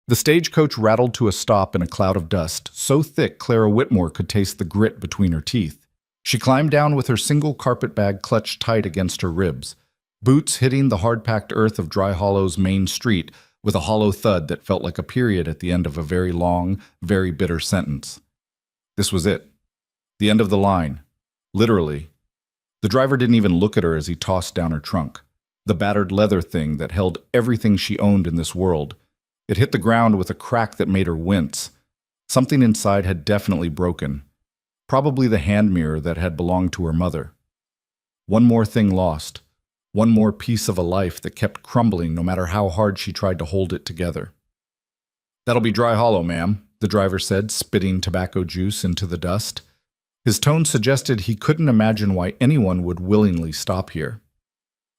The stagecoach rattled to a stop in a cloud of dust, so thick Clara Whitmore could taste the grit between her teeth. She climbed down with her single carpet bag clutched tight against her ribs, boots hitting the hard-packed earth of Dry Hollow's main street with a hollow thud that felt like a period at the end of a very long, very bitter sentence. This was it. The end of the line. Literally. The driver didn't even look at her as he tossed down her trunk, the battered leather thing that held everything she owned in this world. It hit the ground with a crack that made her wince. Something inside had definitely broken. Probably the hand mirror that had belonged to her mother. One more thing lost. One more piece of a life that kept crumbling no matter how hard she tried to hold it together. "That'll be Dry Hollow, ma'am," the driver said, spitting tobacco juice into the dust. His tone suggested he couldn't imagine why anyone would willingly stop here.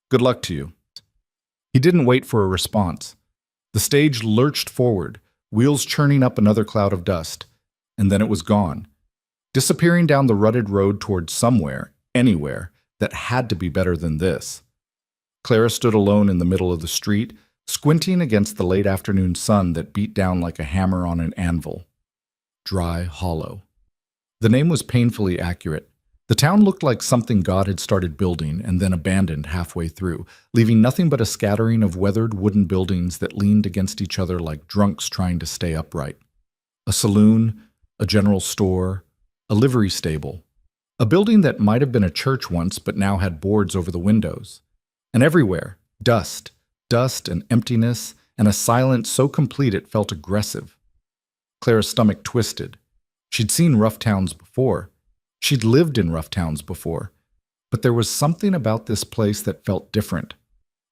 "Good luck to you." He didn't wait for a response. The stage lurched forward, wheels churning up another cloud of dust, and then it was gone, disappearing down the rutted road toward somewhere, anywhere, that had to be better than this. Clara stood alone in the middle of the street, squinting against the late afternoon sun that beat down like a hammer on an anvil. Dry Hollow. The name was painfully accurate. The town looked like something God had started building and then abandoned halfway through, leaving nothing but a scattering of weathered wooden buildings that leaned against each other like drunks trying to stay upright. A saloon, a general store, a livery stable. A building that might have been a church once but now had boards over the windows. And everywhere, dust and emptiness, and a silence so complete it felt aggressive. Clara's stomach twisted. She'd seen rough towns before. She'd lived in rough towns before, but there was something about this place that felt different,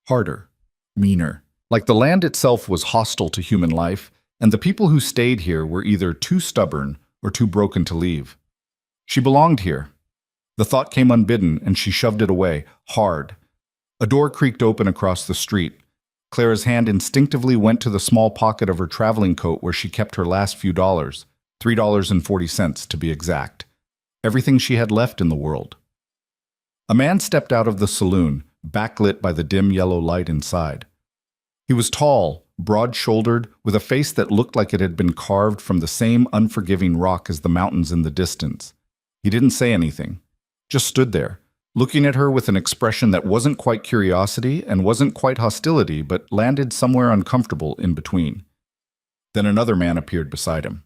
harder, meaner. Like the land itself was hostile to human life, and the people who stayed here were either too stubborn or too broken to leave. She belonged here. The thought came unbidden, and she shoved it away, hard. A door creaked open across the street. Clara's hand instinctively went to the small pocket of her traveling coat where she kept her last few dollars, $3.40 to be exact. Everything she had left in the world. A man stepped out of the saloon, backlit by the dim yellow light inside. He was tall, broad-shouldered, with a face that looked like it had been carved from the same unforgiving rock as the mountains in the distance. He didn't say anything, just stood there, looking at her with an expression that wasn't quite curiosity and wasn't quite hostility, but landed somewhere uncomfortable in between. Then another man appeared beside him.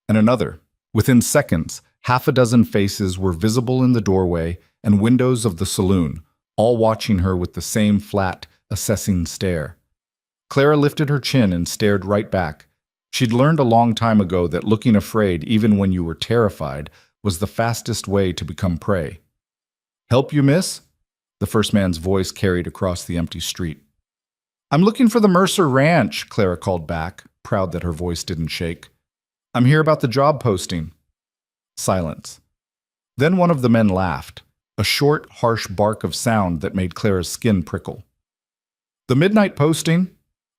And another. Within seconds, half a dozen faces were visible in the doorway and windows of the saloon, all watching her with the same flat, assessing stare. Clara lifted her chin and stared right back. She'd learned a long time ago that looking afraid, even when you were terrified, was the fastest way to become prey. "Help you, miss?" The first man's voice carried across the empty street. "I'm looking for the Mercer Ranch," Clara called back, proud that her voice didn't shake. "I'm here about the job posting." Silence. Then one of the men laughed, a short, harsh bark of sound that made Clara's skin prickle. "The midnight posting,"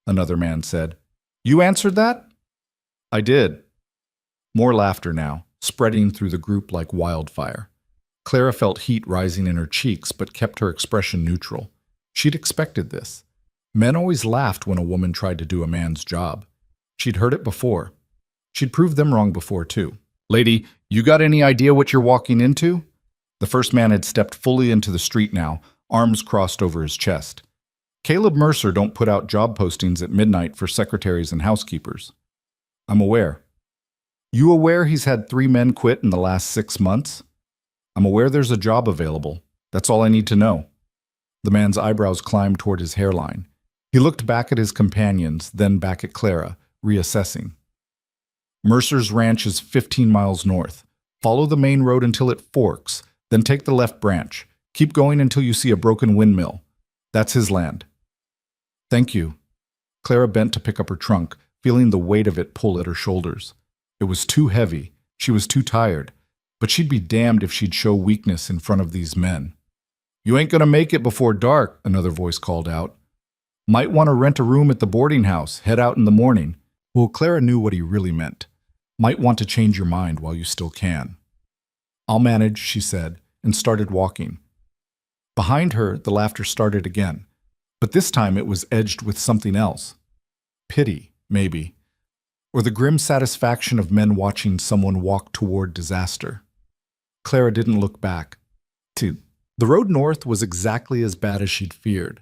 another man said. "You answered that?" "I did." More laughter now, spreading through the group like wildfire. Clara felt heat rising in her cheeks but kept her expression neutral. She'd expected this. Men always laughed when a woman tried to do a man's job. She'd heard it before. She'd proved them wrong before, too. "Lady, you got any idea what you're walking into?" The first man had stepped fully into the street now, arms crossed over his chest. "Caleb Mercer don't put out job postings at midnight for secretaries and housekeepers." "I'm aware." "You aware he's had 3 men quit in the last 6 months?" "I'm aware there's a job available. That's all I need to know." The man's eyebrows climbed toward his hairline. He looked back at his companions, then back at Clara, reassessing. "Mercer's ranch is 15 miles north. Follow the main road until it forks, then take the left branch. Keep going until you see a broken windmill. That's his land." "Thank you." Clara bent to pick up her trunk, feeling the weight of it pull at her shoulders. It was too heavy. She was too tired. But she'd be damned if she'd show weakness in front of these men. "You ain't gonna make it before dark," another voice called out. "Might want to rent a room at the boarding house, head out in the morning." Well, Clara knew what he really meant. Might want to change your mind while you still can. "I'll manage," she said, and started walking. Behind her, the laughter started again, but this time it was edged with something else. Pity, maybe. or the grim satisfaction of men watching someone walk toward disaster? Clara didn't look back. 2. The road north was exactly as bad as she'd feared.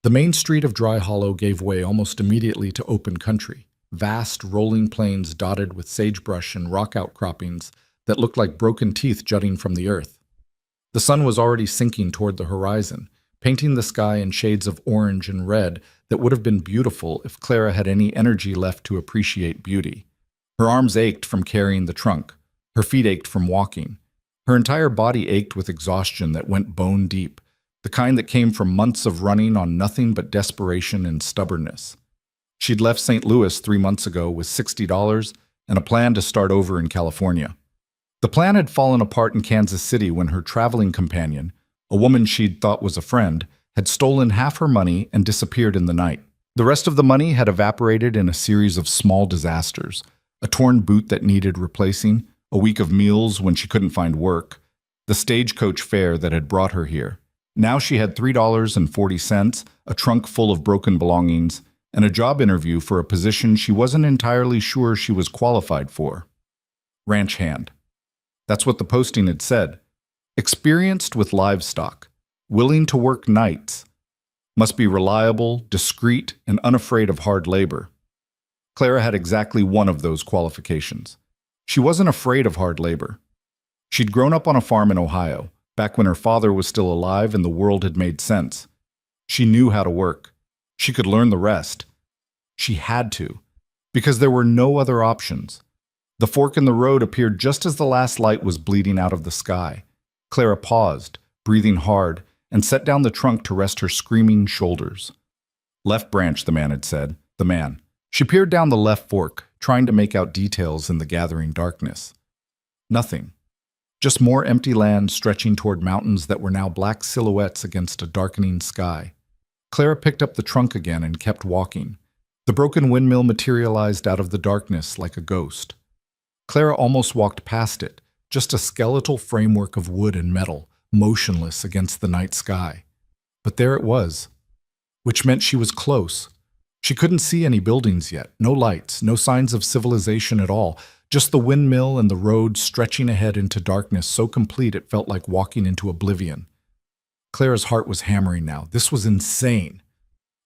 The main street of Dry Hollow gave way almost immediately to open country, vast rolling plains dotted with sagebrush and rock outcroppings that looked like broken teeth jutting from the earth. The sun was already sinking toward the horizon, painting the sky in shades of orange and red that would have been beautiful if Clara had any energy left to appreciate beauty. Her arms ached from carrying the trunk. Her feet ached from walking. Her entire body ached with exhaustion that went bone deep, the kind that came from months of running on nothing but desperation and stubbornness. She'd left St. Louis 3 months ago with $60 and a plan to start over in California. The plan had fallen apart in Kansas City when her traveling companion, a woman she'd thought was a friend, had stolen half her money and disappeared in the night. The rest of the money had evaporated in a series of small disasters: a torn boot that needed replacing, a week of meals when she couldn't find work, the stagecoach fare that had brought her here. Now she had $3.40, a trunk full of broken belongings, and a job interview for a position she wasn't entirely sure she was qualified for. Ranch hand. That's what the posting had said. Experienced with livestock, willing to work nights, must be reliable, discreet, and unafraid of hard labor. Clara had exactly one of those qualifications. She wasn't afraid of hard labor. She'd grown up on a farm in Ohio, back when her father was still alive and the world had made sense. She knew how to work. She could learn the rest. She had to, because there were no other options. The fork in the road appeared just as the last light was bleeding out of the sky. Clara paused, breathing hard, and set down the trunk to rest her screaming shoulders. Left branch, the man had said. The man. She peered down the left fork, trying to make out details in the gathering darkness. Nothing. Just more empty land stretching toward mountains that were now black silhouettes against a darkening sky. Clara picked up the trunk again and kept walking. The broken windmill materialized out of the darkness like a ghost. Clara almost walked past it, just a skeletal framework of wood and metal, motionless against the night sky. But there it was, which meant she was close. She couldn't see any buildings yet, no lights, no signs of civilization at all, just the windmill and the road stretching ahead into darkness so complete it felt like walking into oblivion. Clara's heart was hammering now. This was insane.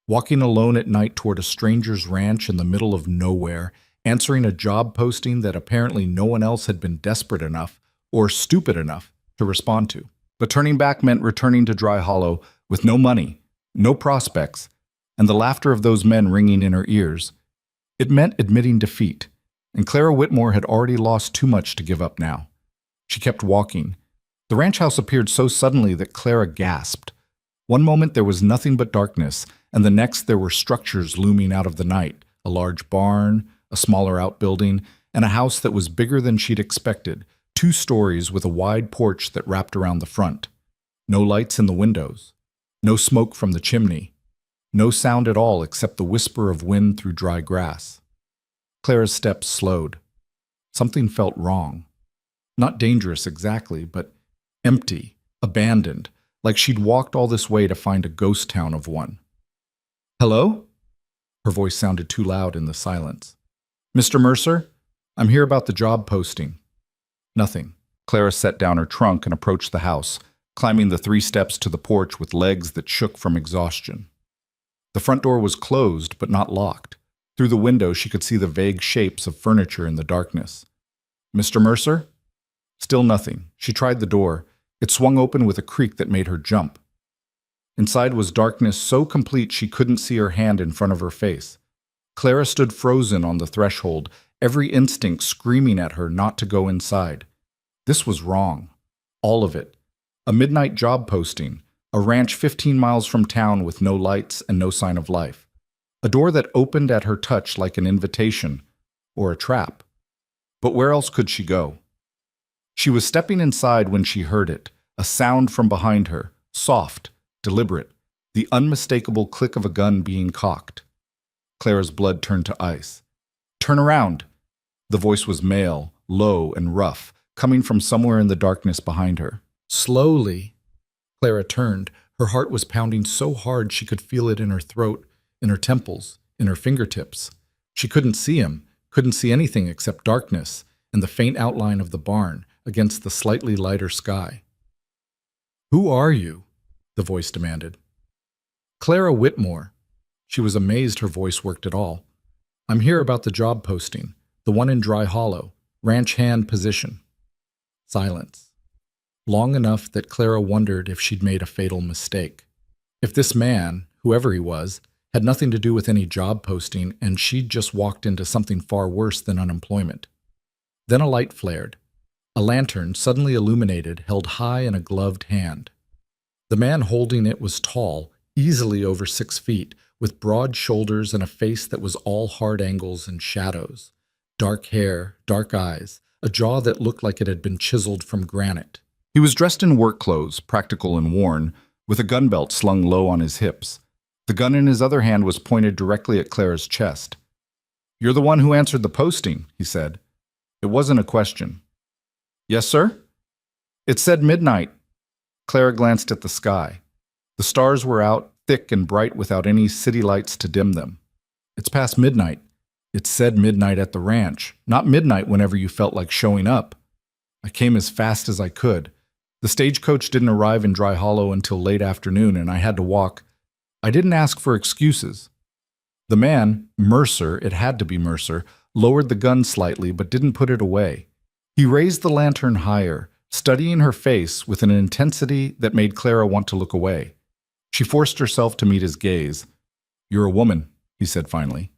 Walking alone at night toward a stranger's ranch in the middle of nowhere, answering a job posting that apparently no one else had been desperate enough or stupid enough to respond to. But turning back meant returning to Dry Hollow with no money, no prospects, and the laughter of those men ringing in her ears. It meant admitting defeat, and Clara Whitmore had already lost too much to give up now. She kept walking. The ranch house appeared so suddenly that Clara gasped. One moment there was nothing but darkness, and the next there were structures looming out of the night, a large barn, a smaller outbuilding, and a house that was bigger than she'd expected, 2 stories with a wide porch that wrapped around the front. No lights in the windows. No smoke from the chimney. No sound at all except the whisper of wind through dry grass. Clara's steps slowed. Something felt wrong. Not dangerous exactly, but empty, abandoned, like she'd walked all this way to find a ghost town of one. "Hello?" Her voice sounded too loud in the silence. "Mr. Mercer? I'm here about the job posting." Nothing. Clara set down her trunk and approached the house, climbing the 3 steps to the porch with legs that shook from exhaustion. The front door was closed, but not locked. Through the window, she could see the vague shapes of furniture in the darkness. "Mr. Mercer?" Still nothing. She tried the door. It swung open with a creak that made her jump. Inside was darkness so complete she couldn't see her hand in front of her face. Clara stood frozen on the threshold, every instinct screaming at her not to go inside. This was wrong. All of it. A midnight job posting, a ranch 15 miles from town with no lights and no sign of life. A door that opened at her touch like an invitation, or a trap. But where else could she go? She was stepping inside when she heard it, a sound from behind her, soft, deliberate, the unmistakable click of a gun being cocked. Clara's blood turned to ice. "Turn around!" The voice was male, low and rough, coming from somewhere in the darkness behind her. Slowly, Clara turned. Her heart was pounding so hard she could feel it in her throat, in her temples, in her fingertips. She couldn't see him, couldn't see anything except darkness and the faint outline of the barn against the slightly lighter sky. "Who are you?" the voice demanded. "Clara Whitmore." She was amazed her voice worked at all. "I'm here about the job posting, the one in Dry Hollow, ranch hand position." Silence. Long enough that Clara wondered if she'd made a fatal mistake. If this man, whoever he was, had nothing to do with any job posting and she'd just walked into something far worse than unemployment. Then a light flared. A lantern, suddenly illuminated, held high in a gloved hand. The man holding it was tall, easily over 6 feet, with broad shoulders and a face that was all hard angles and shadows. Dark hair, dark eyes, a jaw that looked like it had been chiseled from granite. He was dressed in work clothes, practical and worn, with a gun belt slung low on his hips. The gun in his other hand was pointed directly at Clara's chest. "You're the one who answered the posting," he said. It wasn't a question. "Yes, sir?" "It said midnight." Clara glanced at the sky. The stars were out, thick and bright without any city lights to dim them. "It's past midnight." "It said midnight at the ranch, not midnight whenever you felt like showing up." "I came as fast as I could. The stagecoach didn't arrive in Dry Hollow until late afternoon, and I had to walk. I didn't ask for excuses." The man, Mercer, it had to be Mercer, lowered the gun slightly but didn't put it away. He raised the lantern higher, studying her face with an intensity that made Clara want to look away. She forced herself to meet his gaze. "You're a woman," he said finally.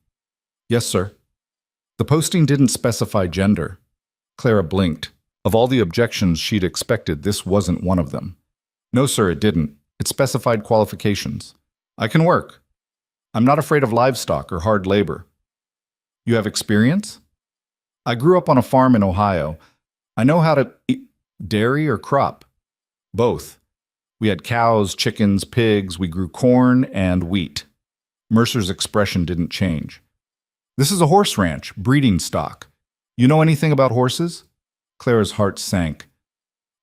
"Yes, sir." The posting didn't specify gender. Clara blinked. Of all the objections she'd expected, this wasn't one of them. "No, sir, it didn't. It specified qualifications. I can work. I'm not afraid of livestock or hard labor." "You have experience?" "I grew up on a farm in Ohio. I know how to eat dairy or crop." "Both. We had cows, chickens, pigs. We grew corn and wheat." Mercer's expression didn't change. "This is a horse ranch, breeding stock. You know anything about horses?" Clara's heart sank.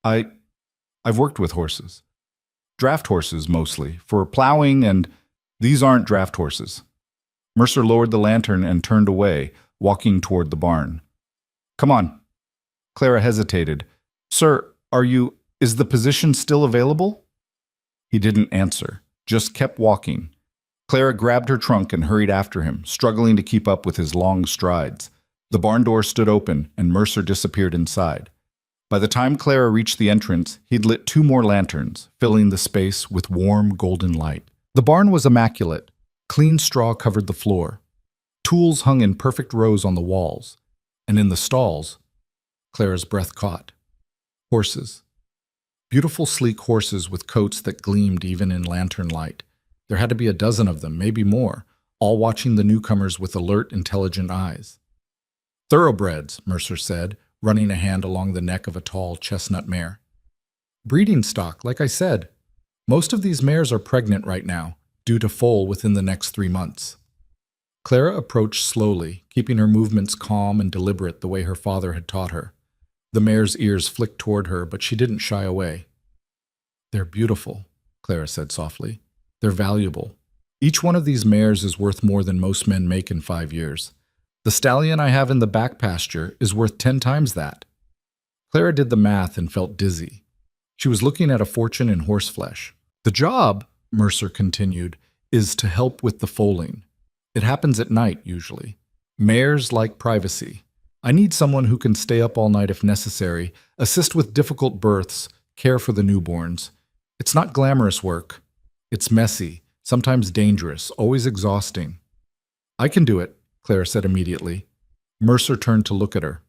I've worked with horses. Draft horses, mostly, for plowing, and these aren't draft horses." Mercer lowered the lantern and turned away, walking toward the barn. "Come on." Clara hesitated. "Sir, is the position still available?" He didn't answer, just kept walking. Clara grabbed her trunk and hurried after him, struggling to keep up with his long strides. The barn door stood open, and Mercer disappeared inside. By the time Clara reached the entrance, he'd lit 2 more lanterns, filling the space with warm, golden light. The barn was immaculate. Clean straw covered the floor. Tools hung in perfect rows on the walls. And in the stalls, Clara's breath caught. Horses. Beautiful, sleek horses with coats that gleamed even in lantern light. There had to be a dozen of them, maybe more, all watching the newcomers with alert, intelligent eyes. "Thoroughbreds," Mercer said, running a hand along the neck of a tall chestnut mare. "Breeding stock, like I said. Most of these mares are pregnant right now, due to foal within the next 3 months." Clara approached slowly, keeping her movements calm and deliberate the way her father had taught her. The mare's ears flicked toward her, but she didn't shy away. "They're beautiful," Clara said softly. "They're valuable. Each one of these mares is worth more than most men make in 5 years. The stallion I have in the back pasture is worth 10 times that." Clara did the math and felt dizzy. She was looking at a fortune in horseflesh. "The job," Mercer continued, "is to help with the foaling. It happens at night, usually. Mares like privacy. I need someone who can stay up all night if necessary, assist with difficult births, care for the newborns. It's not glamorous work. It's messy, sometimes dangerous, always exhausting." "I can do it," Clara said immediately. Mercer turned to look at her.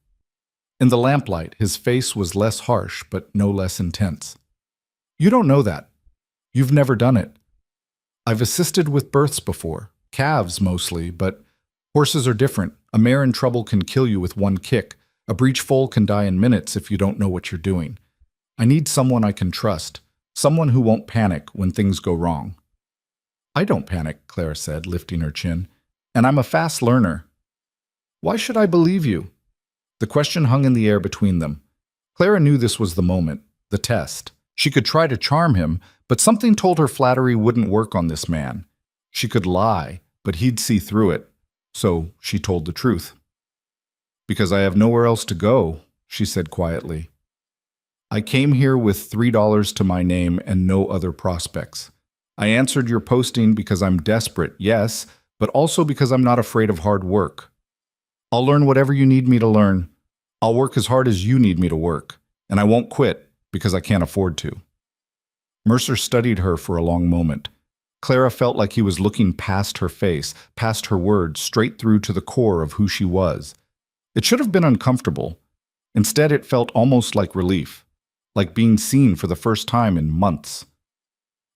In the lamplight, his face was less harsh, but no less intense. "You don't know that. You've never done it. I've assisted with births before, calves mostly, but horses are different. A mare in trouble can kill you with one kick. A breech foal can die in minutes if you don't know what you're doing. I need someone I can trust, someone who won't panic when things go wrong." "I don't panic," Clara said, lifting her chin. "And I'm a fast learner." "Why should I believe you?" The question hung in the air between them. Clara knew this was the moment, the test. She could try to charm him, but something told her flattery wouldn't work on this man. She could lie, but he'd see through it. So she told the truth. Because I have nowhere else to go, she said quietly. I came here with $3 to my name and no other prospects. I answered your posting because I'm desperate, yes, but also because I'm not afraid of hard work. I'll learn whatever you need me to learn. I'll work as hard as you need me to work, and I won't quit because I can't afford to. Mercer studied her for a long moment. Clara felt like he was looking past her face, past her words, straight through to the core of who she was. It should have been uncomfortable. Instead, it felt almost like relief, like being seen for the first time in months.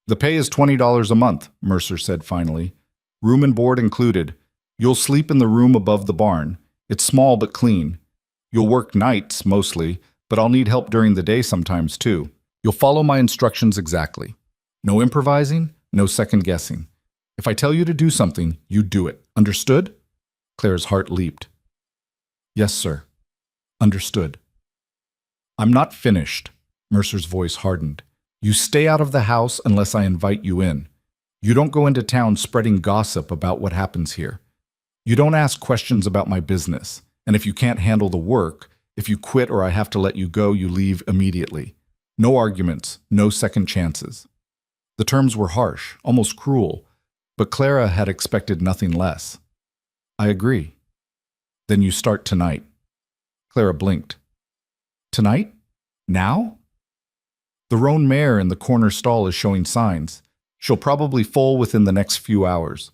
The pay is $20 a month, Mercer said finally. Room and board included. You'll sleep in the room above the barn. It's small but clean. You'll work nights, mostly, but I'll need help during the day sometimes, too. You'll follow my instructions exactly. No improvising, no second guessing. If I tell you to do something, you do it. Understood? Claire's heart leaped. Yes, sir. Understood. I'm not finished. Mercer's voice hardened. You stay out of the house unless I invite you in. You don't go into town spreading gossip about what happens here. You don't ask questions about my business. And if you can't handle the work, if you quit or I have to let you go, you leave immediately. No arguments, no second chances. The terms were harsh, almost cruel, but Clara had expected nothing less. I agree. Then you start tonight. Clara blinked. Tonight? Now? The roan mare in the corner stall is showing signs. She'll probably foal within the next few hours.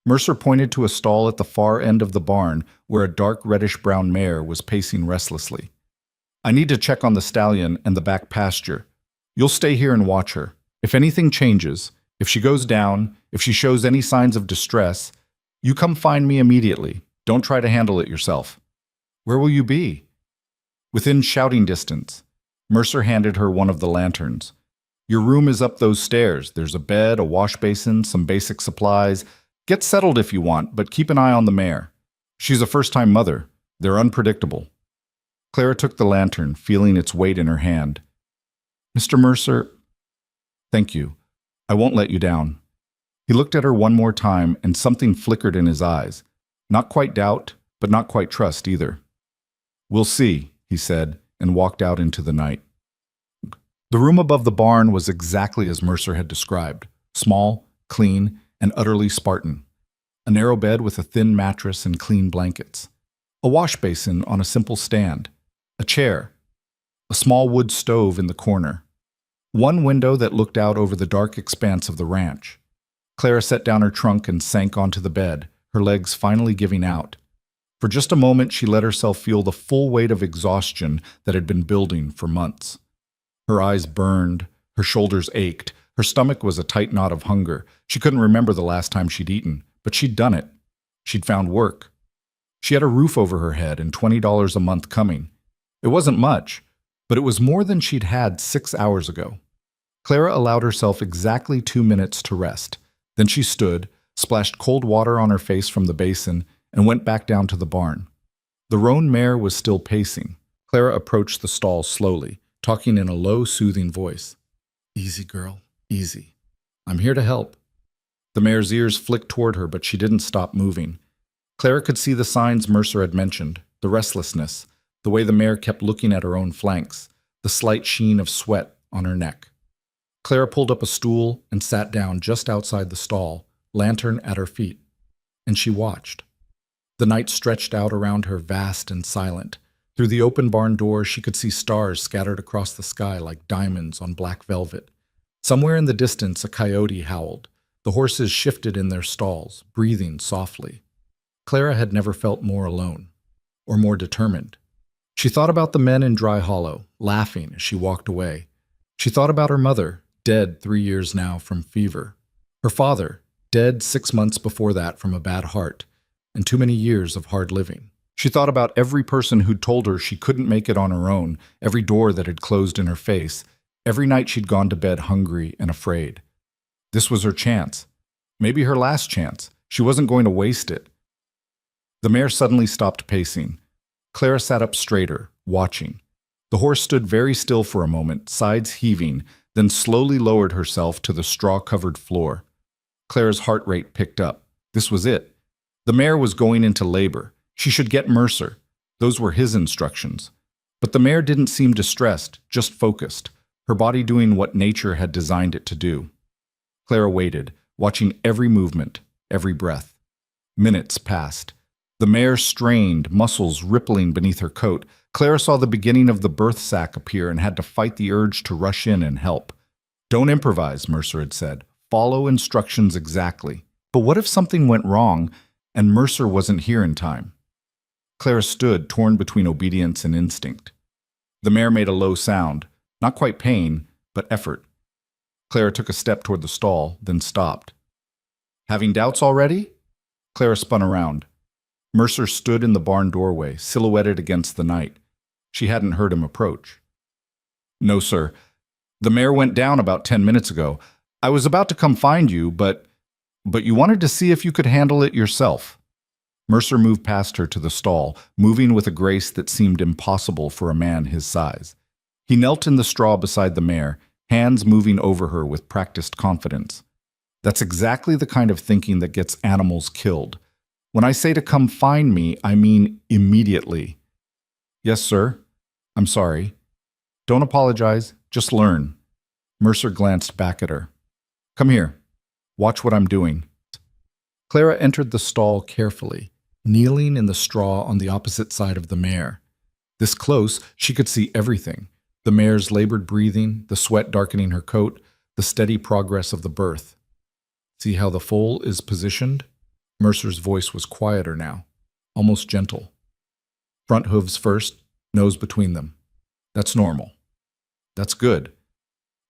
Mercer pointed to a stall at the far end of the barn where a dark reddish-brown mare was pacing restlessly. I need to check on the stallion and the back pasture. You'll stay here and watch her. If anything changes, if she goes down, if she shows any signs of distress, you come find me immediately. Don't try to handle it yourself. Where will you be? Within shouting distance. Mercer handed her one of the lanterns. Your room is up those stairs. There's a bed, a wash basin, some basic supplies. Get settled if you want, but keep an eye on the mare. She's a first-time mother. They're unpredictable. Clara took the lantern, feeling its weight in her hand. Mr. Mercer, thank you. I won't let you down. He looked at her one more time, and something flickered in his eyes. Not quite doubt, but not quite trust either. We'll see, he said, and walked out into the night. The room above the barn was exactly as Mercer had described. Small, clean, and utterly Spartan. A narrow bed with a thin mattress and clean blankets. A wash basin on a simple stand. A chair. A small wood stove in the corner. One window that looked out over the dark expanse of the ranch. Clara set down her trunk and sank onto the bed, her legs finally giving out. For just a moment, she let herself feel the full weight of exhaustion that had been building for months. Her eyes burned, her shoulders ached, her stomach was a tight knot of hunger. She couldn't remember the last time she'd eaten, but she'd done it. She'd found work. She had a roof over her head and $20 a month coming. It wasn't much, but it was more than she'd had 6 hours ago. Clara allowed herself exactly 2 minutes to rest. Then she stood, splashed cold water on her face from the basin, and went back down to the barn. The roan mare was still pacing. Clara approached the stall slowly, talking in a low, soothing voice. Easy, girl, easy. I'm here to help. The mare's ears flicked toward her, but she didn't stop moving. Clara could see the signs Mercer had mentioned, the restlessness, the way the mare kept looking at her own flanks, the slight sheen of sweat on her neck. Clara pulled up a stool and sat down just outside the stall, lantern at her feet, and she watched. The night stretched out around her vast and silent. Through the open barn door, she could see stars scattered across the sky like diamonds on black velvet. Somewhere in the distance, a coyote howled. The horses shifted in their stalls, breathing softly. Clara had never felt more alone, or more determined. She thought about the men in Dry Hollow, laughing as she walked away. She thought about her mother, dead 3 years now from fever. Her father, dead 6 months before that from a bad heart, and too many years of hard living. She thought about every person who'd told her she couldn't make it on her own, every door that had closed in her face, every night she'd gone to bed hungry and afraid. This was her chance. Maybe her last chance. She wasn't going to waste it. The mare suddenly stopped pacing. Clara sat up straighter, watching. The horse stood very still for a moment, sides heaving, then slowly lowered herself to the straw-covered floor. Clara's heart rate picked up. This was it. The mare was going into labor. She should get Mercer. Those were his instructions. But the mare didn't seem distressed, just focused, her body doing what nature had designed it to do. Clara waited, watching every movement, every breath. Minutes passed. The mare strained, muscles rippling beneath her coat. Clara saw the beginning of the birth sac appear and had to fight the urge to rush in and help. "Don't improvise," Mercer had said. "Follow instructions exactly." But what if something went wrong and Mercer wasn't here in time? Clara stood, torn between obedience and instinct. The mare made a low sound, not quite pain, but effort. Clara took a step toward the stall, then stopped. "Having doubts already?" Clara spun around. Mercer stood in the barn doorway, silhouetted against the night. She hadn't heard him approach. "No, sir. The mare went down about 10 minutes ago. I was about to come find you, but you wanted to see if you could handle it yourself." Mercer moved past her to the stall, moving with a grace that seemed impossible for a man his size. He knelt in the straw beside the mare, hands moving over her with practiced confidence. That's exactly the kind of thinking that gets animals killed. When I say to come find me, I mean immediately. "Yes, sir. I'm sorry." "Don't apologize, just learn." Mercer glanced back at her. "Come here. Watch what I'm doing." Clara entered the stall carefully, kneeling in the straw on the opposite side of the mare. This close, she could see everything. The mare's labored breathing, the sweat darkening her coat, the steady progress of the birth. "See how the foal is positioned?" Mercer's voice was quieter now, almost gentle. "Front hooves first, nose between them. That's normal. That's good.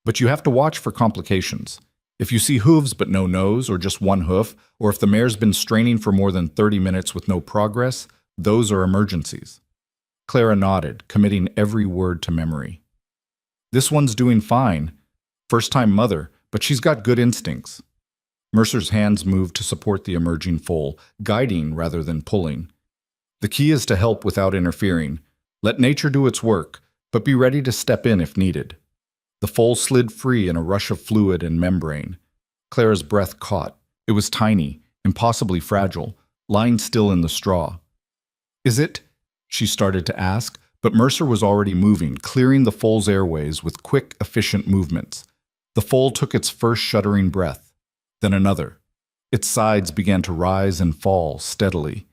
But you have to watch for complications. If you see hooves but no nose, or just one hoof, or if the mare's been straining for more than 30 minutes with no progress, those are emergencies." Clara nodded, committing every word to memory. "This one's doing fine. First-time mother, but she's got good instincts." Mercer's hands moved to support the emerging foal, guiding rather than pulling. "The key is to help without interfering. Let nature do its work, but be ready to step in if needed." The foal slid free in a rush of fluid and membrane. Clara's breath caught. It was tiny, impossibly fragile, lying still in the straw. "Is it?" she started to ask, but Mercer was already moving, clearing the foal's airways with quick, efficient movements. The foal took its first shuddering breath, then another. Its sides began to rise and fall steadily.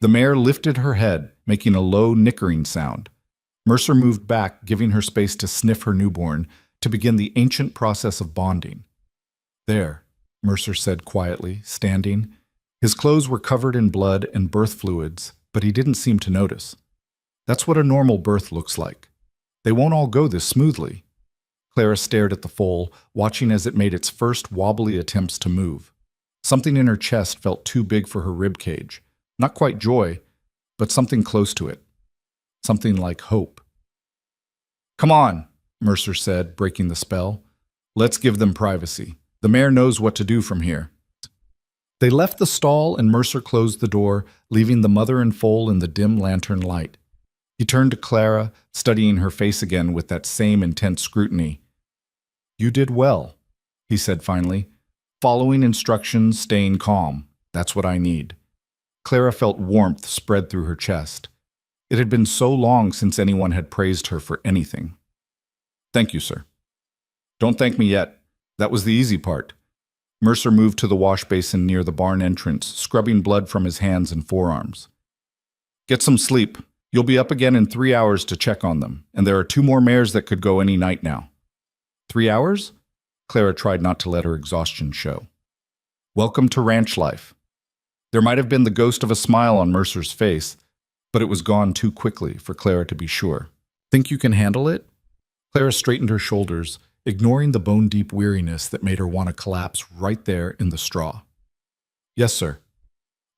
The mare lifted her head, making a low, nickering sound. Mercer moved back, giving her space to sniff her newborn, to begin the ancient process of bonding. "There," Mercer said quietly, standing. His clothes were covered in blood and birth fluids, but he didn't seem to notice. "That's what a normal birth looks like. They won't all go this smoothly." Clara stared at the foal, watching as it made its first wobbly attempts to move. Something in her chest felt too big for her rib cage. Not quite joy, but something close to it. Something like hope. "Come on," Mercer said, breaking the spell. "Let's give them privacy. The mare knows what to do from here." They left the stall and Mercer closed the door, leaving the mother and foal in the dim lantern light. He turned to Clara, studying her face again with that same intense scrutiny. "You did well," he said finally. "Following instructions, staying calm. That's what I need." Clara felt warmth spread through her chest. It had been so long since anyone had praised her for anything. "Thank you, sir." "Don't thank me yet. That was the easy part." Mercer moved to the wash basin near the barn entrance, scrubbing blood from his hands and forearms. "Get some sleep. You'll be up again in 3 hours to check on them, and there are 2 more mares that could go any night now." 3 hours? Clara tried not to let her exhaustion show. "Welcome to ranch life." There might have been the ghost of a smile on Mercer's face, but it was gone too quickly for Clara to be sure. "Think you can handle it?" Clara straightened her shoulders, ignoring the bone-deep weariness that made her want to collapse right there in the straw. "Yes, sir."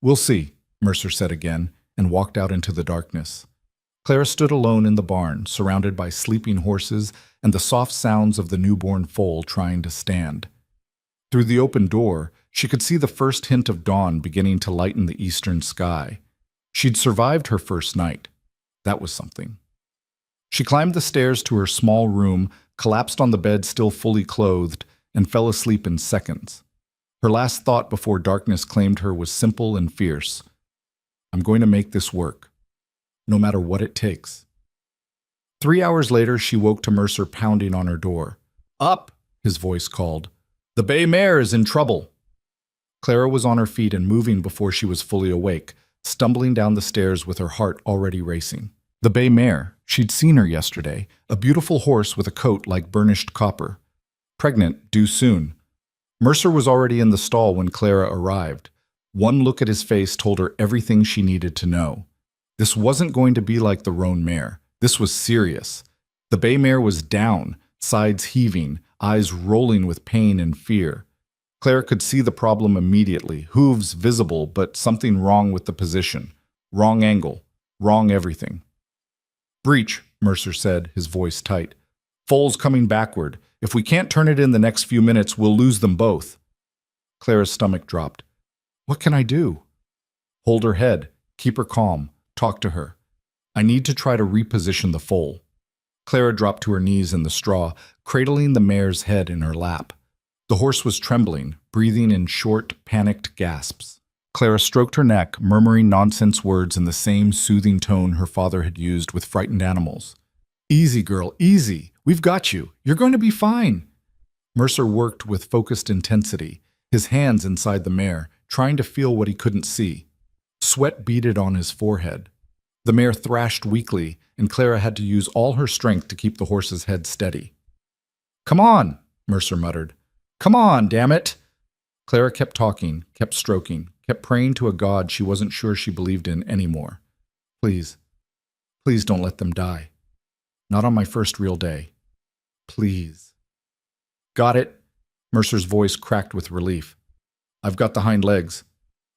"We'll see," Mercer said again, and walked out into the darkness. Clara stood alone in the barn, surrounded by sleeping horses and the soft sounds of the newborn foal trying to stand. Through the open door, she could see the first hint of dawn beginning to lighten the eastern sky. She'd survived her first night. That was something. She climbed the stairs to her small room, collapsed on the bed still fully clothed, and fell asleep in seconds. Her last thought before darkness claimed her was simple and fierce. "I'm going to make this work." no matter what it takes. 3 hours later, she woke to Mercer pounding on her door. "Up!" his voice called. "The bay mare is in trouble." Clara was on her feet and moving before she was fully awake, stumbling down the stairs with her heart already racing. The bay mare, she'd seen her yesterday, a beautiful horse with a coat like burnished copper. Pregnant, due soon. Mercer was already in the stall when Clara arrived. One look at his face told her everything she needed to know. This wasn't going to be like the roan mare. This was serious. The bay mare was down, sides heaving, eyes rolling with pain and fear. Clara could see the problem immediately, hooves visible, but something wrong with the position. Wrong angle. Wrong everything. "Breach," Mercer said, his voice tight. "Foal's coming backward. If we can't turn it in the next few minutes, we'll lose them both." Clara's stomach dropped. "What can I do?" "Hold her head. Keep her calm. Talk to her. I need to try to reposition the foal." Clara dropped to her knees in the straw, cradling the mare's head in her lap. The horse was trembling, breathing in short, panicked gasps. Clara stroked her neck, murmuring nonsense words in the same soothing tone her father had used with frightened animals. "Easy, girl, easy. We've got you. You're going to be fine." Mercer worked with focused intensity, his hands inside the mare, trying to feel what he couldn't see. Sweat beaded on his forehead. The mare thrashed weakly, and Clara had to use all her strength to keep the horse's head steady. "Come on," Mercer muttered. "Come on, damn it!" Clara kept talking, kept stroking, kept praying to a god she wasn't sure she believed in anymore. "Please, please don't let them die. Not on my first real day. Please." "Got it." Mercer's voice cracked with relief. "I've got the hind legs.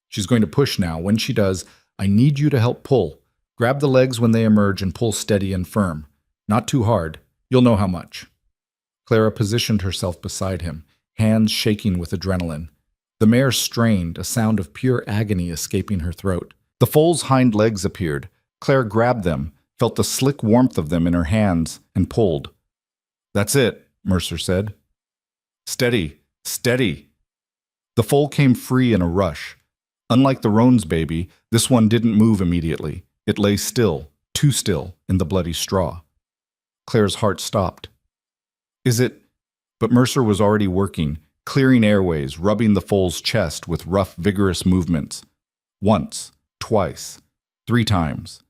She's going to push now. When she does, I need you to help pull. Grab the legs when they emerge and pull steady and firm. Not too hard. You'll know how much." Clara positioned herself beside him, hands shaking with adrenaline. The mare strained, a sound of pure agony escaping her throat. The foal's hind legs appeared. Clara grabbed them, felt the slick warmth of them in her hands, and pulled. "That's it," Mercer said. "Steady, steady." The foal came free in a rush. Unlike the roan's baby, this one didn't move immediately. It lay still, too still, in the bloody straw. Clara's heart stopped. "Is it—" But Mercer was already working, clearing airways, rubbing the foal's chest with rough, vigorous movements. Once, twice, 3 times.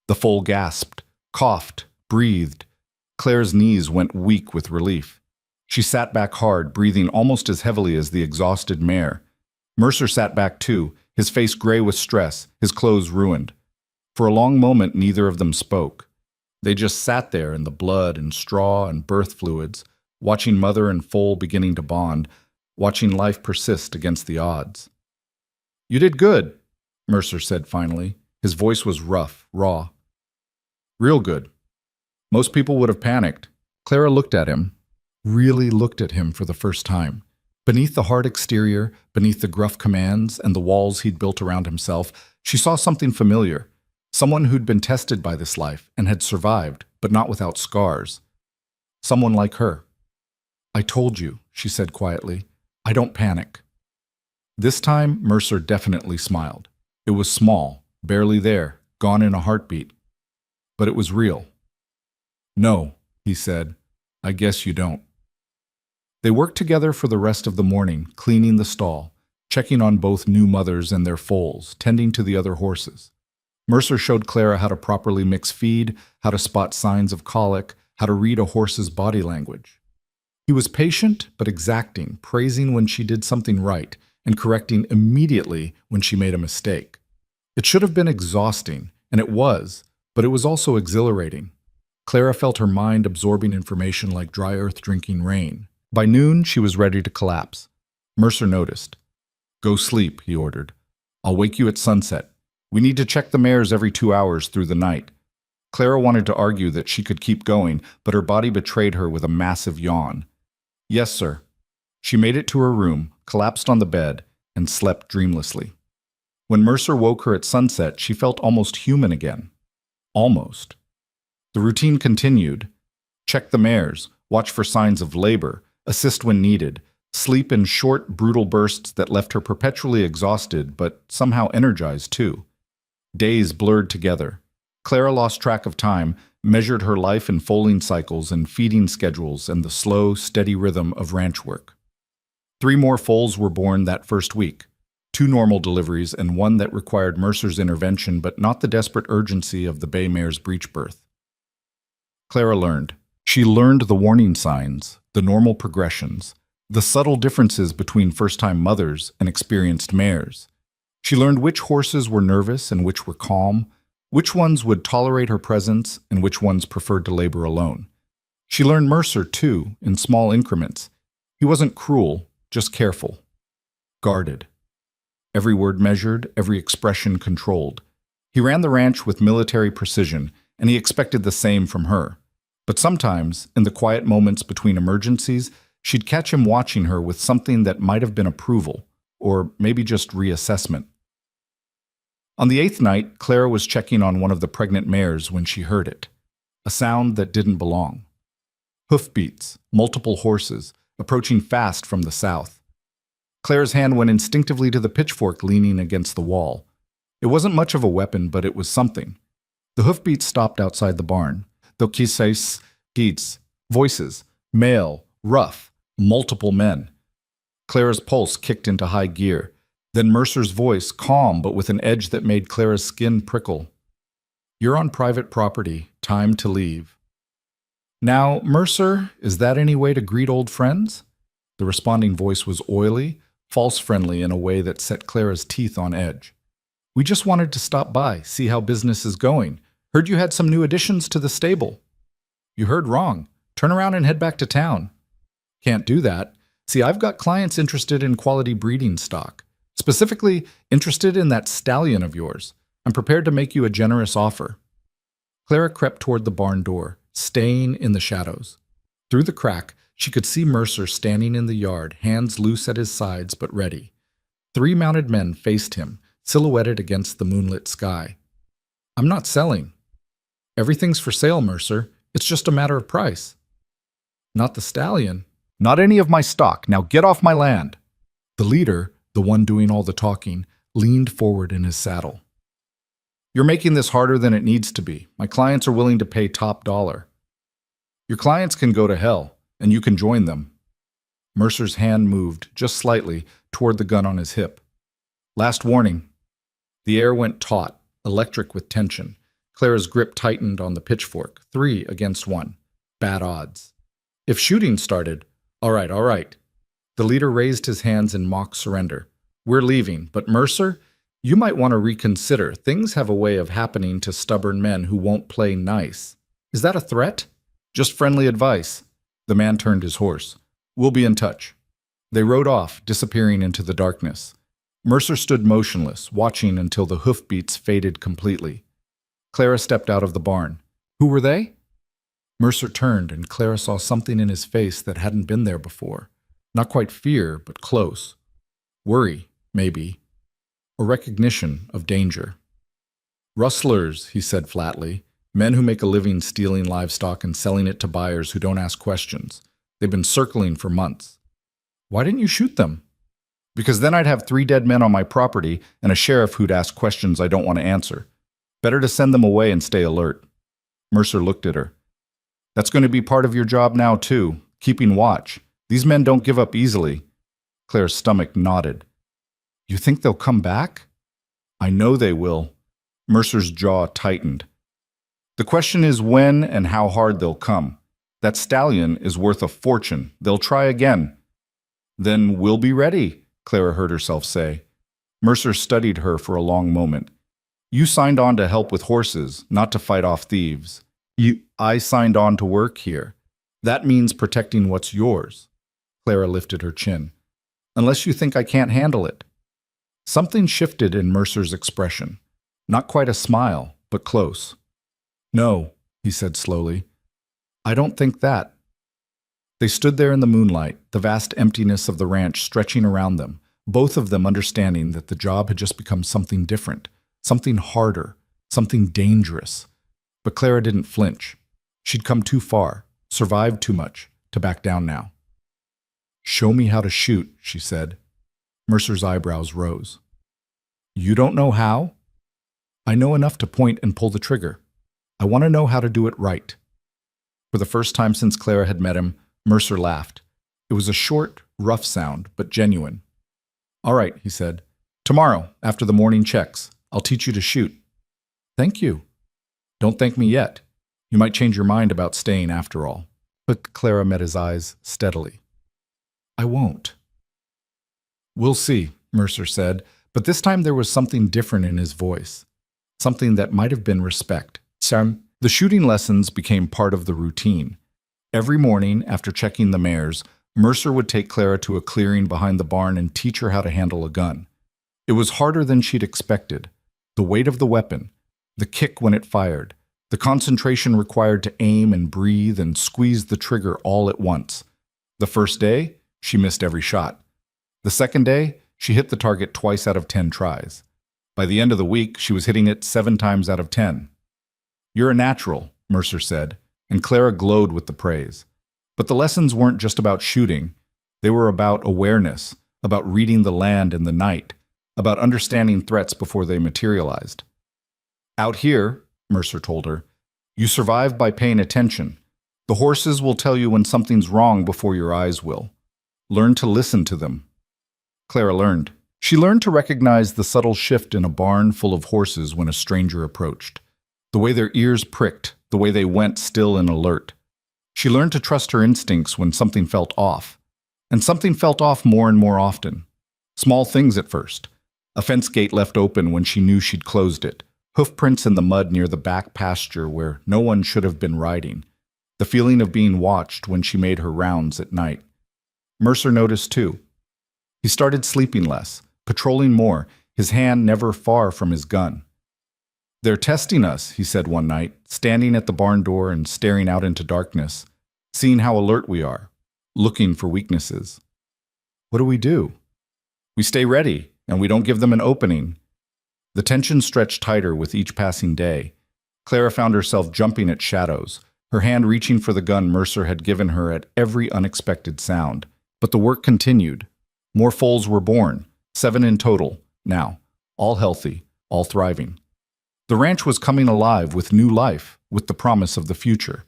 The foal gasped, coughed, breathed. Clara's knees went weak with relief. She sat back hard, breathing almost as heavily as the exhausted mare. Mercer sat back too, his face gray with stress, his clothes ruined. For a long moment, neither of them spoke. They just sat there in the blood and straw and birth fluids, watching mother and foal beginning to bond, watching life persist against the odds. "You did good," Mercer said finally. His voice was rough, raw. "Real good. Most people would have panicked." Clara looked at him, really looked at him for the first time. Beneath the hard exterior, beneath the gruff commands and the walls he'd built around himself, she saw something familiar. Someone who'd been tested by this life and had survived, but not without scars. Someone like her. "I told you," she said quietly. "I don't panic." This time, Mercer definitely smiled. It was small, barely there, gone in a heartbeat. But it was real. "No," he said. "I guess you don't." They worked together for the rest of the morning, cleaning the stall, checking on both new mothers and their foals, tending to the other horses. Mercer showed Clara how to properly mix feed, how to spot signs of colic, how to read a horse's body language. He was patient but exacting, praising when she did something right and correcting immediately when she made a mistake. It should have been exhausting, and it was, but it was also exhilarating. Clara felt her mind absorbing information like dry earth drinking rain. By noon, she was ready to collapse. Mercer noticed. "Go sleep," he ordered. "I'll wake you at sunset. We need to check the mares every 2 hours through the night." Clara wanted to argue that she could keep going, but her body betrayed her with a massive yawn. "Yes, sir." She made it to her room, collapsed on the bed, and slept dreamlessly. When Mercer woke her at sunset, she felt almost human again. Almost. The routine continued. Check the mares, watch for signs of labor, assist when needed, sleep in short, brutal bursts that left her perpetually exhausted, but somehow energized too. Days blurred together. Clara lost track of time, measured her life in foaling cycles and feeding schedules and the slow, steady rhythm of ranch work. 3 more foals were born that first week, 2 normal deliveries and 1 that required Mercer's intervention but not the desperate urgency of the bay mare's breech birth. Clara learned. She learned the warning signs, the normal progressions, the subtle differences between first-time mothers and experienced mares. She learned which horses were nervous and which were calm, which ones would tolerate her presence and which ones preferred to labor alone. She learned Mercer, too, in small increments. He wasn't cruel, just careful. Guarded. Every word measured, every expression controlled. He ran the ranch with military precision, and he expected the same from her. But sometimes, in the quiet moments between emergencies, she'd catch him watching her with something that might have been approval, or maybe just reassessment. On the 8th night, Clara was checking on one of the pregnant mares when she heard it. A sound that didn't belong. Hoofbeats, multiple horses, approaching fast from the south. Clara's hand went instinctively to the pitchfork leaning against the wall. It wasn't much of a weapon, but it was something. The hoofbeats stopped outside the barn. The kisses, geets, voices, male, rough, multiple men. Clara's pulse kicked into high gear. Then Mercer's voice, calm but with an edge that made Clara's skin prickle. "You're on private property. Time to leave." "Now, Mercer, is that any way to greet old friends?" The responding voice was oily, false-friendly in a way that set Clara's teeth on edge. "We just wanted to stop by, see how business is going. Heard you had some new additions to the stable." "You heard wrong. Turn around and head back to town." "Can't do that. See, I've got clients interested in quality breeding stock. Specifically, interested in that stallion of yours. I'm prepared to make you a generous offer." Clara crept toward the barn door, staying in the shadows. Through the crack, she could see Mercer standing in the yard, hands loose at his sides but ready. 3 mounted men faced him, silhouetted against the moonlit sky. "I'm not selling." "Everything's for sale, Mercer. It's just a matter of price." "Not the stallion." "Not any of my stock. Now get off my land." The leader, the one doing all the talking, leaned forward in his saddle. "You're making this harder than it needs to be. My clients are willing to pay top dollar." "Your clients can go to hell, and you can join them." Mercer's hand moved, just slightly, toward the gun on his hip. "Last warning." The air went taut, electric with tension. Clara's grip tightened on the pitchfork, 3 against 1. Bad odds. If shooting started, all right. The leader raised his hands in mock surrender. "We're leaving, but Mercer, you might want to reconsider. Things have a way of happening to stubborn men who won't play nice." "Is that a threat?" "Just friendly advice." The man turned his horse. "We'll be in touch." They rode off, disappearing into the darkness. Mercer stood motionless, watching until the hoofbeats faded completely. Clara stepped out of the barn. "Who were they?" Mercer turned, and Clara saw something in his face that hadn't been there before. Not quite fear, but close. Worry, maybe. Or recognition of danger. "Rustlers," he said flatly. "Men who make a living stealing livestock and selling it to buyers who don't ask questions. They've been circling for months." "Why didn't you shoot them?" "Because then I'd have 3 dead men on my property and a sheriff who'd ask questions I don't want to answer. Better to send them away and stay alert." Mercer looked at her. "That's going to be part of your job now, too, keeping watch. These men don't give up easily." Claire's stomach knotted. "You think they'll come back?" "I know they will." Mercer's jaw tightened. "The question is when and how hard they'll come. That stallion is worth a fortune. They'll try again." "Then we'll be ready," Clara heard herself say. Mercer studied her for a long moment. "You signed on to help with horses, not to fight off thieves." I signed on to work here. That means protecting what's yours." Clara lifted her chin. "Unless you think I can't handle it." Something shifted in Mercer's expression. Not quite a smile, but close. "No," he said slowly. "I don't think that." They stood there in the moonlight, the vast emptiness of the ranch stretching around them, both of them understanding that the job had just become something different, something harder, something dangerous. But Clara didn't flinch. She'd come too far, survived too much, to back down now. "Show me how to shoot," she said. Mercer's eyebrows rose. "You don't know how?" "I know enough to point and pull the trigger." I want to know how to do it right." For the first time since Clara had met him, Mercer laughed. It was a short, rough sound, but genuine. "All right," he said. "Tomorrow, after the morning checks, I'll teach you to shoot." "Thank you." "Don't thank me yet. You might change your mind about staying after all." But Clara met his eyes steadily. "I won't." "We'll see," Mercer said, but this time there was something different in his voice. Something that might have been respect. The shooting lessons became part of the routine. Every morning, after checking the mares, Mercer would take Clara to a clearing behind the barn and teach her how to handle a gun. It was harder than she'd expected. The weight of the weapon, the kick when it fired, the concentration required to aim and breathe and squeeze the trigger all at once. The first day, she missed every shot. The second day, she hit the target twice out of 10 tries. By the end of the week, she was hitting it 7 times out of 10. "You're a natural," Mercer said, and Clara glowed with the praise. But the lessons weren't just about shooting. They were about awareness, about reading the land in the night, about understanding threats before they materialized. "Out here," Mercer told her, "you survive by paying attention. The horses will tell you when something's wrong before your eyes will. Learn to listen to them." Clara learned. She learned to recognize the subtle shift in a barn full of horses when a stranger approached. The way their ears pricked, the way they went still and alert. She learned to trust her instincts when something felt off. And something felt off more and more often. Small things at first. A fence gate left open when she knew she'd closed it. Hoof prints in the mud near the back pasture where no one should have been riding. The feeling of being watched when she made her rounds at night. Mercer noticed too. He started sleeping less, patrolling more, his hand never far from his gun. "They're testing us," he said one night, standing at the barn door and staring out into darkness, seeing how alert we are, looking for weaknesses. "What do? We stay ready, and we don't give them an opening." The tension stretched tighter with each passing day. Clara found herself jumping at shadows, her hand reaching for the gun Mercer had given her at every unexpected sound. But the work continued. More foals were born, 7 in total, now, all healthy, all thriving. The ranch was coming alive with new life, with the promise of the future.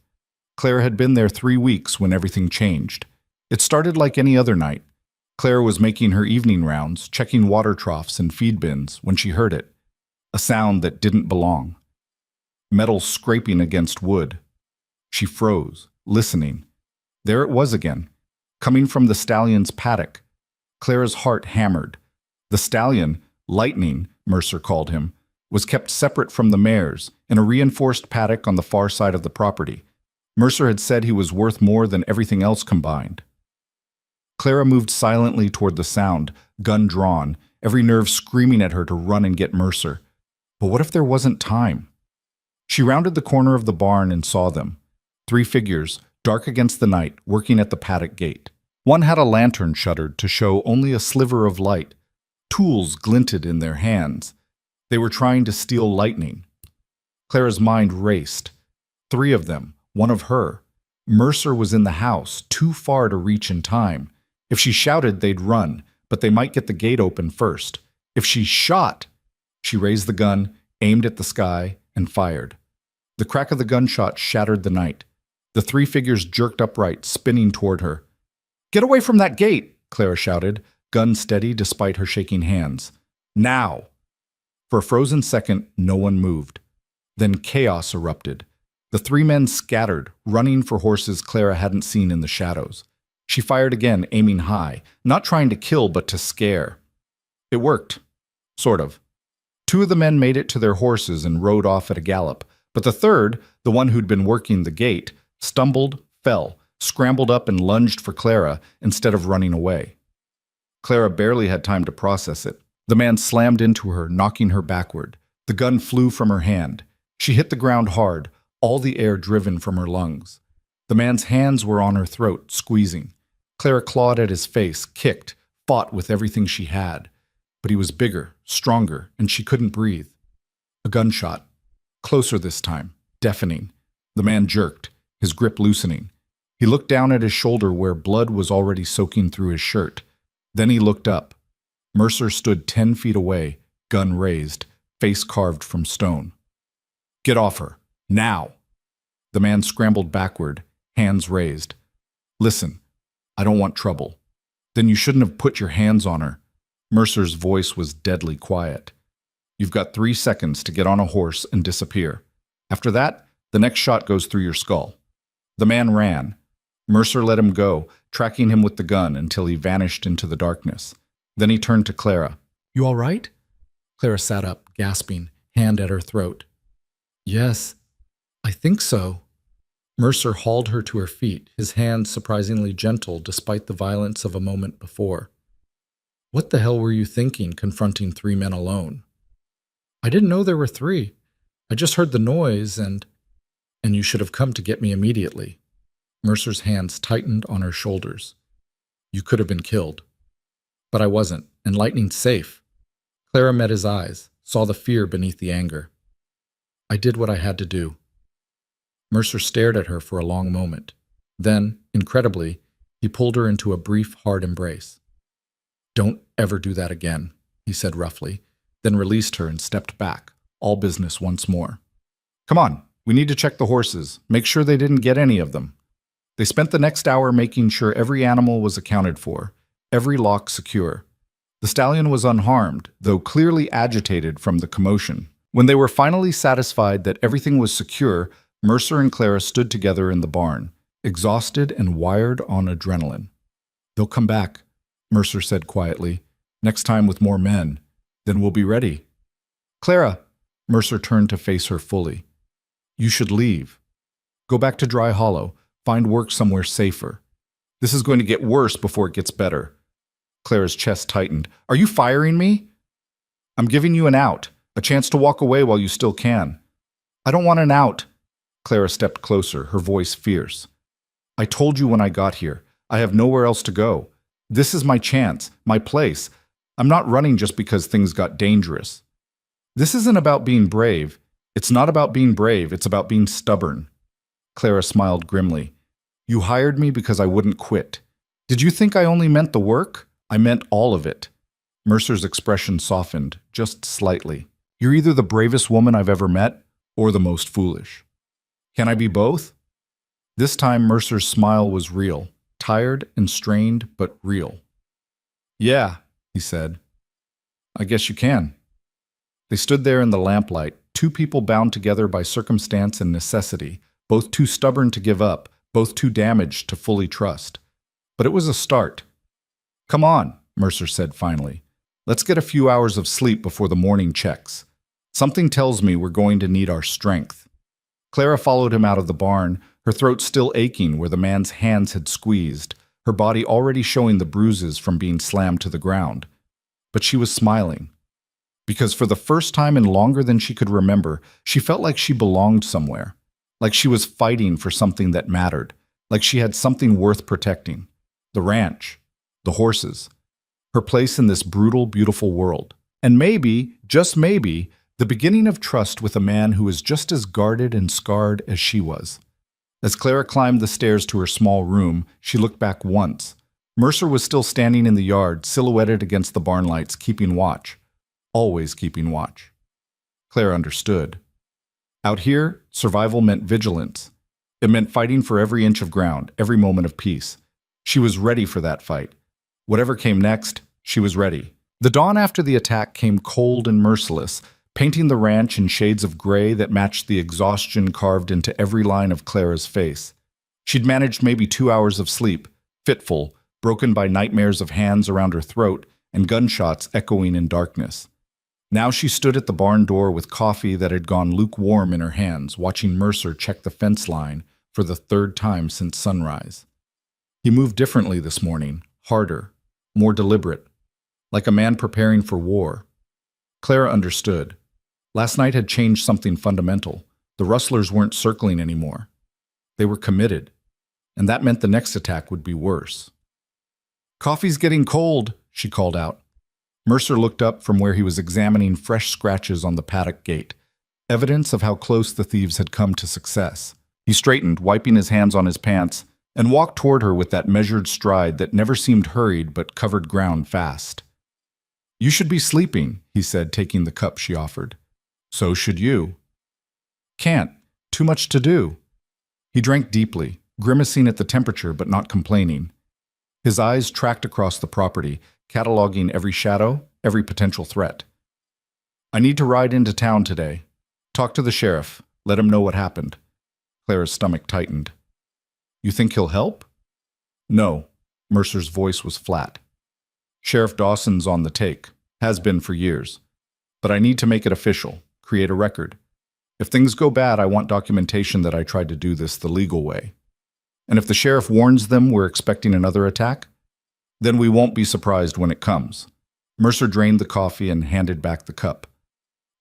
Clara had been there 3 weeks when everything changed. It started like any other night. Clara was making her evening rounds, checking water troughs and feed bins, when she heard it. A sound that didn't belong. Metal scraping against wood. She froze, listening. There it was again, coming from the stallion's paddock. Clara's heart hammered. The stallion, Lightning, Mercer called him, was kept separate from the mares, in a reinforced paddock on the far side of the property. Mercer had said he was worth more than everything else combined. Clara moved silently toward the sound, gun drawn, every nerve screaming at her to run and get Mercer. But what if there wasn't time? She rounded the corner of the barn and saw them. 3 figures, dark against the night, working at the paddock gate. One had a lantern shuttered to show only a sliver of light. Tools glinted in their hands. They were trying to steal Lightning. Clara's mind raced. 3 of them, one of her. Mercer was in the house, too far to reach in time. If she shouted, they'd run, but they might get the gate open first. If she shot, she raised the gun, aimed at the sky, and fired. The crack of the gunshot shattered the night. The 3 figures jerked upright, spinning toward her. "Get away from that gate!" Clara shouted, gun steady despite her shaking hands. "Now!" For a frozen second, no one moved. Then chaos erupted. The 3 men scattered, running for horses Clara hadn't seen in the shadows. She fired again, aiming high, not trying to kill but to scare. It worked. Sort of. 2 of the men made it to their horses and rode off at a gallop, but the third, the one who'd been working the gate, stumbled, fell, scrambled up and lunged for Clara instead of running away. Clara barely had time to process it. The man slammed into her, knocking her backward. The gun flew from her hand. She hit the ground hard, all the air driven from her lungs. The man's hands were on her throat, squeezing. Clara clawed at his face, kicked, fought with everything she had. But he was bigger, stronger, and she couldn't breathe. A gunshot. Closer this time, deafening. The man jerked, his grip loosening. He looked down at his shoulder where blood was already soaking through his shirt. Then he looked up. Mercer stood 10 feet away, gun raised, face carved from stone. "Get off her," Now! The man scrambled backward, hands raised. Listen, I don't want trouble. Then you shouldn't have put your hands on her. Mercer's voice was deadly quiet. You've got 3 seconds to get on a horse and disappear. After that, the next shot goes through your skull. The man ran. Mercer let him go, tracking him with the gun until he vanished into the darkness. Then he turned to Clara. You all right? Clara sat up, gasping, hand at her throat. Yes, I think so. Mercer hauled her to her feet, his hand surprisingly gentle despite the violence of a moment before. What the hell were you thinking, confronting 3 men alone? I didn't know there were 3. I just heard the noise and you should have come to get me immediately. Mercer's hands tightened on her shoulders. You could have been killed. But I wasn't, and Lightning's safe. Clara met his eyes, saw the fear beneath the anger. I did what I had to do. Mercer stared at her for a long moment. Then, incredibly, he pulled her into a brief, hard embrace. Don't ever do that again, he said roughly, then released her and stepped back, all business once more. Come on, we need to check the horses, make sure they didn't get any of them. They spent the next hour making sure every animal was accounted for, every lock secure. The stallion was unharmed, though clearly agitated from the commotion. When they were finally satisfied that everything was secure, Mercer and Clara stood together in the barn, exhausted and wired on adrenaline. They'll come back, Mercer said quietly, next time with more men. Then we'll be ready. Clara, Mercer turned to face her fully. You should leave. Go back to Dry Hollow. Find work somewhere safer. This is going to get worse before it gets better. Clara's chest tightened. Are you firing me? I'm giving you an out, a chance to walk away while you still can. I don't want an out. Clara stepped closer, her voice fierce. I told you when I got here. I have nowhere else to go. This is my chance, my place. I'm not running just because things got dangerous. This isn't about being brave. It's not about being brave, it's about being stubborn. Clara smiled grimly. You hired me because I wouldn't quit. Did you think I only meant the work? I meant all of it. Mercer's expression softened, just slightly. You're either the bravest woman I've ever met, or the most foolish. Can I be both? This time Mercer's smile was real, tired and strained, but real. Yeah, he said. I guess you can. They stood there in the lamplight, 2 people bound together by circumstance and necessity, both too stubborn to give up, both too damaged to fully trust. But it was a start. Come on, Mercer said finally. Let's get a few hours of sleep before the morning checks. Something tells me we're going to need our strength. Clara followed him out of the barn, her throat still aching where the man's hands had squeezed, her body already showing the bruises from being slammed to the ground. But she was smiling. Because for the first time in longer than she could remember, she felt like she belonged somewhere. Like she was fighting for something that mattered. Like she had something worth protecting. The ranch. The horses. Her place in this brutal, beautiful world. And maybe, just maybe, the beginning of trust with a man who was just as guarded and scarred as she was. As Clara climbed the stairs to her small room, she looked back once. Mercer was still standing in the yard, silhouetted against the barn lights, keeping watch. Always keeping watch. Clara understood. Out here, survival meant vigilance. It meant fighting for every inch of ground, every moment of peace. She was ready for that fight. Whatever came next, she was ready. The dawn after the attack came cold and merciless, painting the ranch in shades of gray that matched the exhaustion carved into every line of Clara's face. She'd managed maybe 2 hours of sleep, fitful, broken by nightmares of hands around her throat and gunshots echoing in darkness. Now she stood at the barn door with coffee that had gone lukewarm in her hands, watching Mercer check the fence line for the 3rd time since sunrise. He moved differently this morning, harder, more deliberate, like a man preparing for war. Clara understood. Last night had changed something fundamental. The rustlers weren't circling anymore. They were committed, and that meant the next attack would be worse. Coffee's getting cold, she called out. Mercer looked up from where he was examining fresh scratches on the paddock gate, evidence of how close the thieves had come to success. He straightened, wiping his hands on his pants, and walked toward her with that measured stride that never seemed hurried but covered ground fast. You should be sleeping, he said, taking the cup she offered. So should you. Can't. Too much to do. He drank deeply, grimacing at the temperature but not complaining. His eyes tracked across the property, cataloging every shadow, every potential threat. I need to ride into town today. Talk to the sheriff. Let him know what happened. Clara's stomach tightened. You think he'll help? No. Mercer's voice was flat. Sheriff Dawson's on the take. Has been for years. But I need to make it official. Create a record. If things go bad, I want documentation that I tried to do this the legal way. And if the sheriff warns them we're expecting another attack, then we won't be surprised when it comes. Mercer drained the coffee and handed back the cup.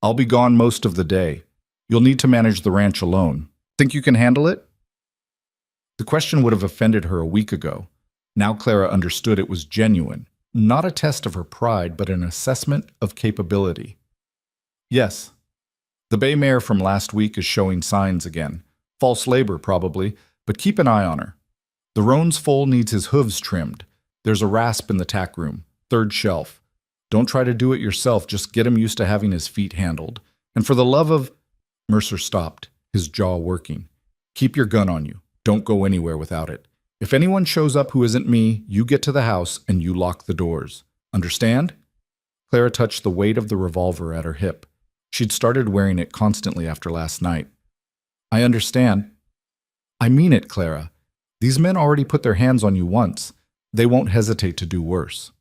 I'll be gone most of the day. You'll need to manage the ranch alone. Think you can handle it? The question would have offended her a week ago. Now Clara understood it was genuine, not a test of her pride, but an assessment of capability. Yes. The bay mare from last week is showing signs again. False labor, probably, but keep an eye on her. The roan's foal needs his hooves trimmed. There's a rasp in the tack room, third shelf. Don't try to do it yourself, just get him used to having his feet handled. And for the love of... Mercer stopped, his jaw working. Keep your gun on you. Don't go anywhere without it. If anyone shows up who isn't me, you get to the house and you lock the doors. Understand? Clara touched the weight of the revolver at her hip. She'd started wearing it constantly after last night. I understand. I mean it, Clara. These men already put their hands on you once. They won't hesitate to do worse.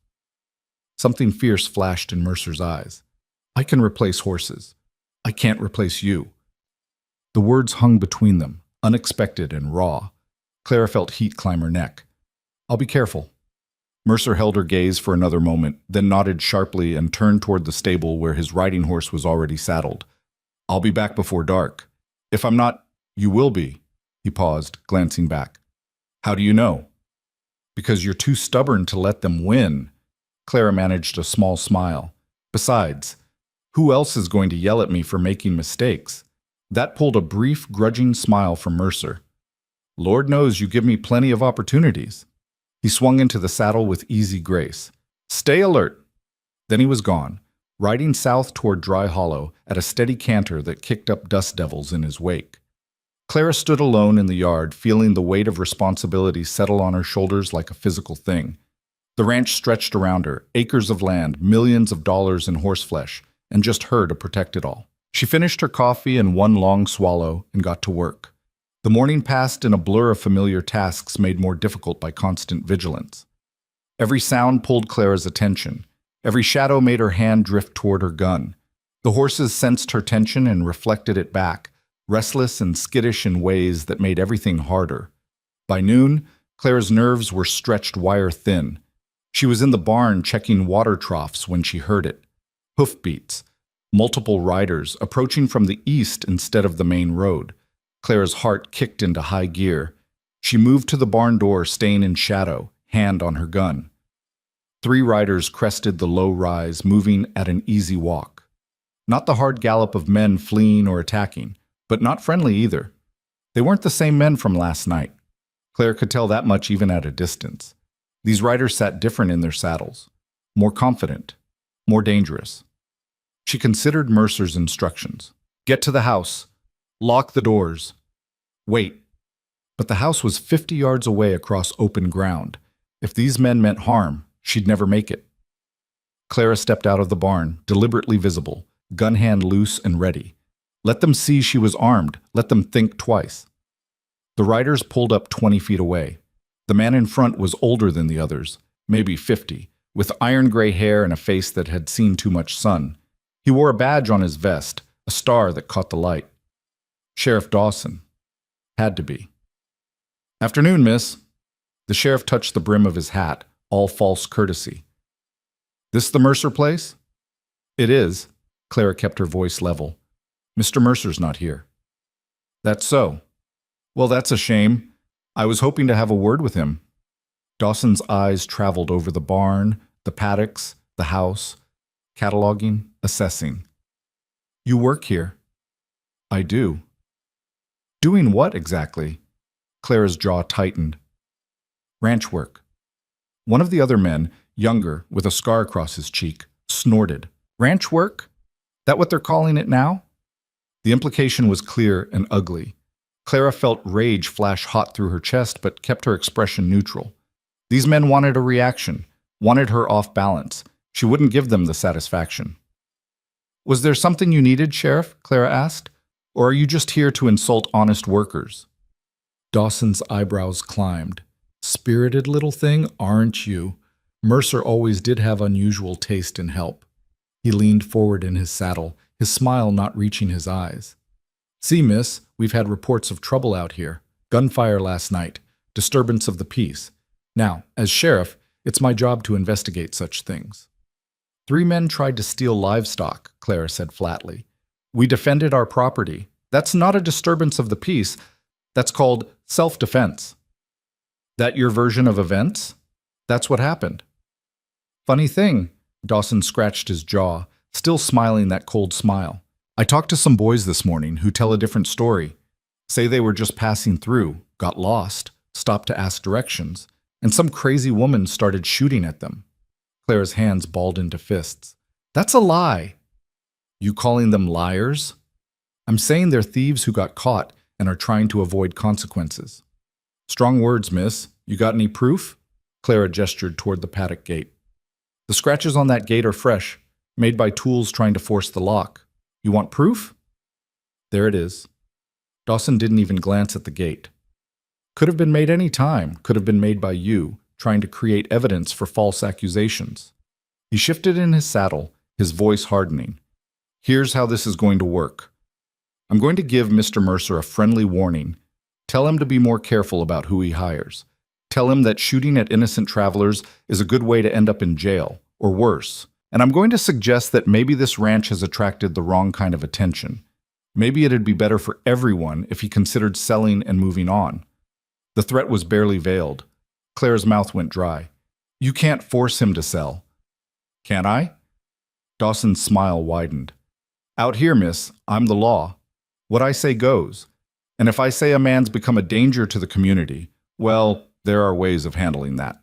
Something fierce flashed in Mercer's eyes. I can replace horses. I can't replace you. The words hung between them, unexpected and raw. Clara felt heat climb her neck. I'll be careful. Mercer held her gaze for another moment, then nodded sharply and turned toward the stable where his riding horse was already saddled. I'll be back before dark. If I'm not, you will be. He paused, glancing back. How do you know? Because you're too stubborn to let them win. Clara managed a small smile. Besides, who else is going to yell at me for making mistakes? That pulled a brief, grudging smile from Mercer. Lord knows you give me plenty of opportunities. He swung into the saddle with easy grace. Stay alert. Then he was gone, riding south toward Dry Hollow at a steady canter that kicked up dust devils in his wake. Clara stood alone in the yard, feeling the weight of responsibility settle on her shoulders like a physical thing. The ranch stretched around her, acres of land, millions of dollars in horseflesh, and just her to protect it all. She finished her coffee in one long swallow and got to work. The morning passed in a blur of familiar tasks made more difficult by constant vigilance. Every sound pulled Clara's attention. Every shadow made her hand drift toward her gun. The horses sensed her tension and reflected it back, restless and skittish in ways that made everything harder. By noon, Clara's nerves were stretched wire-thin. She was in the barn checking water troughs when she heard it. Hoofbeats. Multiple riders approaching from the east instead of the main road. Clara's heart kicked into high gear. She moved to the barn door, staying in shadow, hand on her gun. 3 riders crested the low rise, moving at an easy walk. Not the hard gallop of men fleeing or attacking, but not friendly either. They weren't the same men from last night. Clara could tell that much even at a distance. These riders sat different in their saddles, more confident, more dangerous. She considered Mercer's instructions. Get to the house. Lock the doors. Wait. But the house was 50 yards away across open ground. If these men meant harm, she'd never make it. Clara stepped out of the barn, deliberately visible, gun hand loose and ready. Let them see she was armed. Let them think twice. The riders pulled up 20 feet away. The man in front was older than the others, maybe 50, with iron gray hair and a face that had seen too much sun. He wore a badge on his vest, a star that caught the light. Sheriff Dawson. Had to be. Afternoon, miss. The sheriff touched the brim of his hat, all false courtesy. This the Mercer place? It is. Clara kept her voice level. Mr. Mercer's not here. That's so. Well, that's a shame. I was hoping to have a word with him. Dawson's eyes traveled over the barn, the paddocks, the house, cataloging, assessing. You work here? I do. Doing what exactly? Clara's jaw tightened. Ranch work. One of the other men, younger, with a scar across his cheek, snorted. Ranch work? That what they're calling it now? The implication was clear and ugly. Clara felt rage flash hot through her chest, but kept her expression neutral. These men wanted a reaction, wanted her off balance. She wouldn't give them the satisfaction. "Was there something you needed, Sheriff?" Clara asked. "Or are you just here to insult honest workers?" Dawson's eyebrows climbed. "Spirited little thing, aren't you?" Mercer always did have unusual taste in help. He leaned forward in his saddle, his smile not reaching his eyes. "See, miss, we've had reports of trouble out here. Gunfire last night, disturbance of the peace. Now, as sheriff, it's my job to investigate such things." "3 men tried to steal livestock," Clara said flatly. "We defended our property. That's not a disturbance of the peace. That's called self-defense." "That your version of events?" "That's what happened." "Funny thing," Dawson scratched his jaw, still smiling that cold smile. "I talked to some boys this morning who tell a different story. Say they were just passing through, got lost, stopped to ask directions, and some crazy woman started shooting at them." Clara's hands balled into fists. "That's a lie." "You calling them liars?" "I'm saying they're thieves who got caught and are trying to avoid consequences." "Strong words, miss. You got any proof?" Clara gestured toward the paddock gate. "The scratches on that gate are fresh, made by tools trying to force the lock. You want proof?" "There it is." Dawson didn't even glance at the gate. "Could have been made any time, could have been made by you, trying to create evidence for false accusations." He shifted in his saddle, his voice hardening. "Here's how this is going to work. I'm going to give Mr. Mercer a friendly warning. Tell him to be more careful about who he hires. Tell him that shooting at innocent travelers is a good way to end up in jail, or worse. And I'm going to suggest that maybe this ranch has attracted the wrong kind of attention. Maybe it'd be better for everyone if he considered selling and moving on." The threat was barely veiled. Clara's mouth went dry. "You can't force him to sell." "Can I?" Dawson's smile widened. "Out here, miss, I'm the law. What I say goes. And if I say a man's become a danger to the community, well, there are ways of handling that."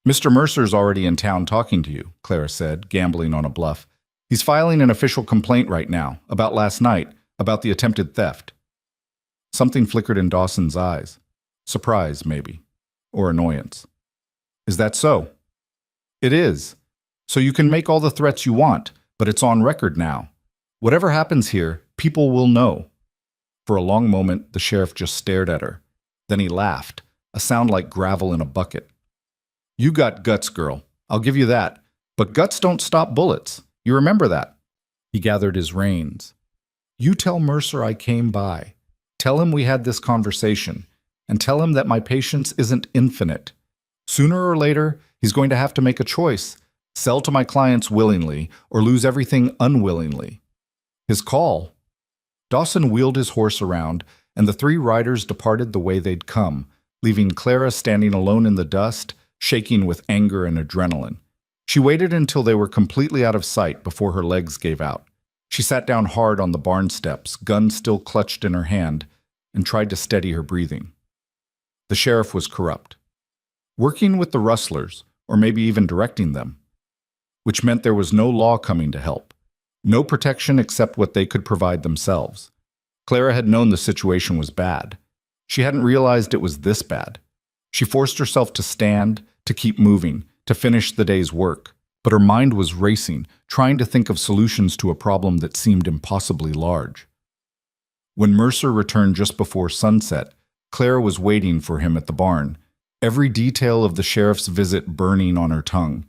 "Mr. Mercer's already in town talking to you," Clara said, gambling on a bluff. "He's filing an official complaint right now, about last night, about the attempted theft." Something flickered in Dawson's eyes. Surprise, maybe. Or annoyance. "Is that so?" "It is. So you can make all the threats you want, but it's on record now. Whatever happens here, people will know." For a long moment, the sheriff just stared at her. Then he laughed, a sound like gravel in a bucket. "You got guts, girl. I'll give you that. But guts don't stop bullets. You remember that." He gathered his reins. "You tell Mercer I came by. Tell him we had this conversation. And tell him that my patience isn't infinite. Sooner or later, he's going to have to make a choice. Sell to my clients willingly, or lose everything unwillingly." His call. Dawson wheeled his horse around, and the 3 riders departed the way they'd come, leaving Clara standing alone in the dust, shaking with anger and adrenaline. She waited until they were completely out of sight before her legs gave out. She sat down hard on the barn steps, gun still clutched in her hand, and tried to steady her breathing. The sheriff was corrupt. Working with the rustlers, or maybe even directing them, which meant there was no law coming to help. No protection except what they could provide themselves. Clara had known the situation was bad. She hadn't realized it was this bad. She forced herself to stand, to keep moving, to finish the day's work. But her mind was racing, trying to think of solutions to a problem that seemed impossibly large. When Mercer returned just before sunset, Clara was waiting for him at the barn, every detail of the sheriff's visit burning on her tongue.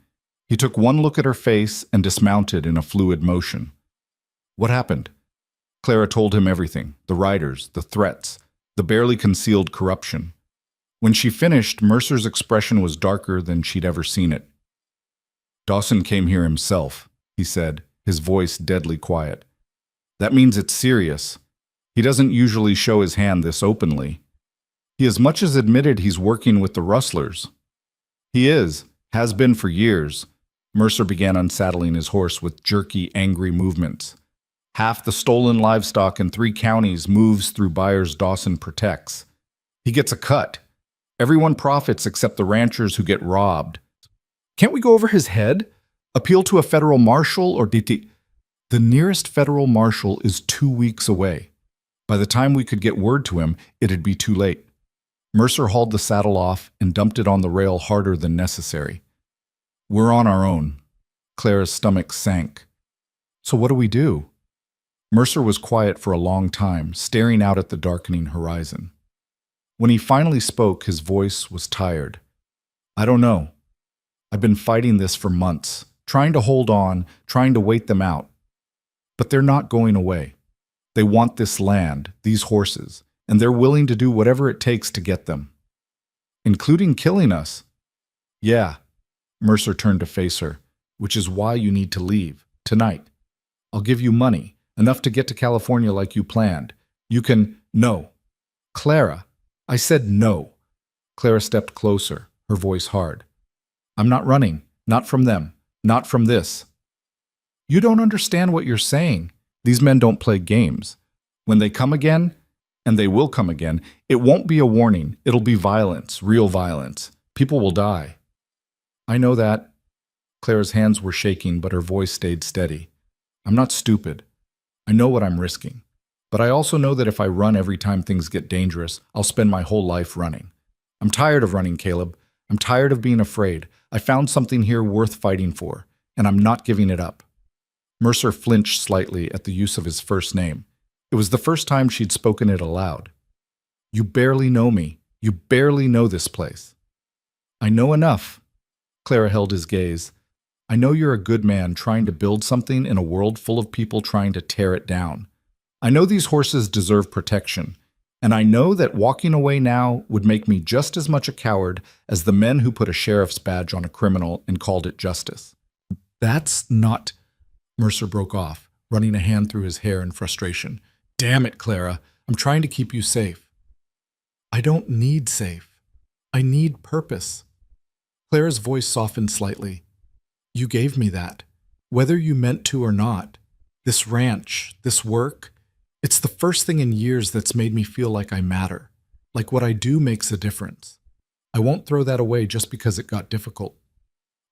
He took one look at her face and dismounted in a fluid motion. "What happened?" Clara told him everything, the riders, the threats, the barely concealed corruption. When she finished, Mercer's expression was darker than she'd ever seen it. "Dawson came here himself," he said, his voice deadly quiet. "That means it's serious. He doesn't usually show his hand this openly. He as much as admitted he's working with the rustlers." "He has been for years." Mercer began unsaddling his horse with jerky, angry movements. "Half the stolen livestock in 3 counties moves through buyers Dawson protects. He gets a cut. Everyone profits except the ranchers who get robbed. Can't we go over his head? Appeal to a federal marshal or DT? The nearest federal marshal is 2 weeks away. By the time we could get word to him, it'd be too late. Mercer hauled the saddle off and dumped it on the rail harder than necessary. We're on our own. Clara's stomach sank. So what do we do? Mercer was quiet for a long time, staring out at the darkening horizon. When he finally spoke, his voice was tired. I don't know. I've been fighting this for months, trying to hold on, trying to wait them out. But they're not going away. They want this land, these horses, and they're willing to do whatever it takes to get them. Including killing us. Yeah. Mercer turned to face her, which is why you need to leave, tonight. I'll give you money, enough to get to California like you planned. You can— No. Clara. I said no. Clara stepped closer, her voice hard. I'm not running. Not from them. Not from this. You don't understand what you're saying. These men don't play games. When they come again, and they will come again, it won't be a warning. It'll be violence, real violence. People will die. I know that. Clara's hands were shaking, but her voice stayed steady. I'm not stupid. I know what I'm risking. But I also know that if I run every time things get dangerous, I'll spend my whole life running. I'm tired of running, Caleb. I'm tired of being afraid. I found something here worth fighting for, and I'm not giving it up. Mercer flinched slightly at the use of his first name. It was the first time she'd spoken it aloud. You barely know me. You barely know this place. I know enough. Clara held his gaze. I know you're a good man trying to build something in a world full of people trying to tear it down. I know these horses deserve protection, and I know that walking away now would make me just as much a coward as the men who put a sheriff's badge on a criminal and called it justice. That's not— Mercer broke off, running a hand through his hair in frustration. Damn it, Clara. I'm trying to keep you safe. I don't need safe. I need purpose. Clara's voice softened slightly. You gave me that, whether you meant to or not. This ranch, this work, it's the first thing in years that's made me feel like I matter, like what I do makes a difference. I won't throw that away just because it got difficult.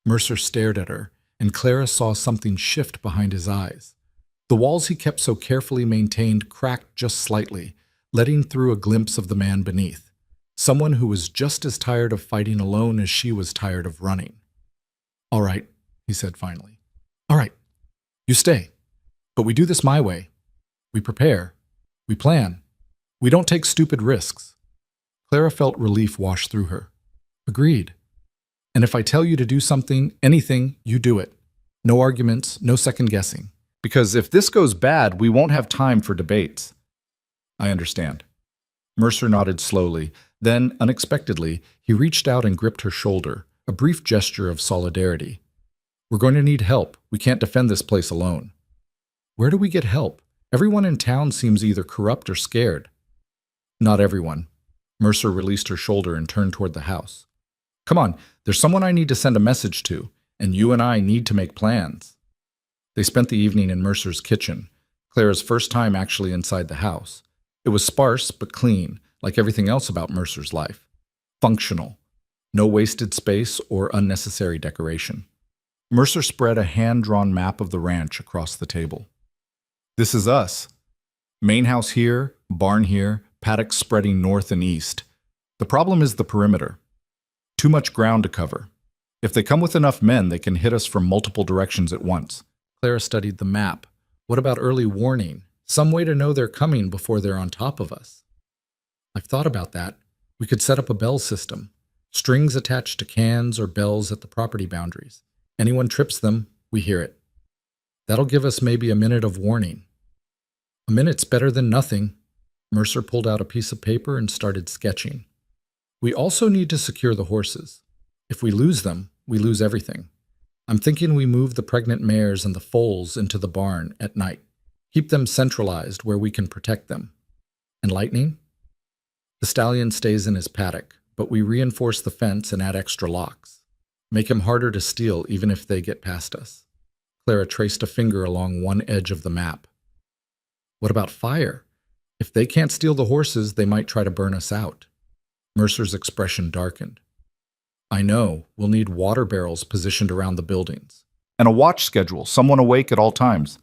Mercer stared at her, and Clara saw something shift behind his eyes. The walls he kept so carefully maintained cracked just slightly, letting through a glimpse of the man beneath, someone who was just as tired of fighting alone as she was tired of running. All right, he said finally. All right, you stay. But we do this my way. We prepare. We plan. We don't take stupid risks. Clara felt relief wash through her. Agreed. And if I tell you to do something, anything, you do it. No arguments, no second guessing. Because if this goes bad, we won't have time for debates. I understand. Mercer nodded slowly. Then, unexpectedly, he reached out and gripped her shoulder, a brief gesture of solidarity. We're going to need help. We can't defend this place alone. Where do we get help? Everyone in town seems either corrupt or scared. Not everyone. Mercer released her shoulder and turned toward the house. Come on, there's someone I need to send a message to, and you and I need to make plans. They spent the evening in Mercer's kitchen, Clara's first time actually inside the house. It was sparse but clean, like everything else about Mercer's life. Functional. No wasted space or unnecessary decoration. Mercer spread a hand-drawn map of the ranch across the table. This is us. Main house here, barn here, paddocks spreading north and east. The problem is the perimeter. Too much ground to cover. If they come with enough men, they can hit us from multiple directions at once. Clara studied the map. What about early warning? Some way to know they're coming before they're on top of us. I've thought about that. We could set up a bell system. Strings attached to cans or bells at the property boundaries. Anyone trips them, we hear it. That'll give us maybe a minute of warning. A minute's better than nothing. Mercer pulled out a piece of paper and started sketching. We also need to secure the horses. If we lose them, we lose everything. I'm thinking we move the pregnant mares and the foals into the barn at night. Keep them centralized where we can protect them. And Lightning? The stallion stays in his paddock, but we reinforce the fence and add extra locks. Make him harder to steal even if they get past us. Clara traced a finger along one edge of the map. What about fire? If they can't steal the horses, they might try to burn us out. Mercer's expression darkened. I know, we'll need water barrels positioned around the buildings. And a watch schedule, someone awake at all times.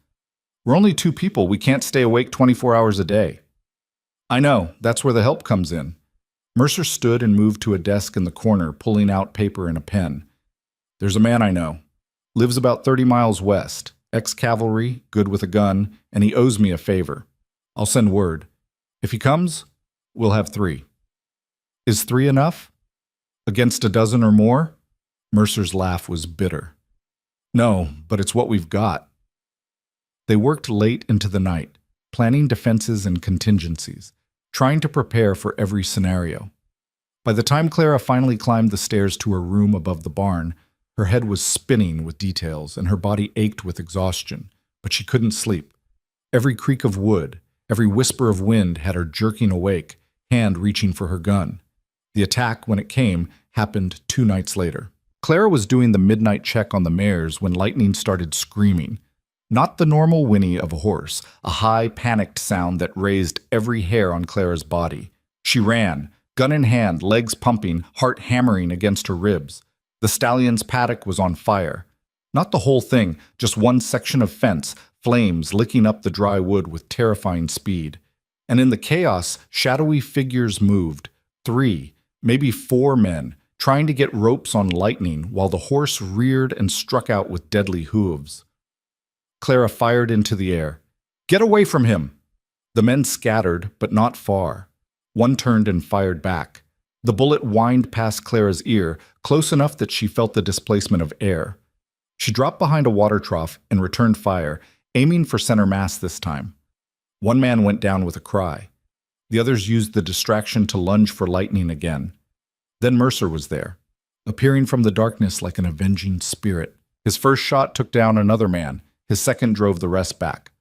We're only 2 people, we can't stay awake 24 hours a day. I know, that's where the help comes in. Mercer stood and moved to a desk in the corner, pulling out paper and a pen. There's a man I know. Lives about 30 miles west. Ex-cavalry, good with a gun, and he owes me a favor. I'll send word. If he comes, we'll have 3. Is 3 enough? Against a dozen or more? Mercer's laugh was bitter. No, but it's what we've got. They worked late into the night, planning defenses and contingencies, trying to prepare for every scenario. By the time Clara finally climbed the stairs to her room above the barn, her head was spinning with details and her body ached with exhaustion, but she couldn't sleep. Every creak of wood, every whisper of wind had her jerking awake, hand reaching for her gun. The attack, when it came, happened 2 nights later. Clara was doing the midnight check on the mares when Lightning started screaming. Not the normal whinny of a horse, a high, panicked sound that raised every hair on Clara's body. She ran, gun in hand, legs pumping, heart hammering against her ribs. The stallion's paddock was on fire. Not the whole thing, just one section of fence, flames licking up the dry wood with terrifying speed. And in the chaos, shadowy figures moved. 3, maybe 4 men, trying to get ropes on Lightning while the horse reared and struck out with deadly hooves. Clara fired into the air. Get away from him! The men scattered, but not far. One turned and fired back. The bullet whined past Clara's ear, close enough that she felt the displacement of air. She dropped behind a water trough and returned fire, aiming for center mass this time. One man went down with a cry. The others used the distraction to lunge for Lightning again. Then Mercer was there, appearing from the darkness like an avenging spirit. His first shot took down another man. His second drove the rest back.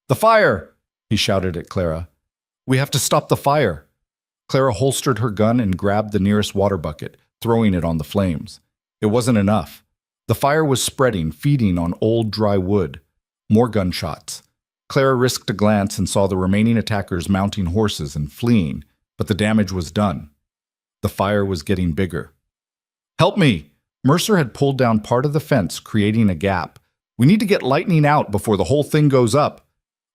"The fire!" he shouted at Clara. "We have to stop the fire." Clara holstered her gun and grabbed the nearest water bucket, throwing it on the flames. It wasn't enough. The fire was spreading, feeding on old dry wood. More gunshots. Clara risked a glance and saw the remaining attackers mounting horses and fleeing, but the damage was done. The fire was getting bigger. "Help me!" Mercer had pulled down part of the fence, creating a gap. "We need to get Lightning out before the whole thing goes up."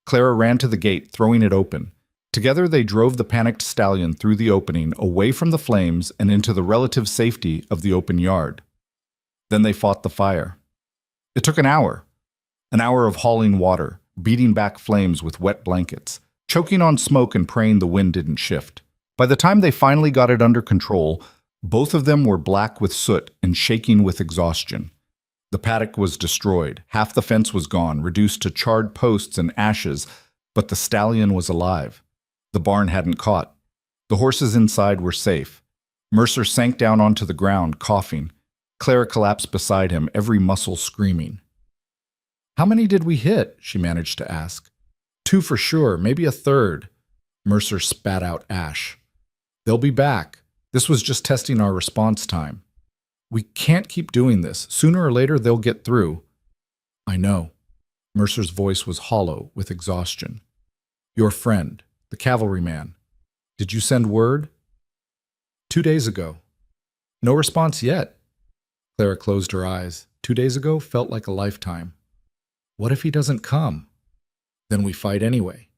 Clara ran to the gate, throwing it open. Together they drove the panicked stallion through the opening, away from the flames and into the relative safety of the open yard. Then they fought the fire. It took an hour of hauling water, beating back flames with wet blankets, choking on smoke and praying the wind didn't shift. By the time they finally got it under control, both of them were black with soot and shaking with exhaustion. The paddock was destroyed. Half the fence was gone, reduced to charred posts and ashes, but the stallion was alive. The barn hadn't caught. The horses inside were safe. Mercer sank down onto the ground, coughing. Clara collapsed beside him, every muscle screaming. "How many did we hit?" she managed to ask. "2 for sure, maybe a third." Mercer spat out ash. "They'll be back. This was just testing our response time. We can't keep doing this. Sooner or later, they'll get through." "I know." Mercer's voice was hollow with exhaustion. "Your friend, the cavalryman. Did you send word?" 2 days ago. "No response yet." Clara closed her eyes. 2 days ago felt like a lifetime. "What if he doesn't come?" "Then we fight anyway."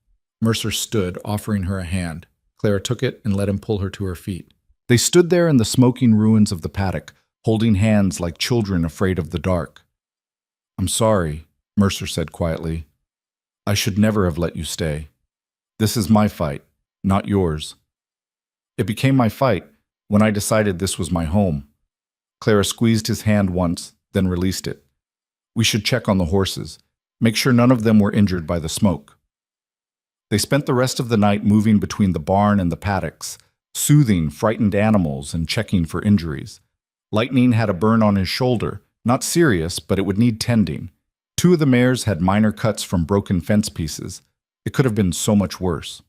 Mercer stood, offering her a hand. Clara took it and let him pull her to her feet. They stood there in the smoking ruins of the paddock, holding hands like children afraid of the dark. "I'm sorry," Mercer said quietly. "I should never have let you stay. This is my fight, not yours. It became my fight when I decided this was my home." Clara squeezed his hand once, then released it. "We should check on the horses, make sure none of them were injured by the smoke." They spent the rest of the night moving between the barn and the paddocks, soothing frightened animals and checking for injuries. Lightning had a burn on his shoulder, not serious, but it would need tending. 2 of the mares had minor cuts from broken fence pieces. It could have been so much worse.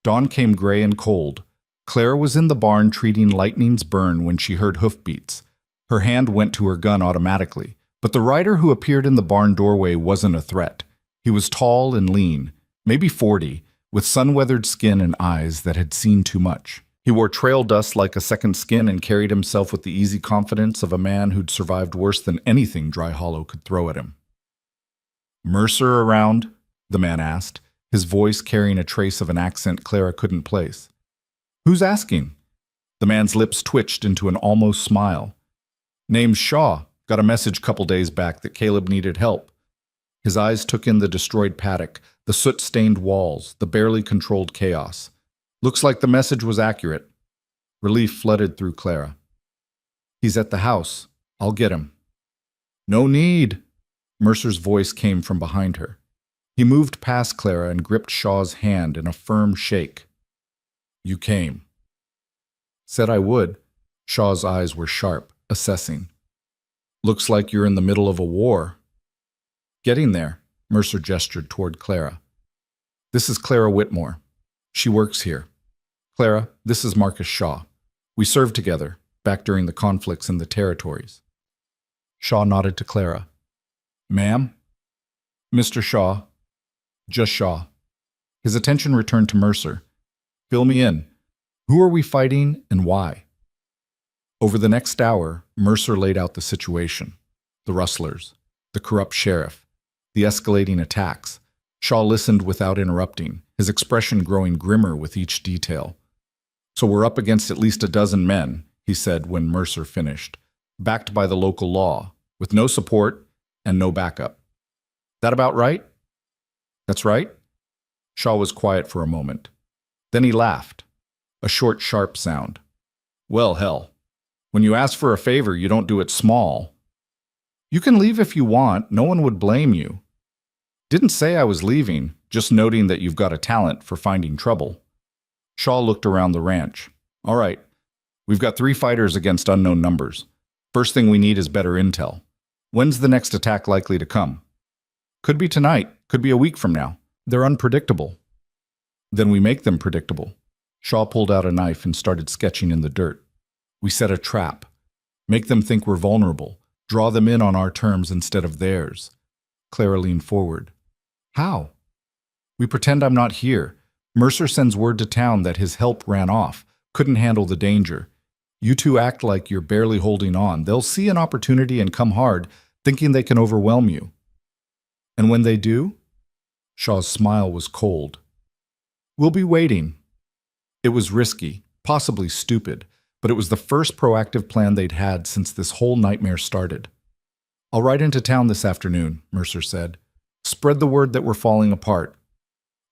Dawn came gray and cold. Clara was in the barn treating Lightning's burn when she heard hoofbeats. Her hand went to her gun automatically, but the rider who appeared in the barn doorway wasn't a threat. He was tall and lean, maybe 40, with sun-weathered skin and eyes that had seen too much. He wore trail dust like a second skin and carried himself with the easy confidence of a man who'd survived worse than anything Dry Hollow could throw at him. "Mercer around?" the man asked. his voice carrying a trace of an accent Clara couldn't place. "Who's asking?" The man's lips twitched into an almost smile. "Name's Shaw. Got a message couple days back that Caleb needed help." His eyes took in the destroyed paddock, the soot-stained walls, the barely controlled chaos. "Looks like the message was accurate." Relief flooded through Clara. "He's at the house. I'll get him." "No need." Mercer's voice came from behind her. He moved past Clara and gripped Shaw's hand in a firm shake. "You came." "Said I would." Shaw's eyes were sharp, assessing. "Looks like you're in the middle of a war." "Getting there," Mercer gestured toward Clara. "This is Clara Whitmore. She works here. Clara, this is Marcus Shaw. We served together, back during the conflicts in the territories." Shaw nodded to Clara. "Ma'am?" "Mr. Shaw." "Just Shaw." His attention returned to Mercer. "Fill me in. Who are we fighting and why?" Over the next hour, Mercer laid out the situation. The rustlers, the corrupt sheriff, the escalating attacks. Shaw listened without interrupting, his expression growing grimmer with each detail. "So we're up against at least a dozen men," he said when Mercer finished, "backed by the local law, with no support and no backup. That about right?" "That's right." Shaw was quiet for a moment. Then he laughed, a short, sharp sound. "Well, hell. When you ask for a favor, you don't do it small. You can leave if you want, no one would blame you. Didn't say I was leaving, just noting that you've got a talent for finding trouble." Shaw looked around the ranch. "All right, we've got 3 fighters against unknown numbers. First thing we need is better intel. When's the next attack likely to come?" "Could be tonight, could be a week from now. They're unpredictable." "Then we make them predictable." Shaw pulled out a knife and started sketching in the dirt. "We set a trap. Make them think we're vulnerable. Draw them in on our terms instead of theirs." Clara leaned forward. "How?" "We pretend I'm not here. Mercer sends word to town that his help ran off, couldn't handle the danger. You two act like you're barely holding on. They'll see an opportunity and come hard, thinking they can overwhelm you. And when they do?" Shaw's smile was cold. "We'll be waiting." It was risky, possibly stupid, but it was the first proactive plan they'd had since this whole nightmare started. "I'll ride into town this afternoon," Mercer said. "Spread the word that we're falling apart.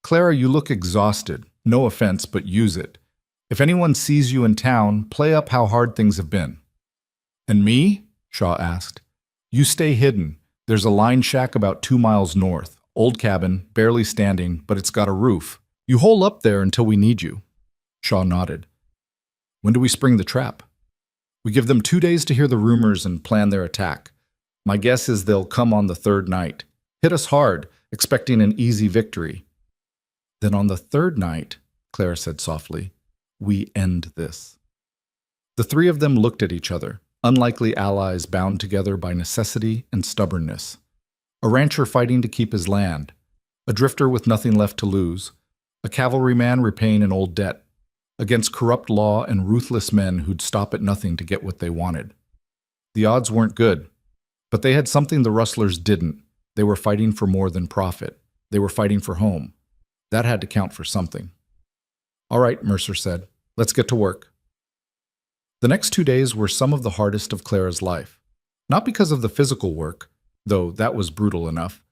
Clara, you look exhausted. No offense, but use it. If anyone sees you in town, play up how hard things have been." "And me?" Shaw asked. "You stay hidden. There's a line shack about 2 miles north. Old cabin, barely standing, but it's got a roof. You hole up there until we need you." Shaw nodded. "When do we spring the trap?" "We give them 2 days to hear the rumors and plan their attack. My guess is they'll come on the 3rd night. Hit us hard, expecting an easy victory. Then on the 3rd night," Clara said softly, "we end this." The 3 of them looked at each other, unlikely allies bound together by necessity and stubbornness. A rancher fighting to keep his land, a drifter with nothing left to lose, a cavalryman repaying an old debt, against corrupt law and ruthless men who'd stop at nothing to get what they wanted. The odds weren't good, but they had something the rustlers didn't. They were fighting for more than profit. They were fighting for home. That had to count for something. "All right," Mercer said. "Let's get to work." The next 2 days were some of the hardest of Clara's life. Not because of the physical work, though that was brutal enough,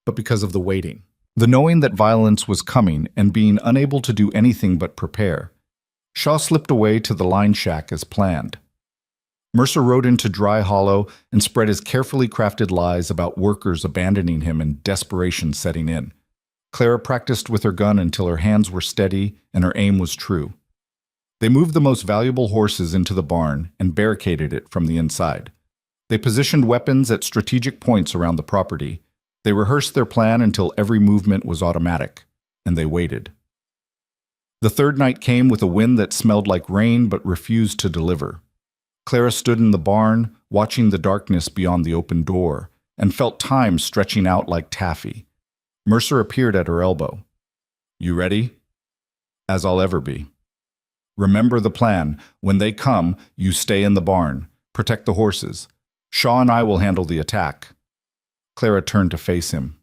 but because of the waiting. The knowing that violence was coming and being unable to do anything but prepare. Shaw slipped away to the line shack as planned. Mercer rode into Dry Hollow and spread his carefully crafted lies about workers abandoning him and desperation setting in. Clara practiced with her gun until her hands were steady and her aim was true. They moved the most valuable horses into the barn and barricaded it from the inside. They positioned weapons at strategic points around the property. They rehearsed their plan until every movement was automatic, and they waited. The 3rd night came with a wind that smelled like rain but refused to deliver. Clara stood in the barn, watching the darkness beyond the open door, and felt time stretching out like taffy. Mercer appeared at her elbow. "You ready?" "As I'll ever be." "Remember the plan. When they come, you stay in the barn. Protect the horses. Shaw and I will handle the attack." Clara turned to face him.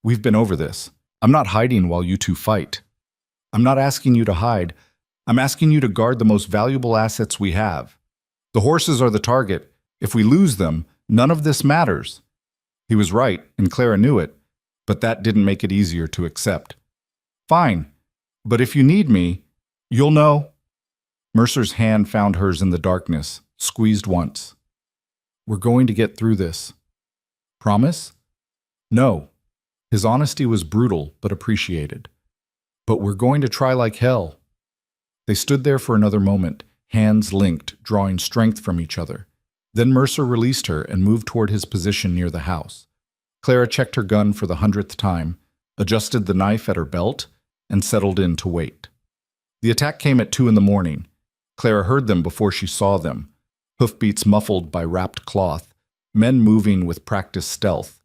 "We've been over this. I'm not hiding while you two fight. I'm not asking you to hide. I'm asking you to guard the most valuable assets we have. The horses are the target. If we lose them, none of this matters." He was right, and Clara knew it, but that didn't make it easier to accept. "Fine, but if you need me, you'll know." Mercer's hand found hers in the darkness, squeezed once. "We're going to get through this. Promise?" "No." His honesty was brutal, but appreciated. "But we're going to try like hell." They stood there for another moment, hands linked, drawing strength from each other. Then Mercer released her and moved toward his position near the house. Clara checked her gun for the 100th time, adjusted the knife at her belt, and settled in to wait. The attack came at 2 in the morning. Clara heard them before she saw them, hoofbeats muffled by wrapped cloth, men moving with practiced stealth.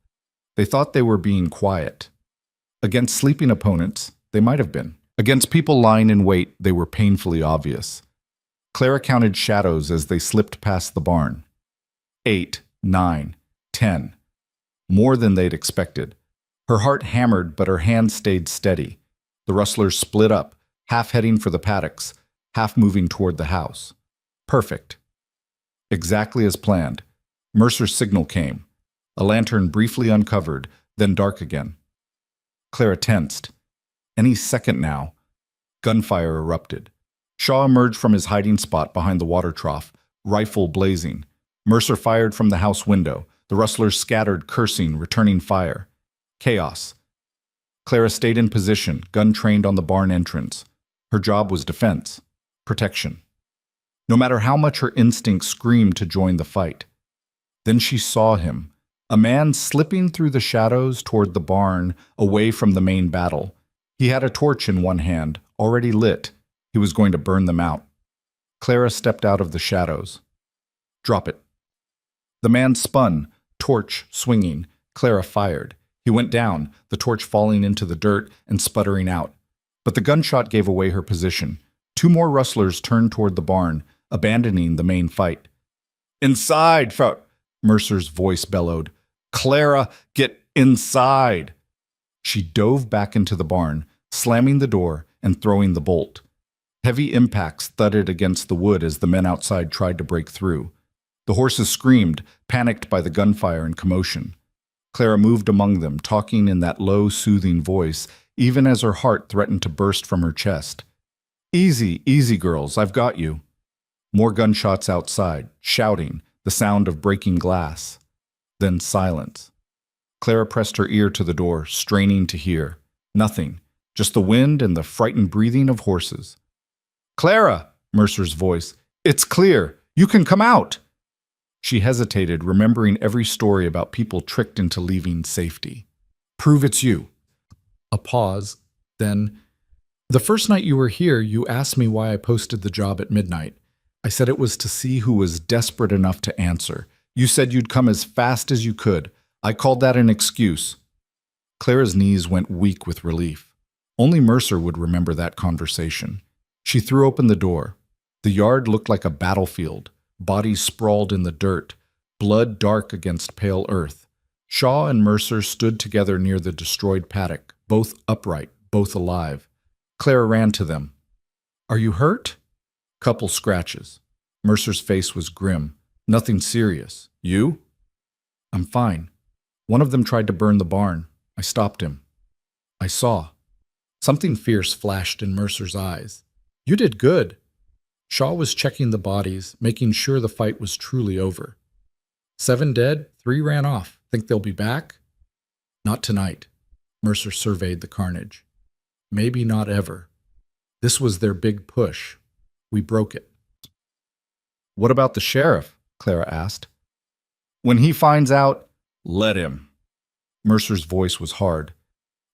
They thought they were being quiet. Against sleeping opponents, they might have been. Against people lying in wait, they were painfully obvious. Clara counted shadows as they slipped past the barn. 8, 9, 10. More than they'd expected. Her heart hammered, but her hand stayed steady. The rustlers split up, half heading for the paddocks, half moving toward the house. Perfect. Exactly as planned. Mercer's signal came. A lantern briefly uncovered, then dark again. Clara tensed. Any second now. Gunfire erupted. Shaw emerged from his hiding spot behind the water trough, rifle blazing. Mercer fired from the house window. The rustlers scattered, cursing, returning fire. Chaos. Clara stayed in position, gun trained on the barn entrance. Her job was defense, protection. No matter how much her instincts screamed to join the fight. Then she saw him. A man slipping through the shadows toward the barn, away from the main battle. He had a torch in one hand, already lit. He was going to burn them out. Clara stepped out of the shadows. "Drop it." The man spun, torch swinging. Clara fired. He went down, the torch falling into the dirt and sputtering out. But the gunshot gave away her position. 2 more rustlers turned toward the barn, abandoning the main fight. "Inside!" Mercer's voice bellowed. "Clara, get inside!" She dove back into the barn, slamming the door and throwing the bolt. Heavy impacts thudded against the wood as the men outside tried to break through. The horses screamed, panicked by the gunfire and commotion. Clara moved among them, talking in that low, soothing voice, even as her heart threatened to burst from her chest. "Easy, easy, girls, I've got you." More gunshots outside, shouting, the sound of breaking glass. Then silence. Clara pressed her ear to the door, straining to hear. Nothing, just the wind and the frightened breathing of horses. "Clara!" Mercer's voice. "It's clear. You can come out." She hesitated, remembering every story about people tricked into leaving safety. "Prove it's you." A pause. Then, "The first night you were here, you asked me why I posted the job at midnight. I said it was to see who was desperate enough to answer. You said you'd come as fast as you could. I called that an excuse." Clara's knees went weak with relief. Only Mercer would remember that conversation. She threw open the door. The yard looked like a battlefield, bodies sprawled in the dirt, blood dark against pale earth. Shaw and Mercer stood together near the destroyed paddock, both upright, both alive. Clara ran to them. "Are you hurt?" Couple scratches. Mercer's face was grim. "Nothing serious. You?" "I'm fine. One of them tried to burn the barn. I stopped him." "I saw." Something fierce flashed in Mercer's eyes. "You did good." Shaw was checking the bodies, making sure the fight was truly over. 7 dead, 3 ran off. Think they'll be back? Not tonight. Mercer surveyed the carnage. Maybe not ever. This was their big push. We broke it. "What about the sheriff?" Clara asked. "When he finds out, let him." Mercer's voice was hard.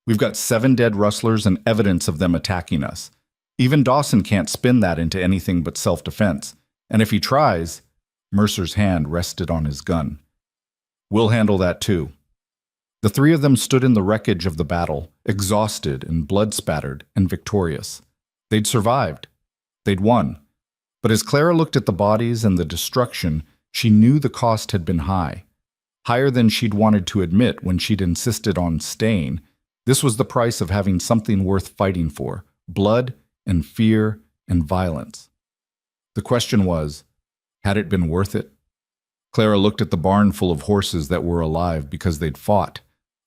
"We've got 7 dead rustlers and evidence of them attacking us. Even Dawson can't spin that into anything but self-defense. And if he tries..." Mercer's hand rested on his gun. "We'll handle that too." The 3 of them stood in the wreckage of the battle, exhausted and blood-spattered and victorious. They'd survived. They'd won. But as Clara looked at the bodies and the destruction, she knew the cost had been high. Higher than she'd wanted to admit when she'd insisted on staying. This was the price of having something worth fighting for: blood and fear and violence. The question was, had it been worth it? Clara looked at the barn full of horses that were alive because they'd fought,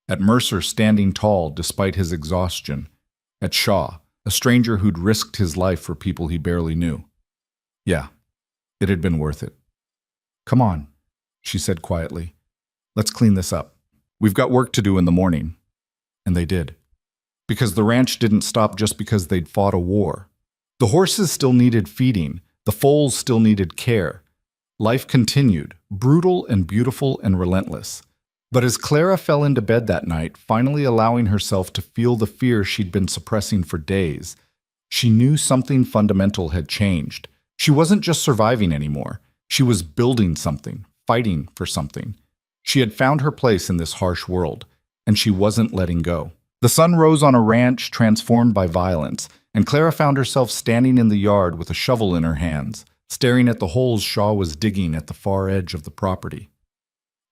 at Mercer standing tall despite his exhaustion, at Shaw, a stranger who'd risked his life for people he barely knew. Yeah, it had been worth it. "Come on," she said quietly. "Let's clean this up. We've got work to do in the morning." And they did. Because the ranch didn't stop just because they'd fought a war. The horses still needed feeding. The foals still needed care. Life continued, brutal and beautiful and relentless. But as Clara fell into bed that night, finally allowing herself to feel the fear she'd been suppressing for days, she knew something fundamental had changed. She wasn't just surviving anymore. She was building something, fighting for something. She had found her place in this harsh world, and she wasn't letting go. The sun rose on a ranch transformed by violence, and Clara found herself standing in the yard with a shovel in her hands, staring at the holes Shaw was digging at the far edge of the property.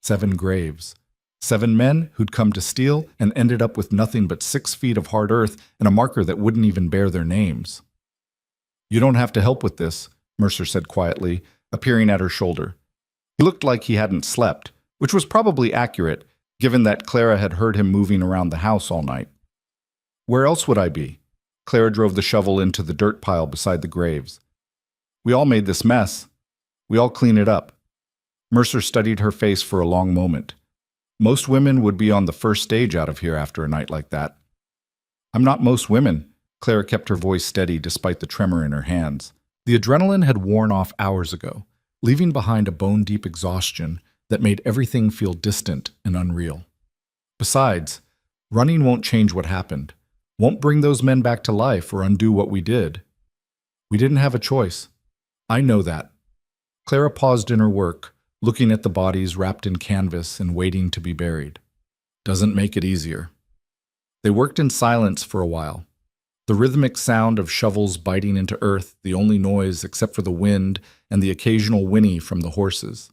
7 graves. 7 men who'd come to steal and ended up with nothing but 6 feet of hard earth and a marker that wouldn't even bear their names. "You don't have to help with this," Mercer said quietly, appearing at her shoulder. He looked like he hadn't slept, which was probably accurate, given that Clara had heard him moving around the house all night. "Where else would I be?" Clara drove the shovel into the dirt pile beside the graves. "We all made this mess. We all clean it up." Mercer studied her face for a long moment. Most women would be on the first stage out of here after a night like that. "I'm not most women." Clara kept her voice steady despite the tremor in her hands. The adrenaline had worn off hours ago, leaving behind a bone-deep exhaustion that made everything feel distant and unreal. Besides, running won't change what happened, won't bring those men back to life or undo what we did. We didn't have a choice. I know that. Clara paused in her work, looking at the bodies wrapped in canvas and waiting to be buried. Doesn't make it easier. They worked in silence for a while. The rhythmic sound of shovels biting into earth, the only noise except for the wind and the occasional whinny from the horses.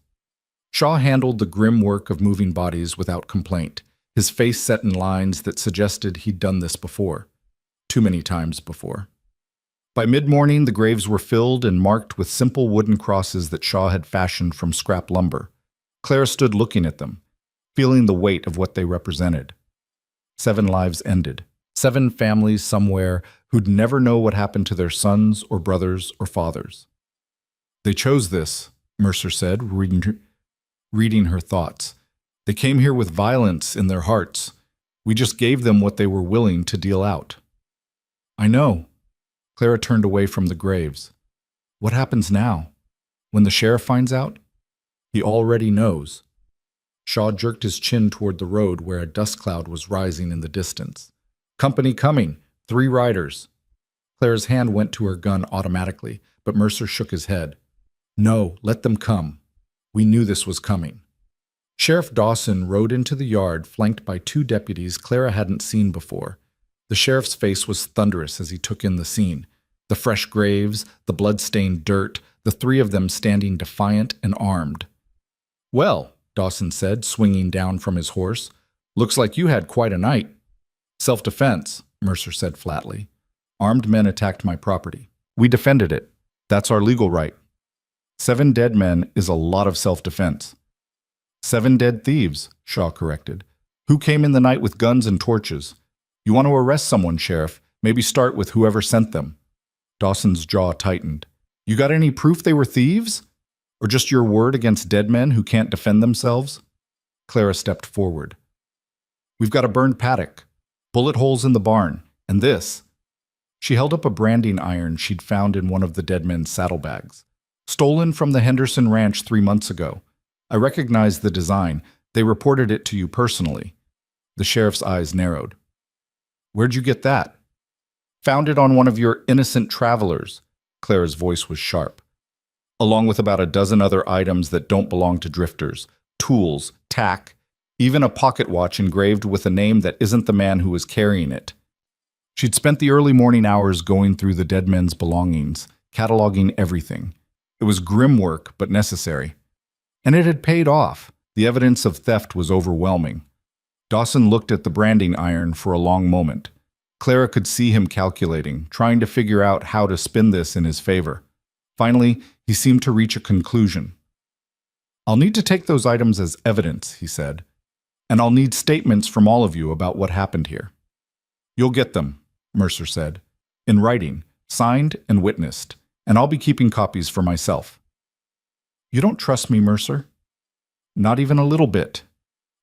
Shaw handled the grim work of moving bodies without complaint, his face set in lines that suggested he'd done this before. Too many times before. By mid-morning, the graves were filled and marked with simple wooden crosses that Shaw had fashioned from scrap lumber. Clara stood looking at them, feeling the weight of what they represented. 7 lives ended. 7 families somewhere who'd never know what happened to their sons or brothers or fathers. "They chose this," Mercer said, reading her thoughts. "They came here with violence in their hearts. We just gave them what they were willing to deal out." "I know." Clara turned away from the graves. "What happens now? When the sheriff finds out?" "He already knows." Shaw jerked his chin toward the road where a dust cloud was rising in the distance. "Company coming. 3 riders." Clara's hand went to her gun automatically, but Mercer shook his head. "No, let them come. We knew this was coming." Sheriff Dawson rode into the yard, flanked by 2 deputies Clara hadn't seen before. The sheriff's face was thunderous as he took in the scene. The fresh graves, the blood-stained dirt, the 3 of them standing defiant and armed. "Well," Dawson said, swinging down from his horse, "looks like you had quite a night." "Self-defense," Mercer said flatly. "Armed men attacked my property. We defended it. That's our legal right." 7 dead men is a lot of self-defense. 7 dead thieves, Shaw corrected. "Who came in the night with guns and torches? You want to arrest someone, Sheriff, maybe start with whoever sent them." Dawson's jaw tightened. "You got any proof they were thieves? Or just your word against dead men who can't defend themselves?" Clara stepped forward. "We've got a burned paddock, bullet holes in the barn, and this." She held up a branding iron she'd found in one of the dead men's saddlebags. "Stolen from the Henderson Ranch 3 months ago. I recognize the design. They reported it to you personally." The sheriff's eyes narrowed. "Where'd you get that?" "Found it on one of your innocent travelers." Clara's voice was sharp. "Along with about a dozen other items that don't belong to drifters. Tools, tack, even a pocket watch engraved with a name that isn't the man who was carrying it." She'd spent the early morning hours going through the dead men's belongings, cataloging everything. It was grim work, but necessary. And it had paid off. The evidence of theft was overwhelming. Dawson looked at the branding iron for a long moment. Clara could see him calculating, trying to figure out how to spin this in his favor. Finally, he seemed to reach a conclusion. "I'll need to take those items as evidence," he said, "and I'll need statements from all of you about what happened here." "You'll get them," Mercer said, "in writing, signed and witnessed, and I'll be keeping copies for myself." "You don't trust me, Mercer?" "Not even a little bit."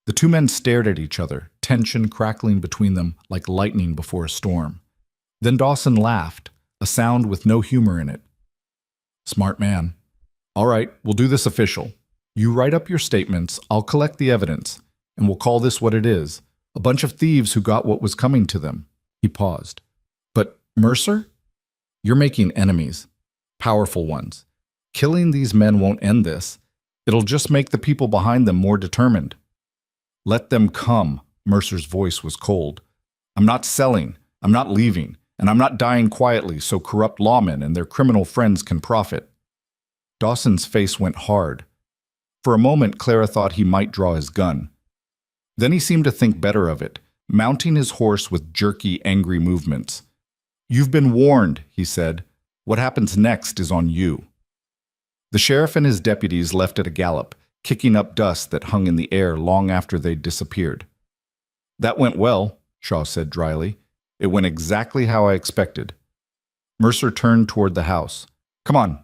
The two men stared at each other, tension crackling between them like lightning before a storm. Then Dawson laughed, a sound with no humor in it. "Smart man. All right, we'll do this official. You write up your statements, I'll collect the evidence, and we'll call this what it is, a bunch of thieves who got what was coming to them." He paused. "But, Mercer? You're making enemies. Powerful ones. Killing these men won't end this. It'll just make the people behind them more determined." "Let them come." Mercer's voice was cold. "I'm not selling, I'm not leaving, and I'm not dying quietly so corrupt lawmen and their criminal friends can profit." Dawson's face went hard. For a moment, Clara thought he might draw his gun. Then he seemed to think better of it, mounting his horse with jerky, angry movements. "You've been warned," he said. "What happens next is on you." The sheriff and his deputies left at a gallop, kicking up dust that hung in the air long after they'd disappeared. "That went well," Shaw said dryly. "It went exactly how I expected." Mercer turned toward the house. "Come on.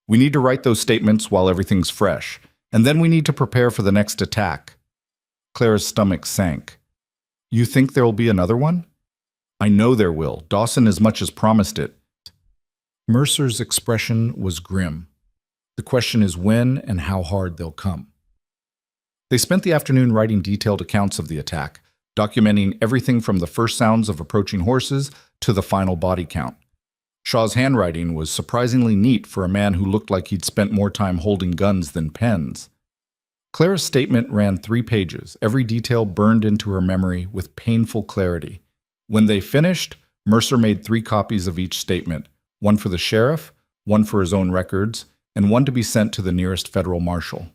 We need to write those statements while everything's fresh, and then we need to prepare for the next attack." Clara's stomach sank. "You think there will be another one?" "I know there will. Dawson as much as promised it." Mercer's expression was grim. "The question is when and how hard they'll come." They spent the afternoon writing detailed accounts of the attack, documenting everything from the first sounds of approaching horses to the final body count. Shaw's handwriting was surprisingly neat for a man who looked like he'd spent more time holding guns than pens. Clara's statement ran 3 pages, every detail burned into her memory with painful clarity. When they finished, Mercer made 3 copies of each statement, one for the sheriff, one for his own records, and one to be sent to the nearest federal marshal.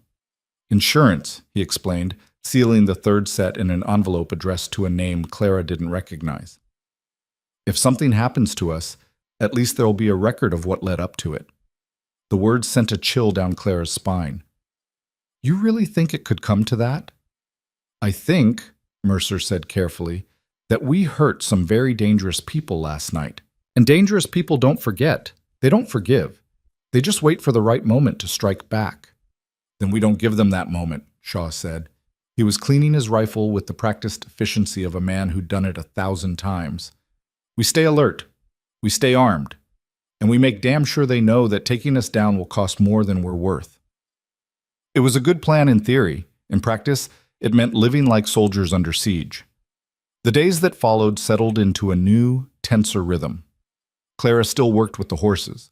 "Insurance," he explained, sealing the 3rd set in an envelope addressed to a name Clara didn't recognize. "If something happens to us, at least there'll be a record of what led up to it." The words sent a chill down Clara's spine. "You really think it could come to that?" "I think," Mercer said carefully, "that we hurt some very dangerous people last night. And dangerous people don't forget. They don't forgive. They just wait for the right moment to strike back." "Then we don't give them that moment," Shaw said. He was cleaning his rifle with the practiced efficiency of a man who'd done it 1,000 times. "We stay alert. We stay armed. And we make damn sure they know that taking us down will cost more than we're worth." It was a good plan in theory. In practice, it meant living like soldiers under siege. The days that followed settled into a new, tenser rhythm. Clara still worked with the horses.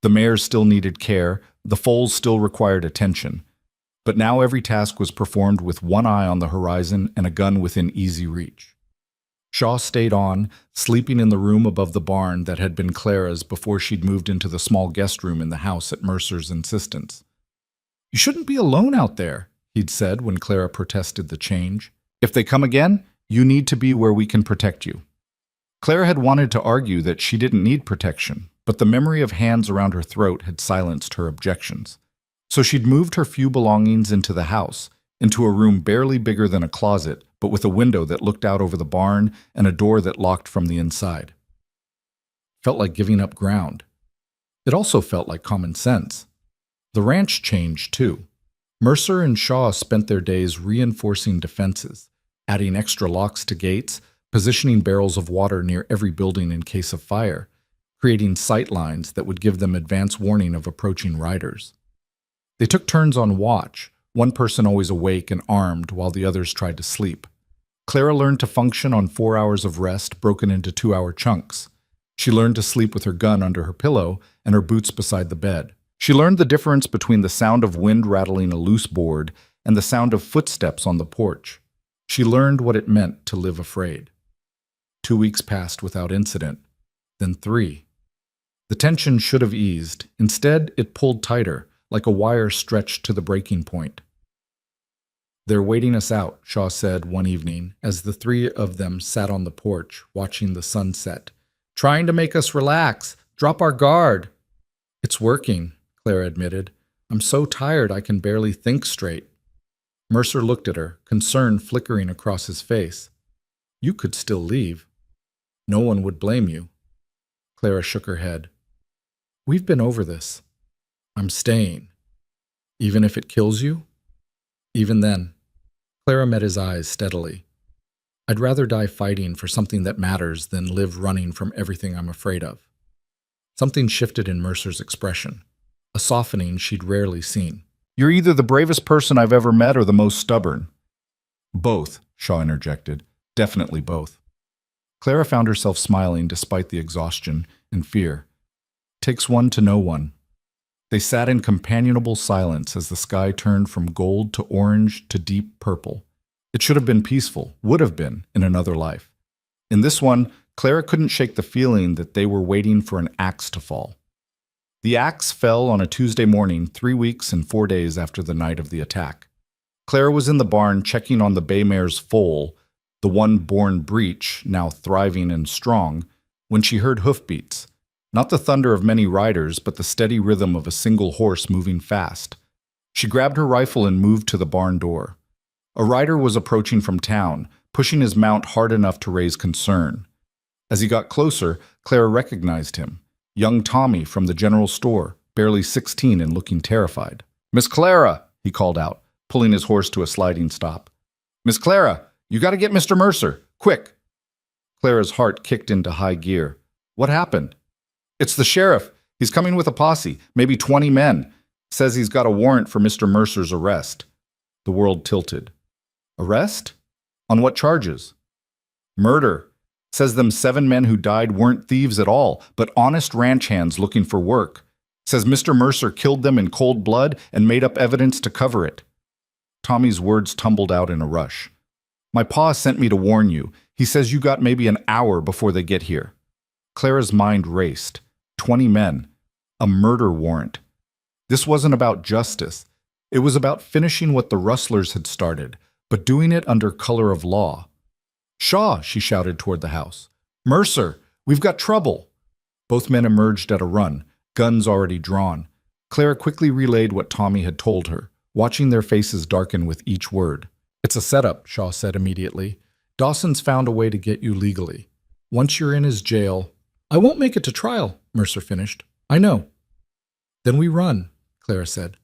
The mares still needed care, the foals still required attention. But now every task was performed with one eye on the horizon and a gun within easy reach. Shaw stayed on, sleeping in the room above the barn that had been Clara's before she'd moved into the small guest room in the house at Mercer's insistence. "You shouldn't be alone out there," he'd said when Clara protested the change. "If they come again, you need to be where we can protect you." Clara had wanted to argue that she didn't need protection, but the memory of hands around her throat had silenced her objections. So she'd moved her few belongings into the house, into a room barely bigger than a closet, but with a window that looked out over the barn and a door that locked from the inside. Felt like giving up ground. It also felt like common sense. The ranch changed, too. Mercer and Shaw spent their days reinforcing defenses, adding extra locks to gates, positioning barrels of water near every building in case of fire, creating sight lines that would give them advance warning of approaching riders. They took turns on watch, one person always awake and armed while the others tried to sleep. Clara learned to function on 4 hours of rest broken into 2-hour chunks. She learned to sleep with her gun under her pillow and her boots beside the bed. She learned the difference between the sound of wind rattling a loose board and the sound of footsteps on the porch. She learned what it meant to live afraid. 2 weeks passed without incident, then 3. The tension should have eased. Instead, it pulled tighter, like a wire stretched to the breaking point. They're waiting us out, Shaw said one evening, as the three of them sat on the porch, watching the sunset. Trying to make us relax, drop our guard. It's working, Clara admitted. I'm so tired I can barely think straight. Mercer looked at her, concern flickering across his face. You could still leave. No one would blame you. Clara shook her head. We've been over this. I'm staying. Even if it kills you? Even then. Clara met his eyes steadily. I'd rather die fighting for something that matters than live running from everything I'm afraid of. Something shifted in Mercer's expression, a softening she'd rarely seen. You're either the bravest person I've ever met or the most stubborn. Both, Shaw interjected. Definitely both. Clara found herself smiling despite the exhaustion and fear. Takes one to know one. They sat in companionable silence as the sky turned from gold to orange to deep purple. It should have been peaceful, would have been, in another life. In this one, Clara couldn't shake the feeling that they were waiting for an axe to fall. The axe fell on a Tuesday morning, 3 weeks and 4 days after the night of the attack. Clara was in the barn checking on the bay mare's foal, the one born breech, now thriving and strong, when she heard hoofbeats. Not the thunder of many riders, but the steady rhythm of a single horse moving fast. She grabbed her rifle and moved to the barn door. A rider was approaching from town, pushing his mount hard enough to raise concern. As he got closer, Clara recognized him. Young Tommy from the general store, barely 16 and looking terrified. Miss Clara, he called out, pulling his horse to a sliding stop. Miss Clara, you got to get Mr. Mercer, quick. Clara's heart kicked into high gear. What happened? It's the sheriff. He's coming with a posse, maybe 20 men. Says he's got a warrant for Mr. Mercer's arrest. The world tilted. Arrest? On what charges? Murder. Says them 7 men who died weren't thieves at all, but honest ranch hands looking for work. Says Mr. Mercer killed them in cold blood and made up evidence to cover it. Tommy's words tumbled out in a rush. My pa sent me to warn you. He says you got maybe an hour before they get here. Clara's mind raced. 20 men. A murder warrant. This wasn't about justice. It was about finishing what the rustlers had started, but doing it under color of law. Shaw, she shouted toward the house. Mercer, we've got trouble. Both men emerged at a run, guns already drawn. Clara quickly relayed what Tommy had told her, watching their faces darken with each word. It's a setup, Shaw said immediately. Dawson's found a way to get you legally. Once you're in his jail... I won't make it to trial, Mercer finished. I know. Then we run, Clara said.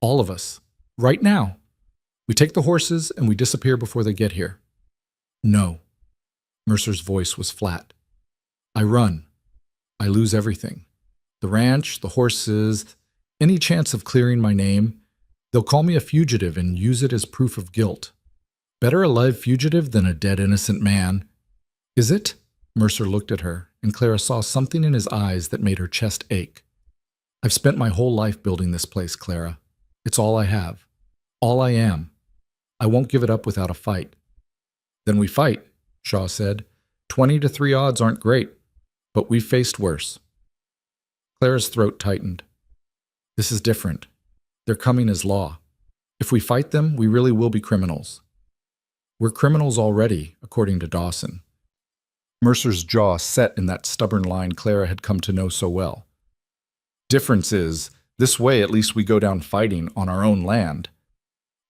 All of us. Right now. We take the horses and we disappear before they get here. No. Mercer's voice was flat. I run. I lose everything. The ranch, the horses, any chance of clearing my name. They'll call me a fugitive and use it as proof of guilt. Better a live fugitive than a dead innocent man. Is it? Mercer looked at her, and Clara saw something in his eyes that made her chest ache. I've spent my whole life building this place, Clara. It's all I have. All I am. I won't give it up without a fight. Then we fight, Shaw said. 20-3 odds aren't great, but we've faced worse. Clara's throat tightened. This is different. They're coming as law. If we fight them, we really will be criminals. We're criminals already, according to Dawson. Mercer's jaw set in that stubborn line Clara had come to know so well. Difference is, this way at least we go down fighting on our own land.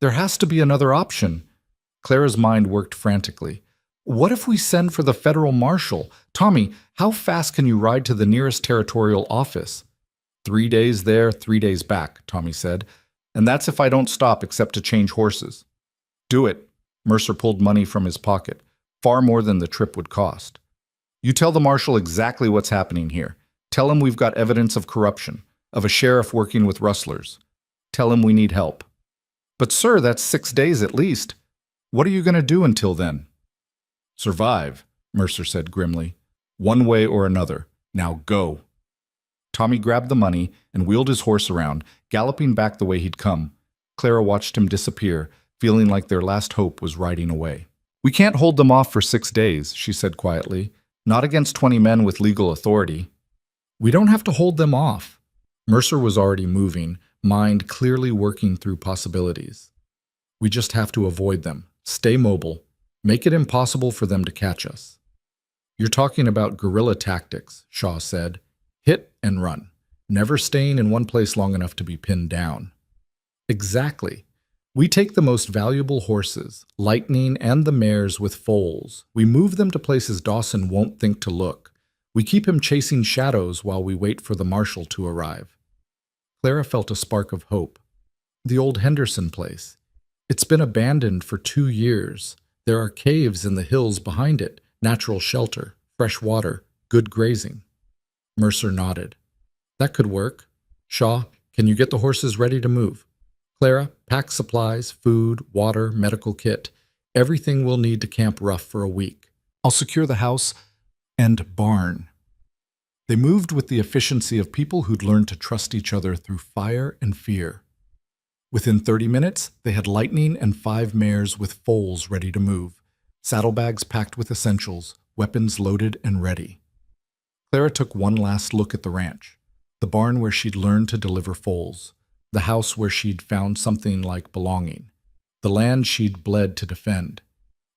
There has to be another option. Clara's mind worked frantically. What if we send for the federal marshal? Tommy, how fast can you ride to the nearest territorial office? 3 days there, 3 days back, Tommy said. And that's if I don't stop except to change horses. Do it. Mercer pulled money from his pocket, far more than the trip would cost. You tell the marshal exactly what's happening here. Tell him we've got evidence of corruption, of a sheriff working with rustlers. Tell him we need help. But sir, that's 6 days at least. What are you going to do until then? Survive, Mercer said grimly. One way or another. Now go. Tommy grabbed the money and wheeled his horse around, galloping back the way he'd come. Clara watched him disappear, feeling like their last hope was riding away. We can't hold them off for 6 days, she said quietly. Not against 20 men with legal authority. We don't have to hold them off. Mercer was already moving, mind clearly working through possibilities. We just have to avoid them, stay mobile, make it impossible for them to catch us. You're talking about guerrilla tactics, Shaw said. Hit and run, never staying in one place long enough to be pinned down. Exactly. We take the most valuable horses, Lightning and the mares with foals. We move them to places Dawson won't think to look. We keep him chasing shadows while we wait for the marshal to arrive. Clara felt a spark of hope. The old Henderson place. It's been abandoned for 2 years. There are caves in the hills behind it, natural shelter, fresh water, good grazing. Mercer nodded. That could work. Shaw, can you get the horses ready to move? Clara, pack supplies, food, water, medical kit. Everything we'll need to camp rough for a week. I'll secure the house and barn. They moved with the efficiency of people who'd learned to trust each other through fire and fear. Within 30 minutes, they had Lightning and 5 mares with foals ready to move, saddlebags packed with essentials, weapons loaded and ready. Clara took one last look at the ranch, the barn where she'd learned to deliver foals, the house where she'd found something like belonging, the land she'd bled to defend.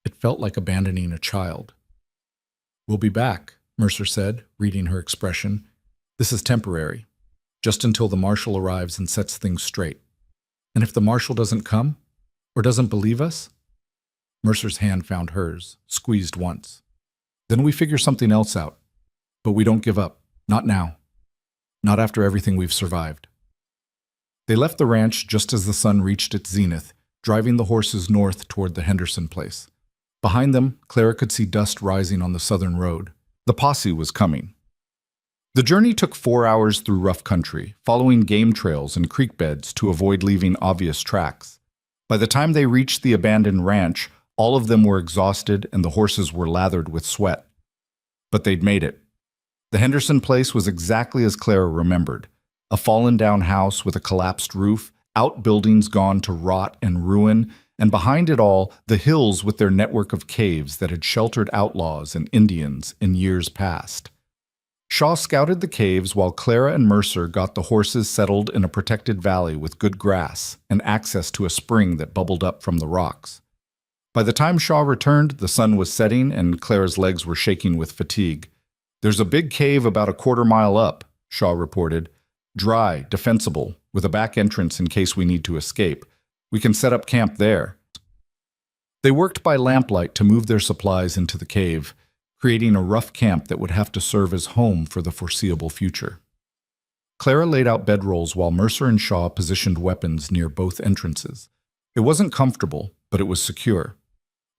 It felt like abandoning a child. We'll be back, Mercer said, reading her expression. This is temporary, just until the marshal arrives and sets things straight. And if the marshal doesn't come, or doesn't believe us? Mercer's hand found hers, squeezed once. Then we figure something else out. But we don't give up. Not now. Not after everything we've survived. They left the ranch just as the sun reached its zenith, driving the horses north toward the Henderson place. Behind them, Clara could see dust rising on the southern road. The posse was coming. The journey took 4 hours through rough country, following game trails and creek beds to avoid leaving obvious tracks. By the time they reached the abandoned ranch, all of them were exhausted and the horses were lathered with sweat. But they'd made it. The Henderson place was exactly as Clara remembered. A fallen-down house with a collapsed roof, outbuildings gone to rot and ruin, and behind it all, the hills with their network of caves that had sheltered outlaws and Indians in years past. Shaw scouted the caves while Clara and Mercer got the horses settled in a protected valley with good grass and access to a spring that bubbled up from the rocks. By the time Shaw returned, the sun was setting and Clara's legs were shaking with fatigue. There's a big cave about a 1/4 mile up, Shaw reported. Dry, defensible, with a back entrance in case we need to escape. We can set up camp there. They worked by lamplight to move their supplies into the cave, creating a rough camp that would have to serve as home for the foreseeable future. Clara laid out bedrolls while Mercer and Shaw positioned weapons near both entrances. It wasn't comfortable, but it was secure.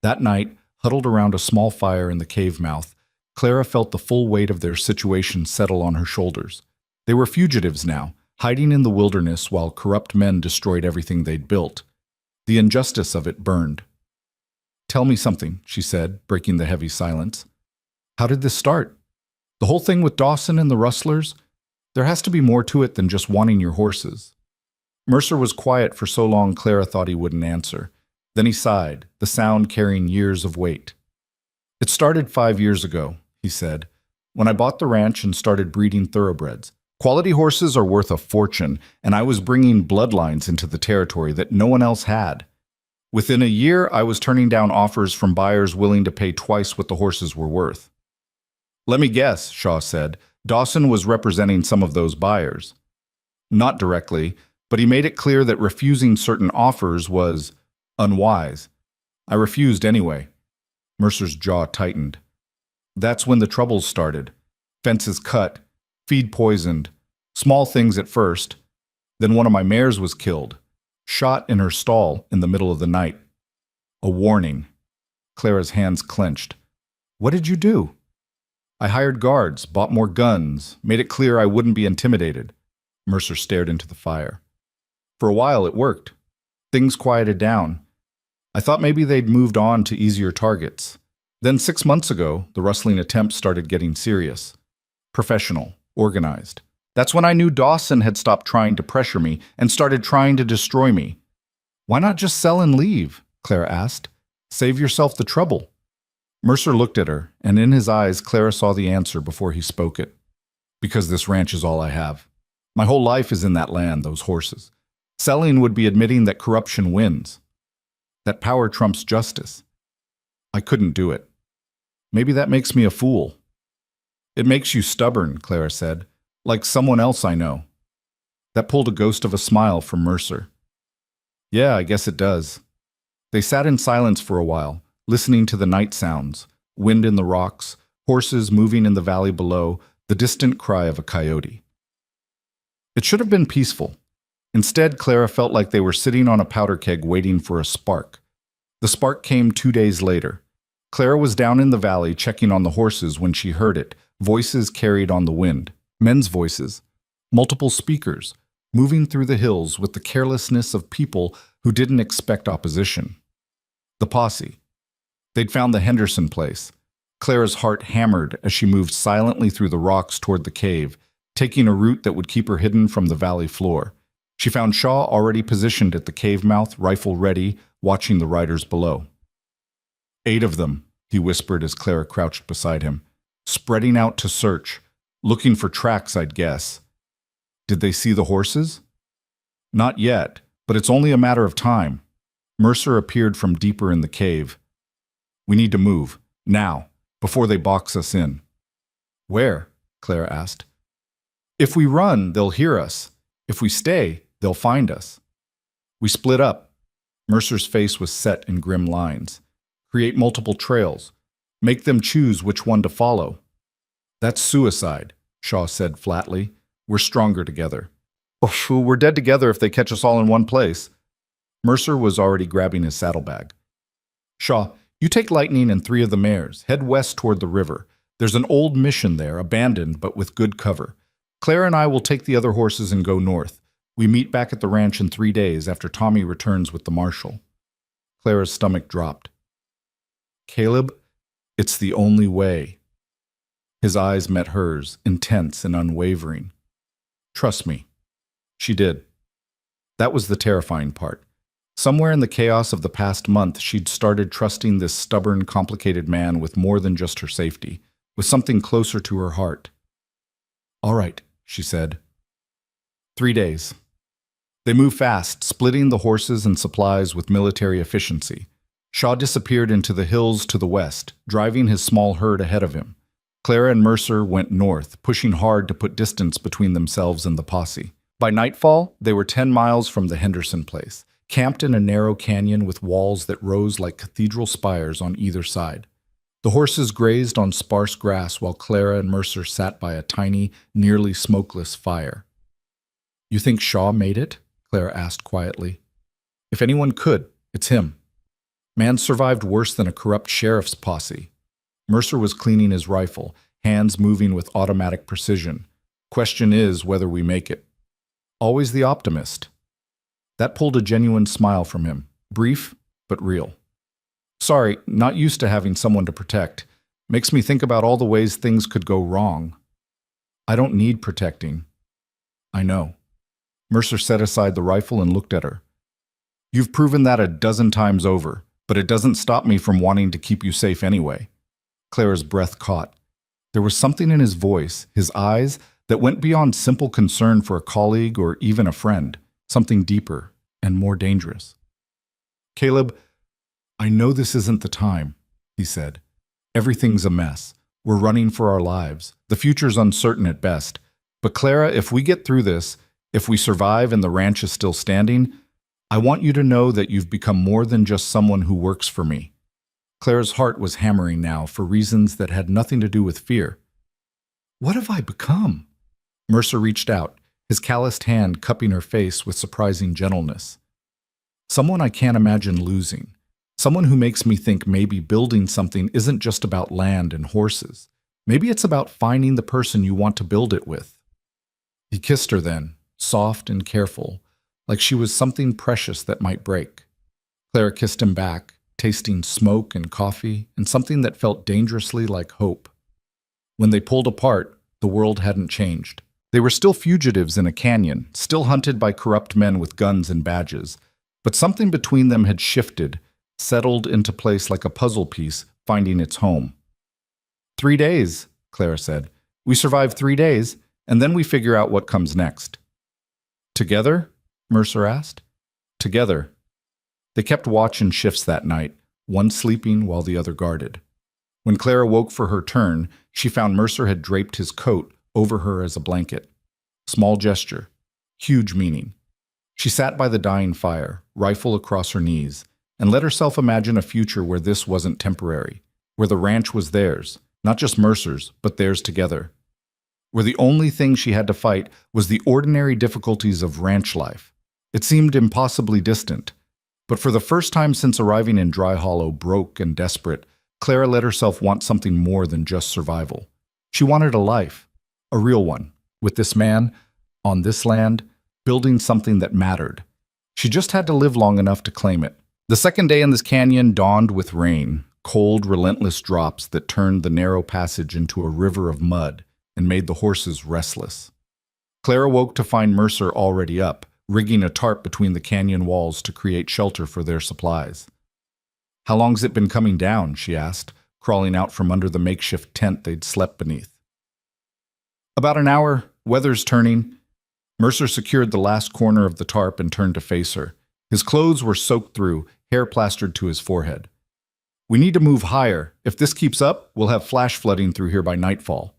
That night, huddled around a small fire in the cave mouth, Clara felt the full weight of their situation settle on her shoulders. They were fugitives now, hiding in the wilderness while corrupt men destroyed everything they'd built. The injustice of it burned. "Tell me something," she said, breaking the heavy silence. "How did this start? The whole thing with Dawson and the rustlers? There has to be more to it than just wanting your horses." Mercer was quiet for so long Clara thought he wouldn't answer. Then he sighed, the sound carrying years of weight. "It started 5 years ago," he said, "when I bought the ranch and started breeding thoroughbreds. Quality horses are worth a fortune, and I was bringing bloodlines into the territory that no one else had. Within a year, I was turning down offers from buyers willing to pay twice what the horses were worth." "Let me guess," Shaw said. "Dawson was representing some of those buyers." "Not directly, but he made it clear that refusing certain offers was unwise. I refused anyway." Mercer's jaw tightened. "That's when the troubles started. Fences cut, feed poisoned, small things at first. Then one of my mares was killed, shot in her stall in the middle of the night. A warning." Clara's hands clenched. "What did you do?" "I hired guards, bought more guns, made it clear I wouldn't be intimidated." Mercer stared into the fire. "For a while it worked. Things quieted down. I thought maybe they'd moved on to easier targets. Then 6 months ago, the rustling attempts started getting serious. Professional, organized. That's when I knew Dawson had stopped trying to pressure me and started trying to destroy me." "Why not just sell and leave?" Clara asked. "Save yourself the trouble." Mercer looked at her, and in his eyes Clara saw the answer before he spoke it. "Because this ranch is all I have. My whole life is in that land, those horses. Selling would be admitting that corruption wins." That power trumps justice. I couldn't do it. Maybe that makes me a fool. It makes you stubborn, Clara said, like someone else I know. That pulled a ghost of a smile from Mercer. Yeah, I guess it does. They sat in silence for a while, listening to the night sounds, wind in the rocks, horses moving in the valley below, the distant cry of a coyote. It should have been peaceful. Instead, Clara felt like they were sitting on a powder keg waiting for a spark. The spark came 2 days later. Clara was down in the valley checking on the horses when she heard it, voices carried on the wind, men's voices, multiple speakers, moving through the hills with the carelessness of people who didn't expect opposition. The posse. They'd found the Henderson place. Clara's heart hammered as she moved silently through the rocks toward the cave, taking a route that would keep her hidden from the valley floor. She found Shaw already positioned at the cave mouth, rifle ready, watching the riders below. 8 of them, he whispered as Clara crouched beside him, spreading out to search, looking for tracks, I'd guess. Did they see the horses? Not yet, but it's only a matter of time. Mercer appeared from deeper in the cave. We need to move, now, before they box us in. Where? Clara asked. If we run, they'll hear us. If we stay, they'll find us. We split up. Mercer's face was set in grim lines. Create multiple trails. Make them choose which one to follow. That's suicide, Shaw said flatly. We're stronger together. Oof, we're dead together if they catch us all in one place. Mercer was already grabbing his saddlebag. Shaw, you take Lightning and 3 of the mares. Head west toward the river. There's an old mission there, abandoned but with good cover. Clara and I will take the other horses and go north. We meet back at the ranch in 3 days after Tommy returns with the marshal. Clara's stomach dropped. Caleb, it's the only way. His eyes met hers, intense and unwavering. Trust me. She did. That was the terrifying part. Somewhere in the chaos of the past month, she'd started trusting this stubborn, complicated man with more than just her safety, with something closer to her heart. All right, she said. 3 days. They moved fast, splitting the horses and supplies with military efficiency. Shaw disappeared into the hills to the west, driving his small herd ahead of him. Clara and Mercer went north, pushing hard to put distance between themselves and the posse. By nightfall, they were 10 miles from the Henderson place, camped in a narrow canyon with walls that rose like cathedral spires on either side. The horses grazed on sparse grass while Clara and Mercer sat by a tiny, nearly smokeless fire. You think Shaw made it? Clara asked quietly. If anyone could, it's him. Man survived worse than a corrupt sheriff's posse. Mercer was cleaning his rifle, hands moving with automatic precision. Question is whether we make it. Always the optimist. That pulled a genuine smile from him, brief but real. Sorry, not used to having someone to protect. Makes me think about all the ways things could go wrong. I don't need protecting. I know. Mercer set aside the rifle and looked at her. You've proven that a dozen times over, but it doesn't stop me from wanting to keep you safe anyway. Clara's breath caught. There was something in his voice, his eyes, that went beyond simple concern for a colleague or even a friend, something deeper and more dangerous. Caleb, I know this isn't the time, he said. Everything's a mess. We're running for our lives. The future's uncertain at best. But Clara, if we get through this, if we survive and the ranch is still standing, I want you to know that you've become more than just someone who works for me. Clara's heart was hammering now for reasons that had nothing to do with fear. What have I become? Mercer reached out, his calloused hand cupping her face with surprising gentleness. Someone I can't imagine losing. Someone who makes me think maybe building something isn't just about land and horses. Maybe it's about finding the person you want to build it with. He kissed her then, soft and careful, like she was something precious that might break. Clara kissed him back, tasting smoke and coffee and something that felt dangerously like hope. When they pulled apart, the world hadn't changed. They were still fugitives in a canyon, still hunted by corrupt men with guns and badges, but something between them had shifted, settled into place like a puzzle piece finding its home. 3 days, Clara said. We survive 3 days, and then we figure out what comes next. Together? Mercer asked. Together. They kept watch in shifts that night, one sleeping while the other guarded. When Clara woke for her turn, she found Mercer had draped his coat over her as a blanket. Small gesture, huge meaning. She sat by the dying fire, rifle across her knees, and let herself imagine a future where this wasn't temporary, where the ranch was theirs, not just Mercer's, but theirs together. Where the only thing she had to fight was the ordinary difficulties of ranch life. It seemed impossibly distant. But for the first time since arriving in Dry Hollow, broke and desperate, Clara let herself want something more than just survival. She wanted a life, a real one, with this man, on this land, building something that mattered. She just had to live long enough to claim it. The second day in this canyon dawned with rain, cold, relentless drops that turned the narrow passage into a river of mud and made the horses restless. Clara woke to find Mercer already up, rigging a tarp between the canyon walls to create shelter for their supplies. "How long's it been coming down?" she asked, crawling out from under the makeshift tent they'd slept beneath. "About an hour, weather's turning." Mercer secured the last corner of the tarp and turned to face her. His clothes were soaked through, hair plastered to his forehead. "We need to move higher. If this keeps up, we'll have flash flooding through here by nightfall."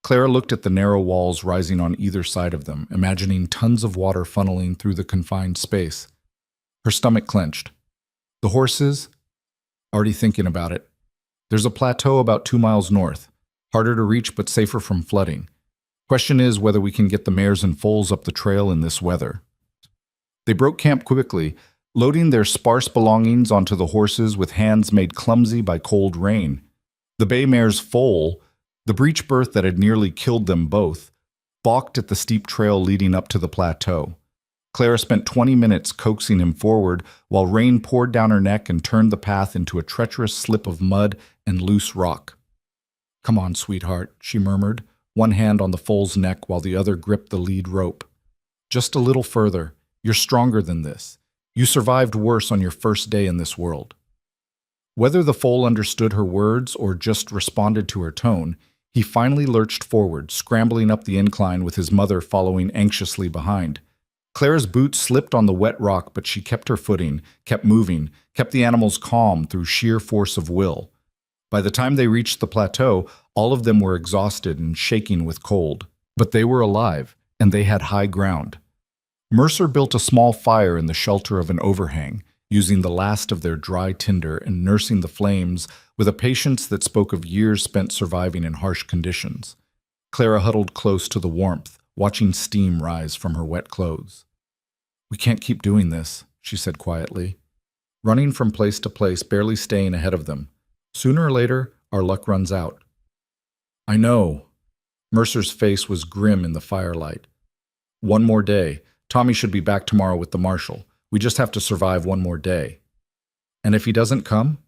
Clara looked at the narrow walls rising on either side of them, imagining tons of water funneling through the confined space. Her stomach clenched. The horses? Already thinking about it. There's a plateau about 2 miles north, harder to reach but safer from flooding. Question is whether we can get the mares and foals up the trail in this weather. They broke camp quickly, loading their sparse belongings onto the horses with hands made clumsy by cold rain. The bay mare's foal, the breech birth that had nearly killed them both, balked at the steep trail leading up to the plateau. Clara spent 20 minutes coaxing him forward while rain poured down her neck and turned the path into a treacherous slip of mud and loose rock. "Come on, sweetheart," she murmured, one hand on the foal's neck while the other gripped the lead rope. "Just a little further. You're stronger than this. You survived worse on your first day in this world." Whether the foal understood her words or just responded to her tone, he finally lurched forward, scrambling up the incline with his mother following anxiously behind. Clara's boots slipped on the wet rock, but she kept her footing, kept moving, kept the animals calm through sheer force of will. By the time they reached the plateau, all of them were exhausted and shaking with cold. But they were alive, and they had high ground. Mercer built a small fire in the shelter of an overhang, using the last of their dry tinder and nursing the flames with a patience that spoke of years spent surviving in harsh conditions. Clara huddled close to the warmth, watching steam rise from her wet clothes. "We can't keep doing this," she said quietly. "Running from place to place, barely staying ahead of them. Sooner or later, our luck runs out." "I know." Mercer's face was grim in the firelight. "One more day. Tommy should be back tomorrow with the marshal. We just have to survive one more day." "And if he doesn't come?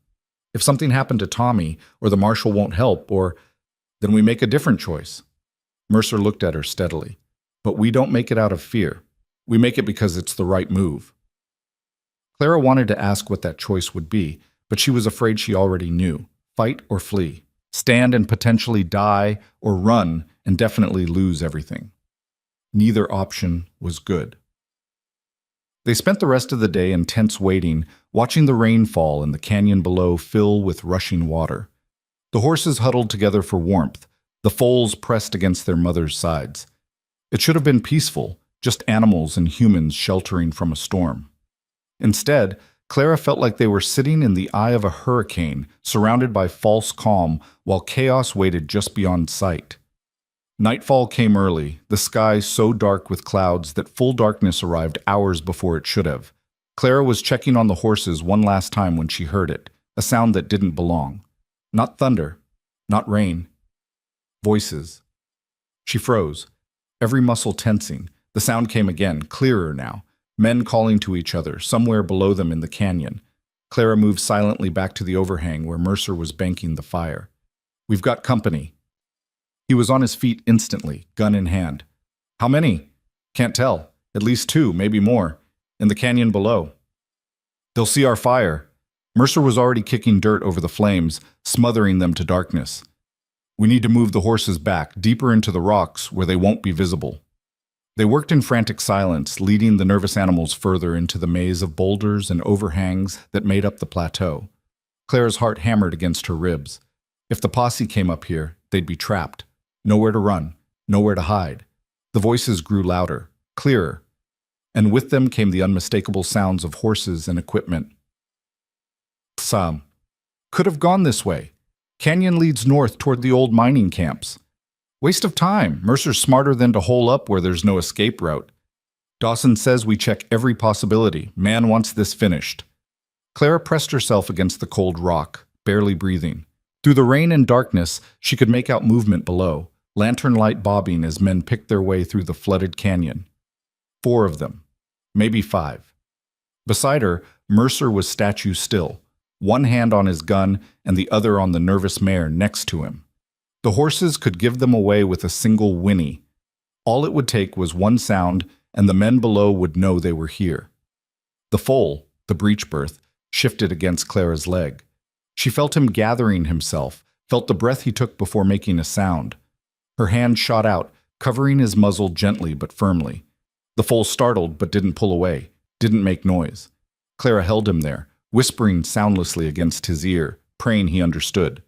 If something happened to Tommy, or the marshal won't help, or then we make a different choice." Mercer looked at her steadily. "But we don't make it out of fear. We make it because it's the right move." Clara wanted to ask what that choice would be, but she was afraid she already knew. Fight or flee. Stand and potentially die, or run and definitely lose everything. Neither option was good. They spent the rest of the day in tense waiting, watching the rain fall and the canyon below fill with rushing water. The horses huddled together for warmth, the foals pressed against their mother's sides. It should have been peaceful, just animals and humans sheltering from a storm. Instead, Clara felt like they were sitting in the eye of a hurricane, surrounded by false calm, while chaos waited just beyond sight. Nightfall came early, the sky so dark with clouds that full darkness arrived hours before it should have. Clara was checking on the horses one last time when she heard it, a sound that didn't belong. Not thunder, not rain. Voices. She froze, every muscle tensing. The sound came again, clearer now. Men calling to each other, somewhere below them in the canyon. Clara moved silently back to the overhang where Mercer was banking the fire. "We've got company." He was on his feet instantly, gun in hand. "How many?" "Can't tell. At least 2, maybe more. In the canyon below." "They'll see our fire." Mercer was already kicking dirt over the flames, smothering them to darkness. "We need to move the horses back, deeper into the rocks where they won't be visible." They worked in frantic silence, leading the nervous animals further into the maze of boulders and overhangs that made up the plateau. Clara's heart hammered against her ribs. If the posse came up here, they'd be trapped. Nowhere to run, nowhere to hide. The voices grew louder, clearer, and with them came the unmistakable sounds of horses and equipment. Some could have gone this way. Canyon leads north toward the old mining camps. Waste of time. Mercer's smarter than to hole up where there's no escape route. Dawson says we check every possibility. Man wants this finished. Clara pressed herself against the cold rock, barely breathing. Through the rain and darkness, she could make out movement below, lantern light bobbing as men picked their way through the flooded canyon. 4 of them, maybe 5. Beside her, Mercer was statue still, one hand on his gun and the other on the nervous mare next to him. The horses could give them away with a single whinny. All it would take was one sound, and the men below would know they were here. The foal, the breech berth, shifted against Clara's leg. She felt him gathering himself, felt the breath he took before making a sound. Her hand shot out, covering his muzzle gently but firmly. The foal startled but didn't pull away, didn't make noise. Clara held him there, whispering soundlessly against his ear, praying he understood.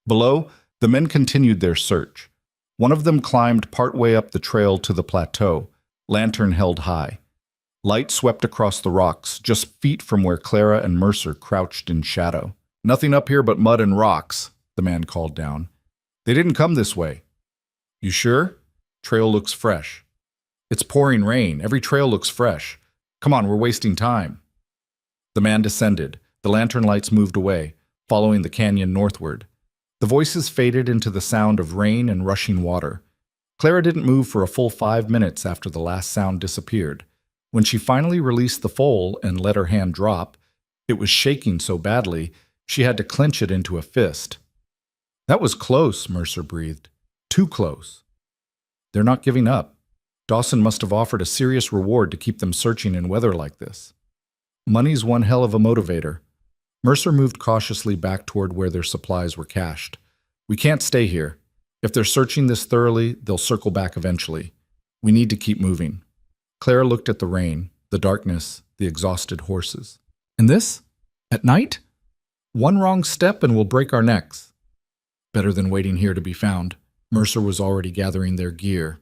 Below, the men continued their search. One of them climbed partway up the trail to the plateau, lantern held high. Light swept across the rocks, just feet from where Clara and Mercer crouched in shadow. "Nothing up here but mud and rocks," the man called down. "They didn't come this way." "You sure? Trail looks fresh." "It's pouring rain. Every trail looks fresh. Come on, we're wasting time." The man descended. The lantern lights moved away, following the canyon northward. The voices faded into the sound of rain and rushing water. Clara didn't move for a full 5 minutes after the last sound disappeared. When she finally released the foal and let her hand drop, it was shaking so badly she had to clench it into a fist. "That was close," Mercer breathed. "Too close." "They're not giving up. Dawson must have offered a serious reward to keep them searching in weather like this." "Money's one hell of a motivator." Mercer moved cautiously back toward where their supplies were cached. "We can't stay here. If they're searching this thoroughly, they'll circle back eventually. We need to keep moving." Clara looked at the rain, the darkness, the exhausted horses. "And this? At night? One wrong step and we'll break our necks." "Better than waiting here to be found." Mercer was already gathering their gear.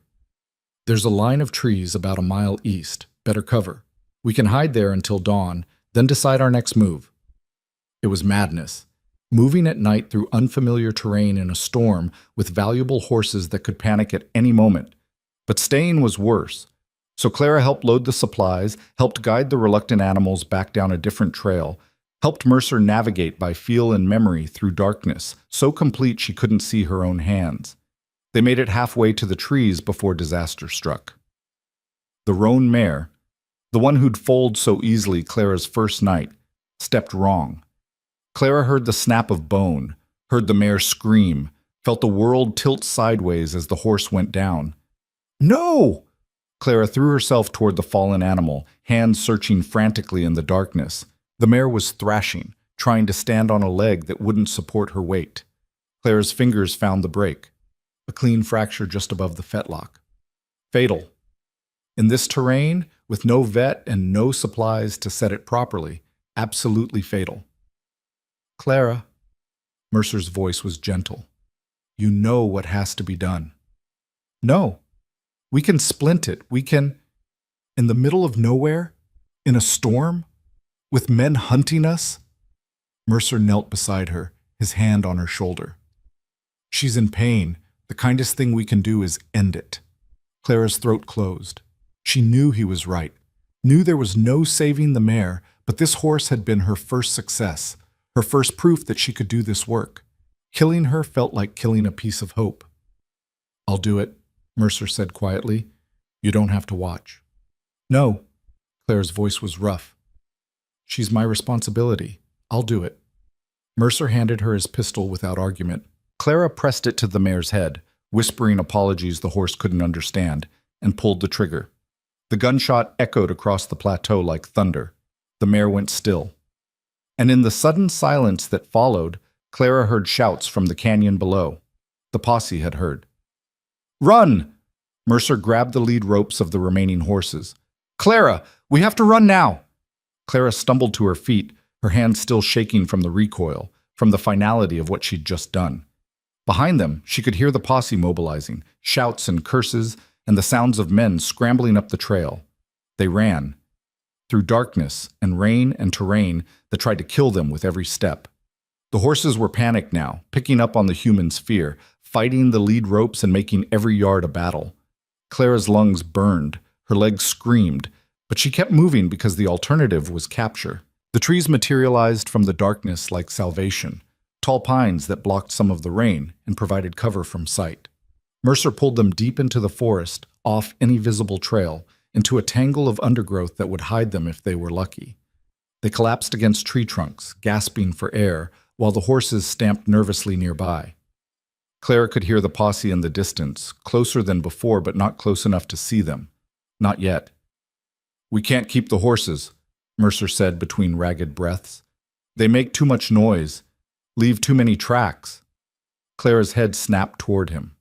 "There's a line of trees about a mile east. Better cover. We can hide there until dawn, then decide our next move." It was madness. Moving at night through unfamiliar terrain in a storm with valuable horses that could panic at any moment. But staying was worse. So Clara helped load the supplies, helped guide the reluctant animals back down a different trail, helped Mercer navigate by feel and memory through darkness, so complete she couldn't see her own hands. They made it halfway to the trees before disaster struck. The roan mare, the one who'd foaled so easily Clara's first night, stepped wrong. Clara heard the snap of bone, heard the mare scream, felt the world tilt sideways as the horse went down. "No!" Clara threw herself toward the fallen animal, hands searching frantically in the darkness. The mare was thrashing, trying to stand on a leg that wouldn't support her weight. Clara's fingers found the break, a clean fracture just above the fetlock. Fatal. In this terrain, with no vet and no supplies to set it properly, absolutely fatal. "Clara," Mercer's voice was gentle. "You know what has to be done." "No. We can splint it. We can—" "In the middle of nowhere? In a storm? With men hunting us?" Mercer knelt beside her, his hand on her shoulder. "She's in pain. The kindest thing we can do is end it." Clara's throat closed. She knew he was right, knew there was no saving the mare, but this horse had been her first success, her first proof that she could do this work. Killing her felt like killing a piece of hope. "I'll do it," Mercer said quietly. "You don't have to watch." "No." Clara's voice was rough. "She's my responsibility. I'll do it." Mercer handed her his pistol without argument. Clara pressed it to the mare's head, whispering apologies the horse couldn't understand, and pulled the trigger. The gunshot echoed across the plateau like thunder. The mare went still. And in the sudden silence that followed, Clara heard shouts from the canyon below. The posse had heard. "Run!" Mercer grabbed the lead ropes of the remaining horses. "Clara, we have to run now!" Clara stumbled to her feet, her hands still shaking from the recoil, from the finality of what she'd just done. Behind them, she could hear the posse mobilizing, shouts and curses, and the sounds of men scrambling up the trail. They ran, through darkness and rain and terrain that tried to kill them with every step. The horses were panicked now, picking up on the humans' fear, fighting the lead ropes and making every yard a battle. Clara's lungs burned, her legs screamed, but she kept moving because the alternative was capture. The trees materialized from the darkness like salvation, tall pines that blocked some of the rain and provided cover from sight. Mercer pulled them deep into the forest, off any visible trail, into a tangle of undergrowth that would hide them if they were lucky. They collapsed against tree trunks, gasping for air, while the horses stamped nervously nearby. Clara could hear the posse in the distance, closer than before but not close enough to see them. Not yet. "We can't keep the horses," Mercer said between ragged breaths. "They make too much noise, leave too many tracks." Clara's head snapped toward him.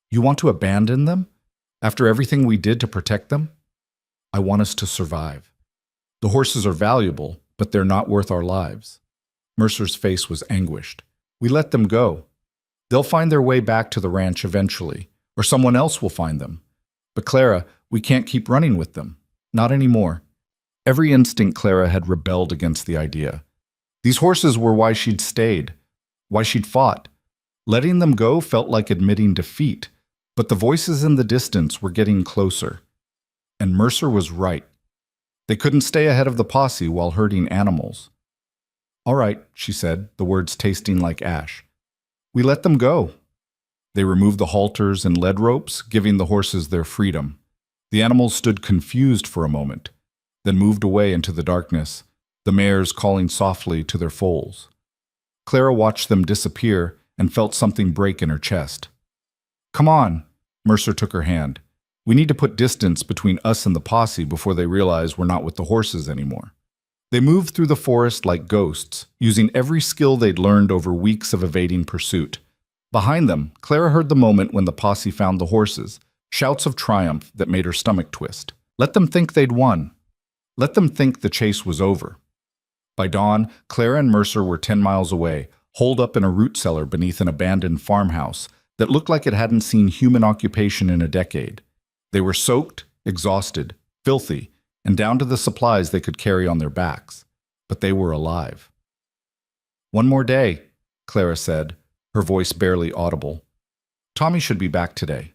"You want to abandon them? After everything we did to protect them?" "I want us to survive. The horses are valuable, but they're not worth our lives." Mercer's face was anguished. "We let them go. They'll find their way back to the ranch eventually, or someone else will find them. But Clara, we can't keep running with them. Not anymore." Every instinct Clara had rebelled against the idea. These horses were why she'd stayed, why she'd fought. Letting them go felt like admitting defeat, but the voices in the distance were getting closer. And Mercer was right. They couldn't stay ahead of the posse while herding animals. "All right," she said, the words tasting like ash. "We let them go." They removed the halters and lead ropes, giving the horses their freedom. The animals stood confused for a moment, then moved away into the darkness, the mares calling softly to their foals. Clara watched them disappear and felt something break in her chest. "Come on," Mercer took her hand. "We need to put distance between us and the posse before they realize we're not with the horses anymore." They moved through the forest like ghosts, using every skill they'd learned over weeks of evading pursuit. Behind them, Clara heard the moment when the posse found the horses, shouts of triumph that made her stomach twist. Let them think they'd won. Let them think the chase was over. By dawn, Clara and Mercer were 10 miles away, holed up in a root cellar beneath an abandoned farmhouse that looked like it hadn't seen human occupation in a decade. They were soaked, exhausted, filthy, and down to the supplies they could carry on their backs. But they were alive. "One more day," Clara said, her voice barely audible. "Tommy should be back today."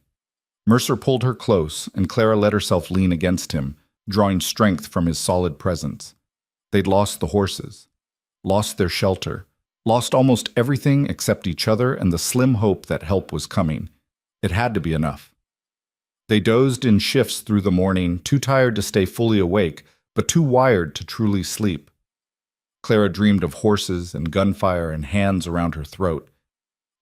Mercer pulled her close, and Clara let herself lean against him, drawing strength from his solid presence. They'd lost the horses, lost their shelter, lost almost everything except each other and the slim hope that help was coming. It had to be enough. They dozed in shifts through the morning, too tired to stay fully awake, but too wired to truly sleep. Clara dreamed of horses and gunfire and hands around her throat.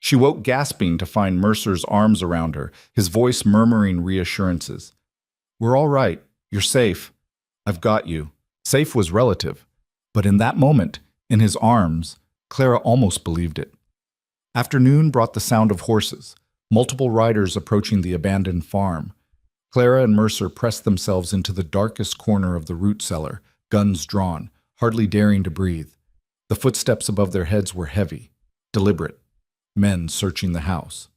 She woke gasping to find Mercer's arms around her, his voice murmuring reassurances. "We're all right. You're safe. I've got you." Safe was relative, but in that moment, in his arms, Clara almost believed it. Afternoon brought the sound of horses, multiple riders approaching the abandoned farm. Clara and Mercer pressed themselves into the darkest corner of the root cellar, guns drawn, hardly daring to breathe. The footsteps above their heads were heavy, deliberate. Men searching the house.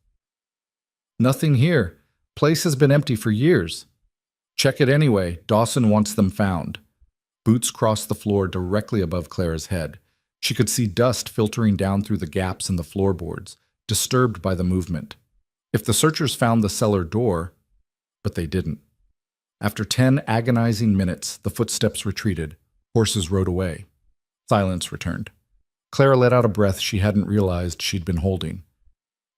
"Nothing here. Place has been empty for years." "Check it anyway. Dawson wants them found." Boots crossed the floor directly above Clara's head. She could see dust filtering down through the gaps in the floorboards, disturbed by the movement. If the searchers found the cellar door, but they didn't. After 10 agonizing minutes, the footsteps retreated. Horses rode away. Silence returned. Clara let out a breath she hadn't realized she'd been holding.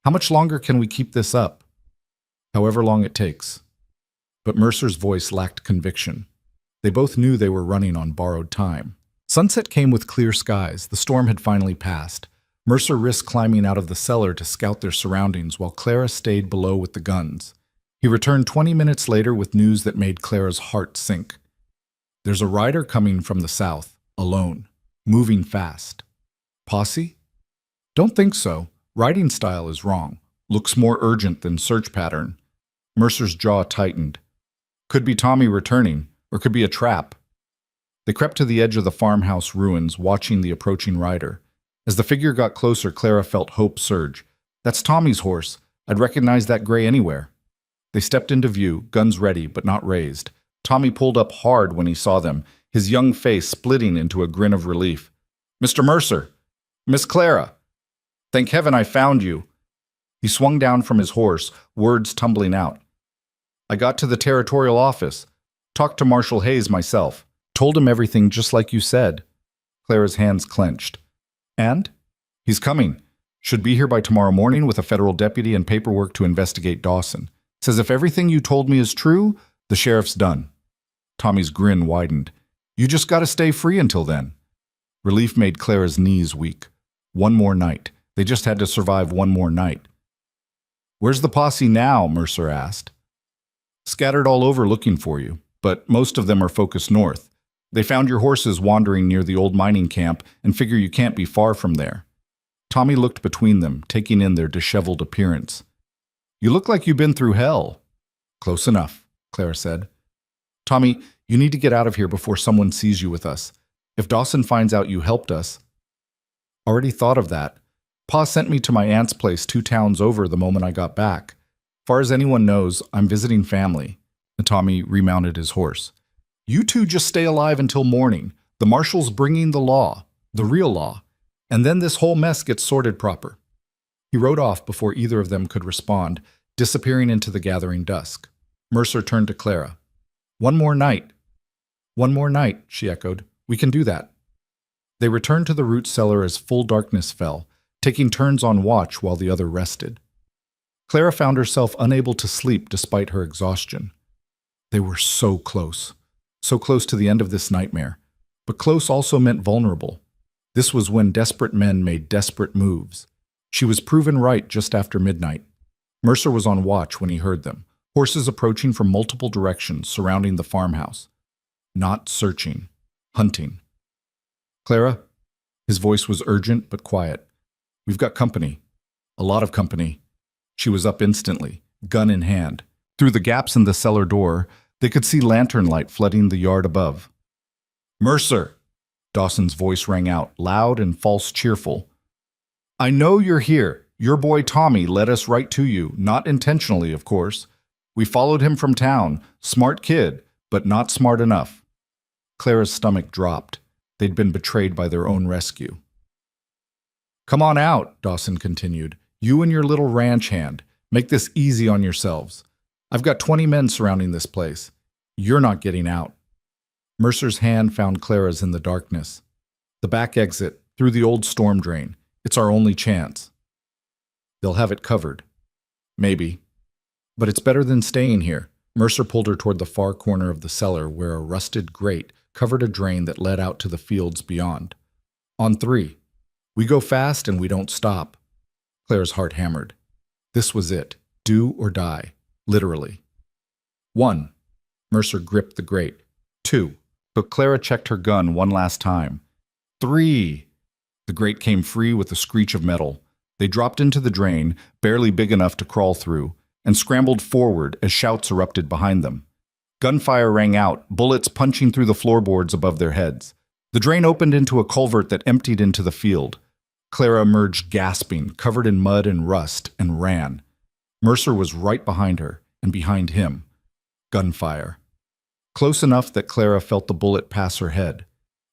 "How much longer can we keep this up?" "However long it takes." But Mercer's voice lacked conviction. They both knew they were running on borrowed time. Sunset came with clear skies. The storm had finally passed. Mercer risked climbing out of the cellar to scout their surroundings while Clara stayed below with the guns. He returned 20 minutes later with news that made Clara's heart sink. "There's a rider coming from the south, alone, moving fast." "Posse?" "Don't think so. Riding style is wrong. Looks more urgent than search pattern." Mercer's jaw tightened. Could be Tommy returning, or could be a trap. They crept to the edge of the farmhouse ruins, watching the approaching rider. As the figure got closer, Clara felt hope surge. That's Tommy's horse. I'd recognize that gray anywhere. They stepped into view, guns ready but not raised. Tommy pulled up hard when he saw them, his young face splitting into a grin of relief. Mr. Mercer! Miss Clara! Thank heaven I found you! He swung down from his horse, words tumbling out. I got to the territorial office, talked to Marshal Hayes myself, told him everything just like you said. Clara's hands clenched. And? He's coming. Should be here by tomorrow morning with a federal deputy and paperwork to investigate Dawson. Says if everything you told me is true, the sheriff's done. Tommy's grin widened. You just gotta stay free until then. Relief made Clara's knees weak. One more night. They just had to survive one more night. Where's the posse now? Mercer asked. Scattered all over looking for you, but most of them are focused north. They found your horses wandering near the old mining camp and figure you can't be far from there. Tommy looked between them, taking in their disheveled appearance. You look like you've been through hell. Close enough, Clara said. Tommy, you need to get out of here before someone sees you with us. If Dawson finds out you helped us. Already thought of that. Pa sent me to my aunt's place 2 towns over the moment I got back. Far as anyone knows, I'm visiting family. Tommy remounted his horse. You two just stay alive until morning. The marshal's bringing the law, the real law, and then this whole mess gets sorted proper. He rode off before either of them could respond, disappearing into the gathering dusk. Mercer turned to Clara. One more night. One more night, she echoed. We can do that. They returned to the root cellar as full darkness fell, taking turns on watch while the other rested. Clara found herself unable to sleep despite her exhaustion. They were so close to the end of this nightmare. But close also meant vulnerable. This was when desperate men made desperate moves. She was proven right just after midnight. Mercer was on watch when he heard them, horses approaching from multiple directions surrounding the farmhouse. Not searching, hunting. Clara? His voice was urgent but quiet. We've got company. A lot of company. She was up instantly, gun in hand. Through the gaps in the cellar door, they could see lantern light flooding the yard above. Mercer! Dawson's voice rang out, loud and false cheerful. I know you're here. Your boy Tommy led us right to you, not intentionally, of course. We followed him from town. Smart kid, but not smart enough. Clara's stomach dropped. They'd been betrayed by their own rescue. Come on out, Dawson continued. You and your little ranch hand. Make this easy on yourselves. I've got 20 men surrounding this place. You're not getting out. Mercer's hand found Clara's in the darkness. The back exit, through the old storm drain. It's our only chance. They'll have it covered. Maybe. But it's better than staying here. Mercer pulled her toward the far corner of the cellar where a rusted grate covered a drain that led out to the fields beyond. On 3. We go fast and we don't stop. Clara's heart hammered. This was it. Do or die. Literally. 1. Mercer gripped the grate. 2. But Clara checked her gun one last time. 3. The grate came free with a screech of metal. They dropped into the drain, barely big enough to crawl through, and scrambled forward as shouts erupted behind them. Gunfire rang out, bullets punching through the floorboards above their heads. The drain opened into a culvert that emptied into the field. Clara emerged gasping, covered in mud and rust, and ran. Mercer was right behind her, and behind him. Gunfire. Close enough that Clara felt the bullet pass her head.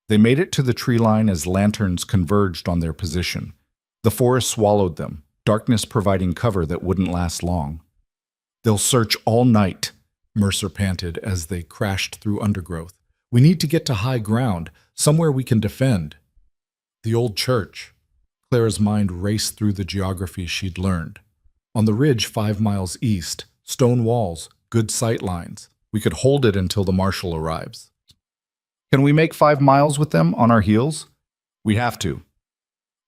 They made it to the tree line as lanterns converged on their position. The forest swallowed them, darkness providing cover that wouldn't last long. They'll search all night, Mercer panted as they crashed through undergrowth. We need to get to high ground, somewhere we can defend. The old church. Clara's mind raced through the geography she'd learned. On the ridge 5 miles east, stone walls, good sight lines. We could hold it until the marshal arrives. Can we make 5 miles with them on our heels? We have to.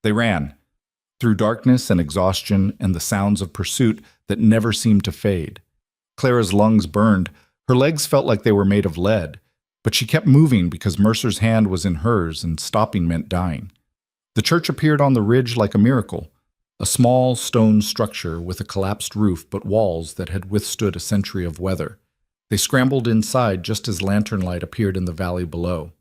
They ran, through darkness and exhaustion and the sounds of pursuit that never seemed to fade. Clara's lungs burned. Her legs felt like they were made of lead, but she kept moving because Mercer's hand was in hers and stopping meant dying. The church appeared on the ridge like a miracle, a small stone structure with a collapsed roof but walls that had withstood a century of weather. They scrambled inside just as lantern light appeared in the valley below.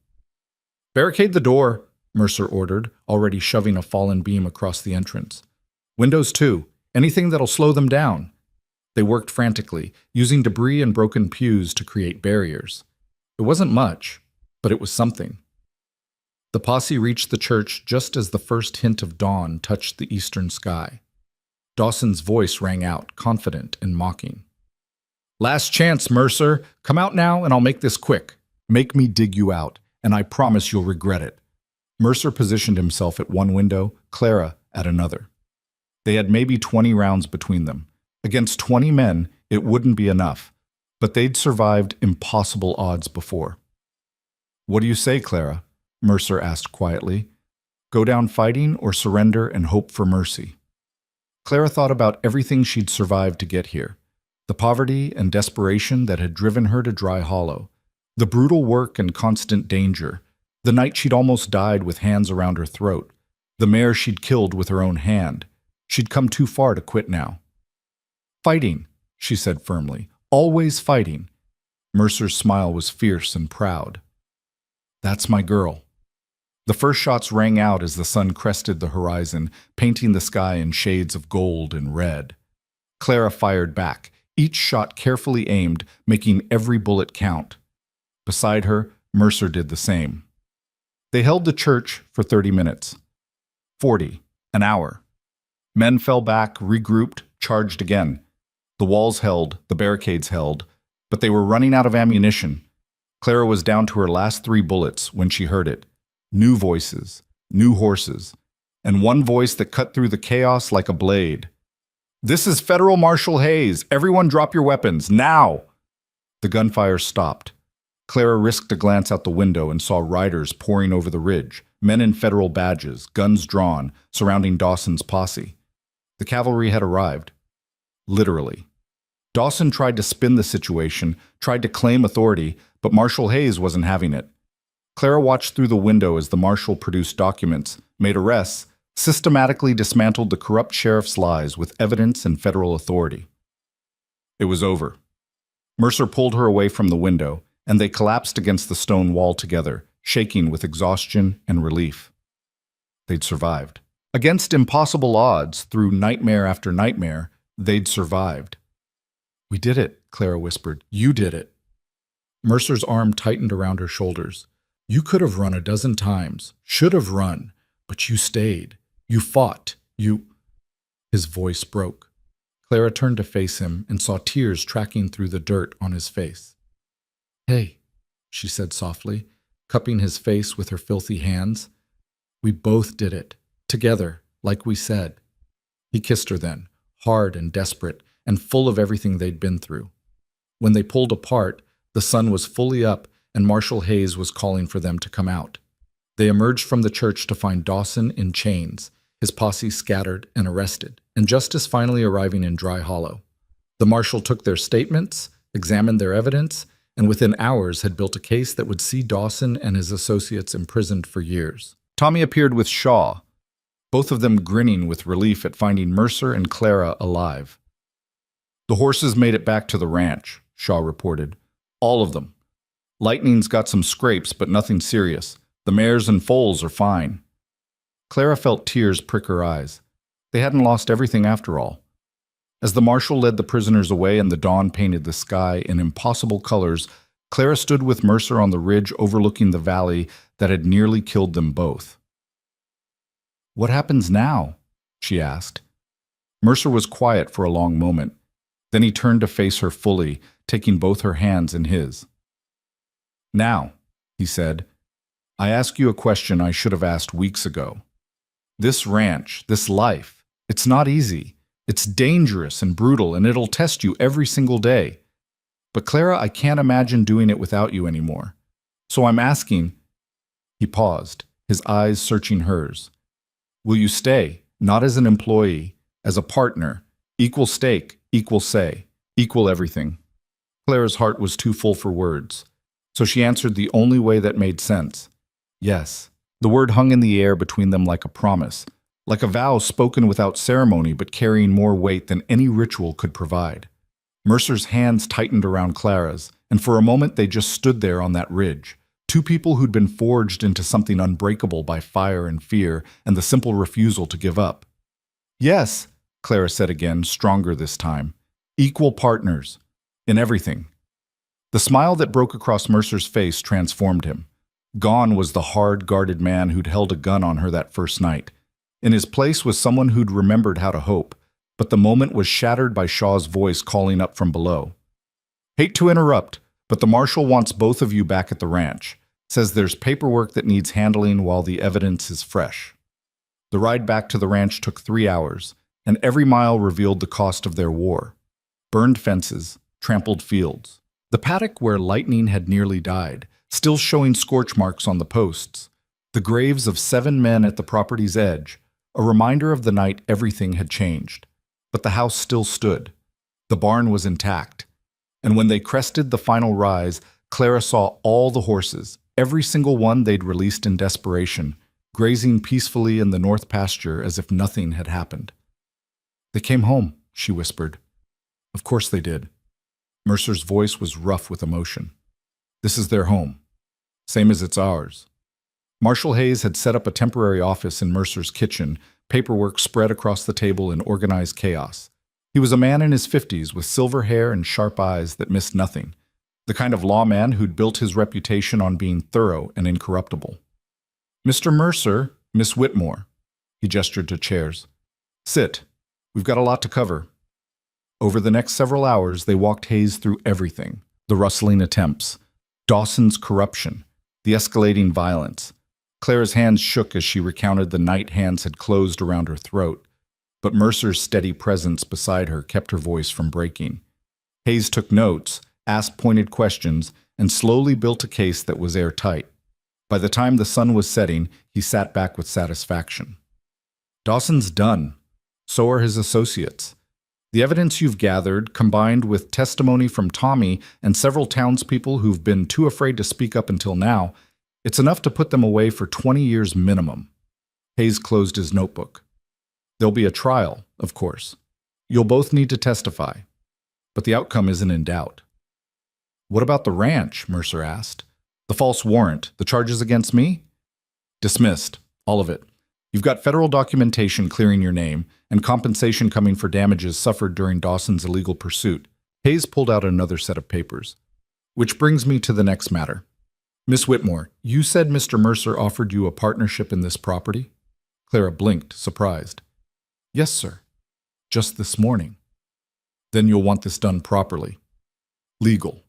"Barricade the door," Mercer ordered, already shoving a fallen beam across the entrance. "Windows too. Anything that'll slow them down." They worked frantically, using debris and broken pews to create barriers. It wasn't much, but it was something. The posse reached the church just as the first hint of dawn touched the eastern sky. Dawson's voice rang out, confident and mocking. "Last chance, Mercer. Come out now and I'll make this quick. Make me dig you out, and I promise you'll regret it." Mercer positioned himself at one window, Clara at another. They had maybe 20 rounds between them. Against 20 men, it wouldn't be enough, but they'd survived impossible odds before. "What do you say, Clara?" Mercer asked quietly. "Go down fighting or surrender and hope for mercy?" Clara thought about everything she'd survived to get here. The poverty and desperation that had driven her to Dry Hollow. The brutal work and constant danger. The night she'd almost died with hands around her throat. The mare she'd killed with her own hand. She'd come too far to quit now. "Fighting," she said firmly. "Always fighting." Mercer's smile was fierce and proud. "That's my girl." The first shots rang out as the sun crested the horizon, painting the sky in shades of gold and red. Clara fired back, each shot carefully aimed, making every bullet count. Beside her, Mercer did the same. They held the church for 30 minutes. 40, an hour. Men fell back, regrouped, charged again. The walls held, the barricades held, but they were running out of ammunition. Clara was down to her last 3 bullets when she heard it. New voices, new horses, and one voice that cut through the chaos like a blade. "This is Federal Marshal Hayes. Everyone drop your weapons, now!" The gunfire stopped. Clara risked a glance out the window and saw riders pouring over the ridge, men in federal badges, guns drawn, surrounding Dawson's posse. The cavalry had arrived. Literally. Dawson tried to spin the situation, tried to claim authority, but Marshal Hayes wasn't having it. Clara watched through the window as the marshal produced documents, made arrests, systematically dismantled the corrupt sheriff's lies with evidence and federal authority. It was over. Mercer pulled her away from the window, and they collapsed against the stone wall together, shaking with exhaustion and relief. They'd survived. Against impossible odds, through nightmare after nightmare, they'd survived. "We did it," Clara whispered. "You did it." Mercer's arm tightened around her shoulders. "You could have run a dozen times, should have run, but you stayed. You fought. You—" His voice broke. Clara turned to face him and saw tears tracking through the dirt on his face. "Hey," she said softly, cupping his face with her filthy hands. "We both did it, together, like we said." He kissed her then, hard and desperate, and full of everything they'd been through. When they pulled apart, the sun was fully up and Marshal Hayes was calling for them to come out. They emerged from the church to find Dawson in chains, his posse scattered and arrested, and justice finally arriving in Dry Hollow. The marshal took their statements, examined their evidence, and within hours had built a case that would see Dawson and his associates imprisoned for years. Tommy appeared with Shaw, both of them grinning with relief at finding Mercer and Clara alive. "The horses made it back to the ranch," Shaw reported. "All of them. Lightning's got some scrapes, but nothing serious. The mares and foals are fine." Clara felt tears prick her eyes. They hadn't lost everything after all. As the marshal led the prisoners away and the dawn painted the sky in impossible colors, Clara stood with Mercer on the ridge overlooking the valley that had nearly killed them both. "What happens now?" she asked. Mercer was quiet for a long moment. Then he turned to face her fully, taking both her hands in his. "Now," he said, "I ask you a question I should have asked weeks ago. This ranch, this life, it's not easy. It's dangerous and brutal, and it'll test you every single day. But Clara, I can't imagine doing it without you anymore. So I'm asking—" He paused, his eyes searching hers. "Will you stay, not as an employee, as a partner, equal stake, equal say, equal everything?" Clara's heart was too full for words, so she answered the only way that made sense. Yes. The word hung in the air between them like a promise, like a vow spoken without ceremony but carrying more weight than any ritual could provide. Mercer's hands tightened around Clara's, and for a moment they just stood there on that ridge. Two people who'd been forged into something unbreakable by fire and fear and the simple refusal to give up. Yes, Clara said again, stronger this time. Equal partners. In everything. The smile that broke across Mercer's face transformed him. Gone was the hard, guarded man who'd held a gun on her that first night. In his place was someone who'd remembered how to hope, but the moment was shattered by Shaw's voice calling up from below. Hate to interrupt, but the marshal wants both of you back at the ranch. Says there's paperwork that needs handling while the evidence is fresh. The ride back to the ranch took 3 hours, and every mile revealed the cost of their war. Burned fences, trampled fields. The paddock where Lightning had nearly died, still showing scorch marks on the posts. The graves of 7 men at the property's edge, a reminder of the night everything had changed. But the house still stood. The barn was intact. And when they crested the final rise, Clara saw all the horses, every single one they'd released in desperation, grazing peacefully in the north pasture as if nothing had happened. They came home, she whispered. Of course they did. Mercer's voice was rough with emotion. This is their home. Same as it's ours. Marshal Hayes had set up a temporary office in Mercer's kitchen, paperwork spread across the table in organized chaos. He was a man in his 50s with silver hair and sharp eyes that missed nothing, the kind of lawman who'd built his reputation on being thorough and incorruptible. Mr. Mercer, Miss Whitmore. He gestured to chairs. Sit. We've got a lot to cover. Over the next several hours, they walked Hayes through everything. The rustling attempts, Dawson's corruption, the escalating violence. Clara's hands shook as she recounted the night hands had closed around her throat, but Mercer's steady presence beside her kept her voice from breaking. Hayes took notes, asked pointed questions, and slowly built a case that was airtight. By the time the sun was setting, he sat back with satisfaction. Dawson's done. So are his associates. The evidence you've gathered, combined with testimony from Tommy and several townspeople who've been too afraid to speak up until now, it's enough to put them away for 20 years minimum. Hayes closed his notebook. There'll be a trial, of course. You'll both need to testify. But the outcome isn't in doubt. What about the ranch? Mercer asked. The false warrant, the charges against me? Dismissed. All of it. You've got federal documentation clearing your name and compensation coming for damages suffered during Dawson's illegal pursuit. Hayes pulled out another set of papers. Which brings me to the next matter. Miss Whitmore, you said Mr. Mercer offered you a partnership in this property? Clara blinked, surprised. Yes, sir. Just this morning. Then you'll want this done properly. Legal.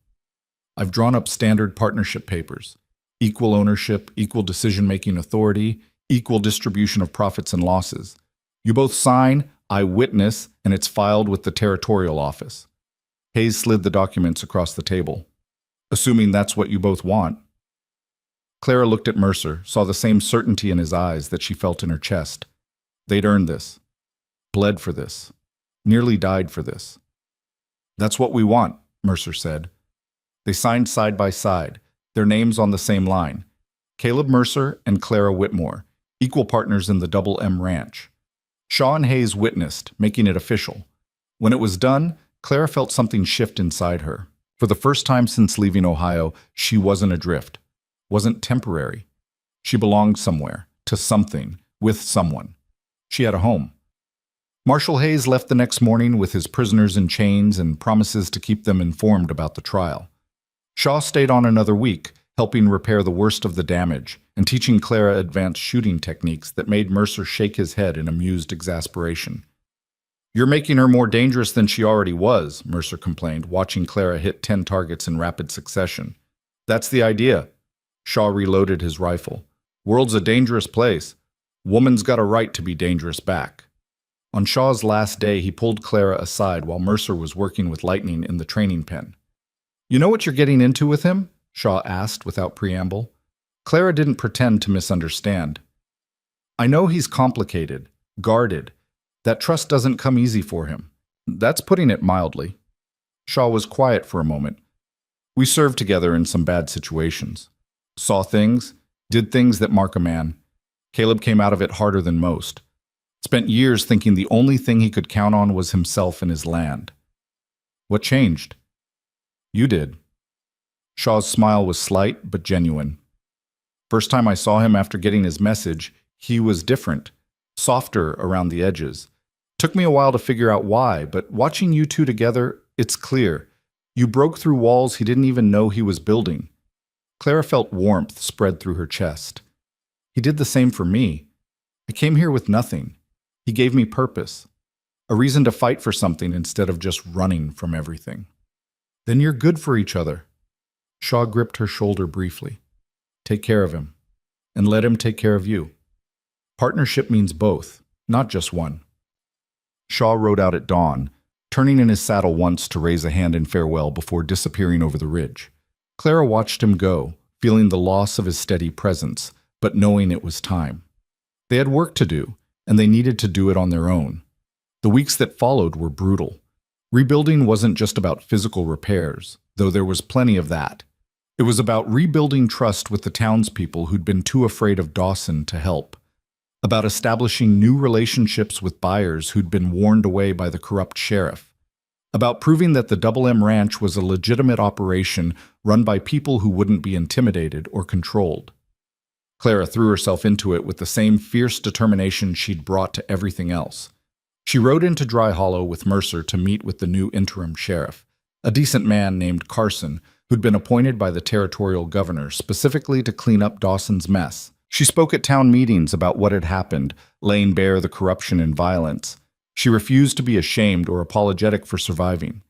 I've drawn up standard partnership papers. Equal ownership, equal decision-making authority, equal distribution of profits and losses. You both sign, I witness, and it's filed with the territorial office. Hayes slid the documents across the table. Assuming that's what you both want. Clara looked at Mercer, saw the same certainty in his eyes that she felt in her chest. They'd earned this. Bled for this. Nearly died for this. That's what we want, Mercer said. They signed side by side, their names on the same line. Caleb Mercer and Clara Whitmore, equal partners in the Double M Ranch. Shaw and Hayes witnessed, making it official. When it was done, Clara felt something shift inside her. For the first time since leaving Ohio, she wasn't adrift, wasn't temporary. She belonged somewhere, to something, with someone. She had a home. Marshal Hayes left the next morning with his prisoners in chains and promises to keep them informed about the trial. Shaw stayed on another week, helping repair the worst of the damage and teaching Clara advanced shooting techniques that made Mercer shake his head in amused exasperation. You're making her more dangerous than she already was, Mercer complained, watching Clara hit 10 targets in rapid succession. That's the idea. Shaw reloaded his rifle. World's a dangerous place. Woman's got a right to be dangerous back. On Shaw's last day, he pulled Clara aside while Mercer was working with Lightning in the training pen. You know what you're getting into with him? Shaw asked without preamble. Clara didn't pretend to misunderstand. I know he's complicated, guarded. That trust doesn't come easy for him. That's putting it mildly. Shaw was quiet for a moment. We served together in some bad situations. Saw things, did things that mark a man. Caleb came out of it harder than most. Spent years thinking the only thing he could count on was himself and his land. What changed? You did. Shaw's smile was slight but genuine. First time I saw him after getting his message, he was different, softer around the edges. Took me a while to figure out why, but watching you two together, it's clear. You broke through walls he didn't even know he was building. Clara felt warmth spread through her chest. He did the same for me. I came here with nothing. He gave me purpose, a reason to fight for something instead of just running from everything. Then you're good for each other. Shaw gripped her shoulder briefly. Take care of him, and let him take care of you. Partnership means both, not just one. Shaw rode out at dawn, turning in his saddle once to raise a hand in farewell before disappearing over the ridge. Clara watched him go, feeling the loss of his steady presence, but knowing it was time. They had work to do, and they needed to do it on their own. The weeks that followed were brutal. Rebuilding wasn't just about physical repairs, though there was plenty of that. It was about rebuilding trust with the townspeople who'd been too afraid of Dawson to help. About establishing new relationships with buyers who'd been warned away by the corrupt sheriff. About proving that the Double M Ranch was a legitimate operation run by people who wouldn't be intimidated or controlled. Clara threw herself into it with the same fierce determination she'd brought to everything else. She rode into Dry Hollow with Mercer to meet with the new interim sheriff, a decent man named Carson, who'd been appointed by the territorial governor specifically to clean up Dawson's mess. She spoke at town meetings about what had happened, laying bare the corruption and violence. She refused to be ashamed or apologetic for surviving.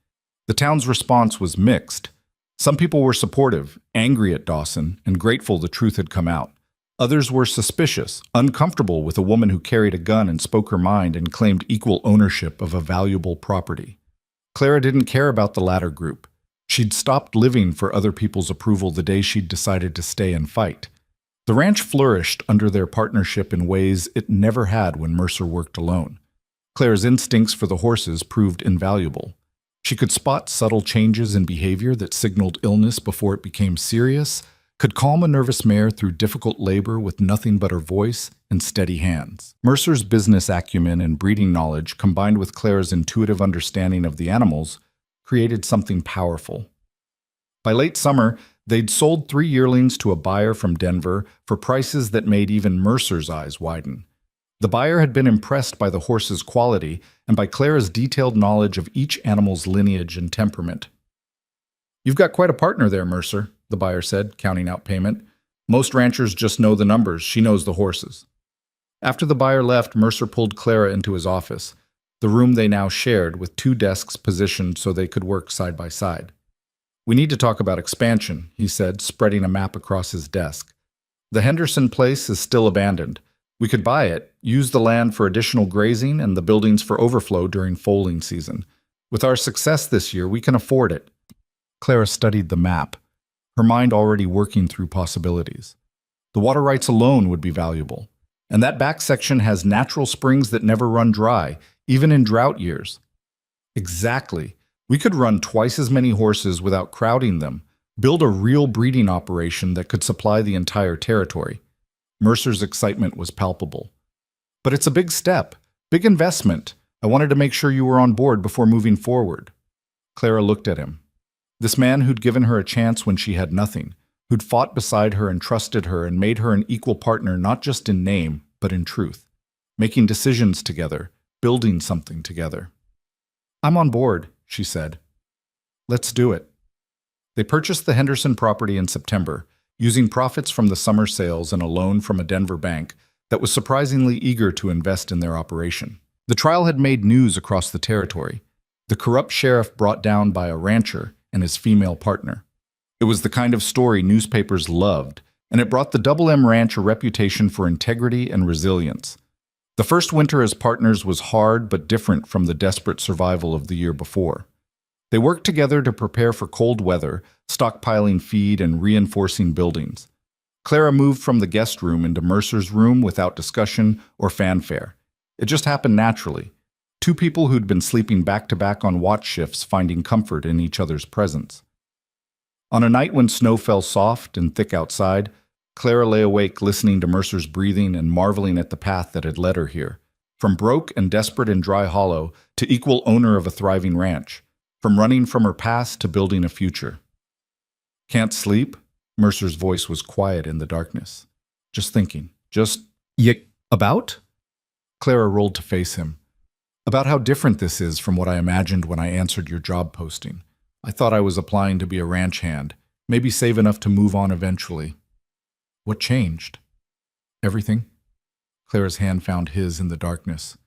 The town's response was mixed. Some people were supportive, angry at Dawson, and grateful the truth had come out. Others were suspicious, uncomfortable with a woman who carried a gun and spoke her mind and claimed equal ownership of a valuable property. Clara didn't care about the latter group. She'd stopped living for other people's approval the day she'd decided to stay and fight. The ranch flourished under their partnership in ways it never had when Mercer worked alone. Clara's instincts for the horses proved invaluable. She could spot subtle changes in behavior that signaled illness before it became serious, could calm a nervous mare through difficult labor with nothing but her voice and steady hands. Mercer's business acumen and breeding knowledge, combined with Clara's intuitive understanding of the animals, created something powerful. By late summer, they'd sold 3 yearlings to a buyer from Denver for prices that made even Mercer's eyes widen. The buyer had been impressed by the horse's quality and by Clara's detailed knowledge of each animal's lineage and temperament. "You've got quite a partner there, Mercer," the buyer said, counting out payment. "Most ranchers just know the numbers. She knows the horses." After the buyer left, Mercer pulled Clara into his office, the room they now shared with 2 desks positioned so they could work side by side. "We need to talk about expansion," he said, spreading a map across his desk. "The Henderson place is still abandoned. We could buy it, use the land for additional grazing and the buildings for overflow during foaling season. With our success this year, we can afford it." Clara studied the map, her mind already working through possibilities. The water rights alone would be valuable, and that back section has natural springs that never run dry, even in drought years. Exactly. We could run twice as many horses without crowding them, build a real breeding operation that could supply the entire territory. Mercer's excitement was palpable. "But it's a big step, big investment. I wanted to make sure you were on board before moving forward." Clara looked at him. This man who'd given her a chance when she had nothing, who'd fought beside her and trusted her and made her an equal partner not just in name, but in truth. Making decisions together, building something together. "I'm on board," she said. "Let's do it." They purchased the Henderson property in September, using profits from the summer sales and a loan from a Denver bank that was surprisingly eager to invest in their operation. The trial had made news across the territory. The corrupt sheriff brought down by a rancher and his female partner. It was the kind of story newspapers loved, and it brought the Double M Ranch a reputation for integrity and resilience. The first winter as partners was hard but different from the desperate survival of the year before. They worked together to prepare for cold weather, stockpiling feed and reinforcing buildings. Clara moved from the guest room into Mercer's room without discussion or fanfare. It just happened naturally. 2 people who'd been sleeping back-to-back on watch shifts finding comfort in each other's presence. On a night when snow fell soft and thick outside, Clara lay awake listening to Mercer's breathing and marveling at the path that had led her here. From broke and desperate in Dry Hollow to equal owner of a thriving ranch. From running from her past to building a future. Can't sleep? Mercer's voice was quiet in the darkness. Just thinking. About? Clara rolled to face him. About how different this is from what I imagined when I answered your job posting. I thought I was applying to be a ranch hand, maybe save enough to move on eventually. What changed? Everything. Clara's hand found his in the darkness.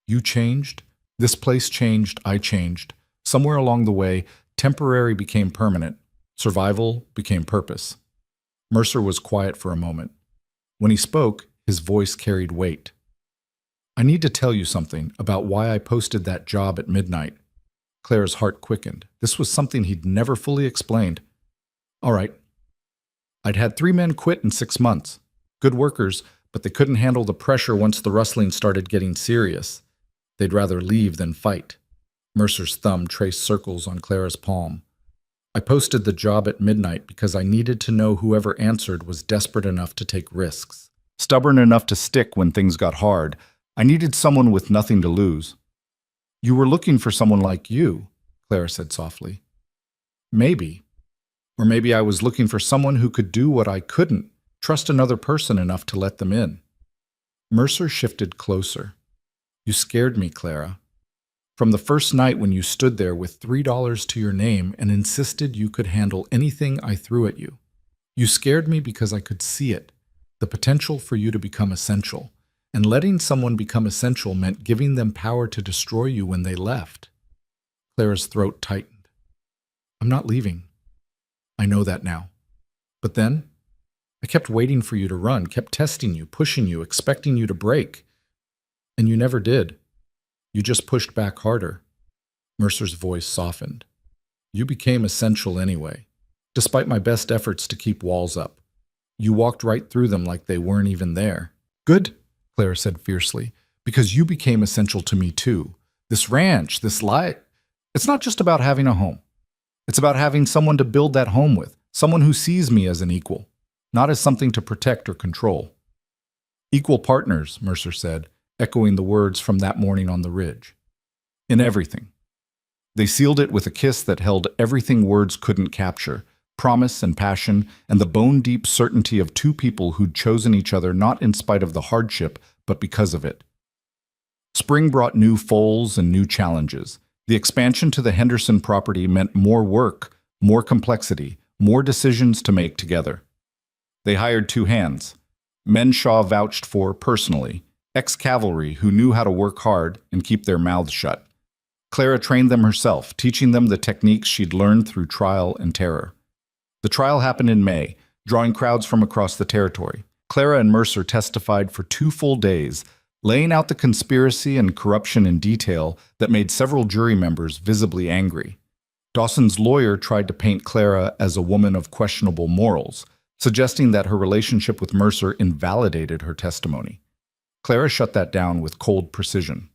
You changed? This place changed, I changed. Somewhere along the way, temporary became permanent. Survival became purpose. Mercer was quiet for a moment. When he spoke, his voice carried weight. I need to tell you something about why I posted that job at midnight. Clara's heart quickened. This was something he'd never fully explained. All right. I'd had 3 men quit in 6 months. Good workers, but they couldn't handle the pressure once the rustling started getting serious. They'd rather leave than fight. Mercer's thumb traced circles on Clara's palm. I posted the job at midnight because I needed to know whoever answered was desperate enough to take risks. Stubborn enough to stick when things got hard. I needed someone with nothing to lose. You were looking for someone like you, Clara said softly. Maybe. Or maybe I was looking for someone who could do what I couldn't, trust another person enough to let them in. Mercer shifted closer. You scared me, Clara. From the first night when you stood there with $3 to your name and insisted you could handle anything I threw at you. You scared me because I could see it, the potential for you to become essential. And letting someone become essential meant giving them power to destroy you when they left. Clara's throat tightened. I'm not leaving. I know that now. But then, I kept waiting for you to run, kept testing you, pushing you, expecting you to break. And you never did. You just pushed back harder. Mercer's voice softened. You became essential anyway, despite my best efforts to keep walls up. You walked right through them like they weren't even there. Good, Clara said fiercely, because you became essential to me too. This ranch, this life, it's not just about having a home. It's about having someone to build that home with, someone who sees me as an equal, not as something to protect or control. Equal partners, Mercer said, echoing the words from that morning on the ridge. In everything. They sealed it with a kiss that held everything words couldn't capture, promise and passion, and the bone-deep certainty of 2 people who'd chosen each other not in spite of the hardship, but because of it. Spring brought new foals and new challenges. The expansion to the Henderson property meant more work, more complexity, more decisions to make together. They hired 2 hands. Men Shaw vouched for personally, ex-cavalry who knew how to work hard and keep their mouths shut. Clara trained them herself, teaching them the techniques she'd learned through trial and terror. The trial happened in May, drawing crowds from across the territory. Clara and Mercer testified for 2 full days, laying out the conspiracy and corruption in detail that made several jury members visibly angry. Dawson's lawyer tried to paint Clara as a woman of questionable morals, suggesting that her relationship with Mercer invalidated her testimony. Clara shut that down with cold precision.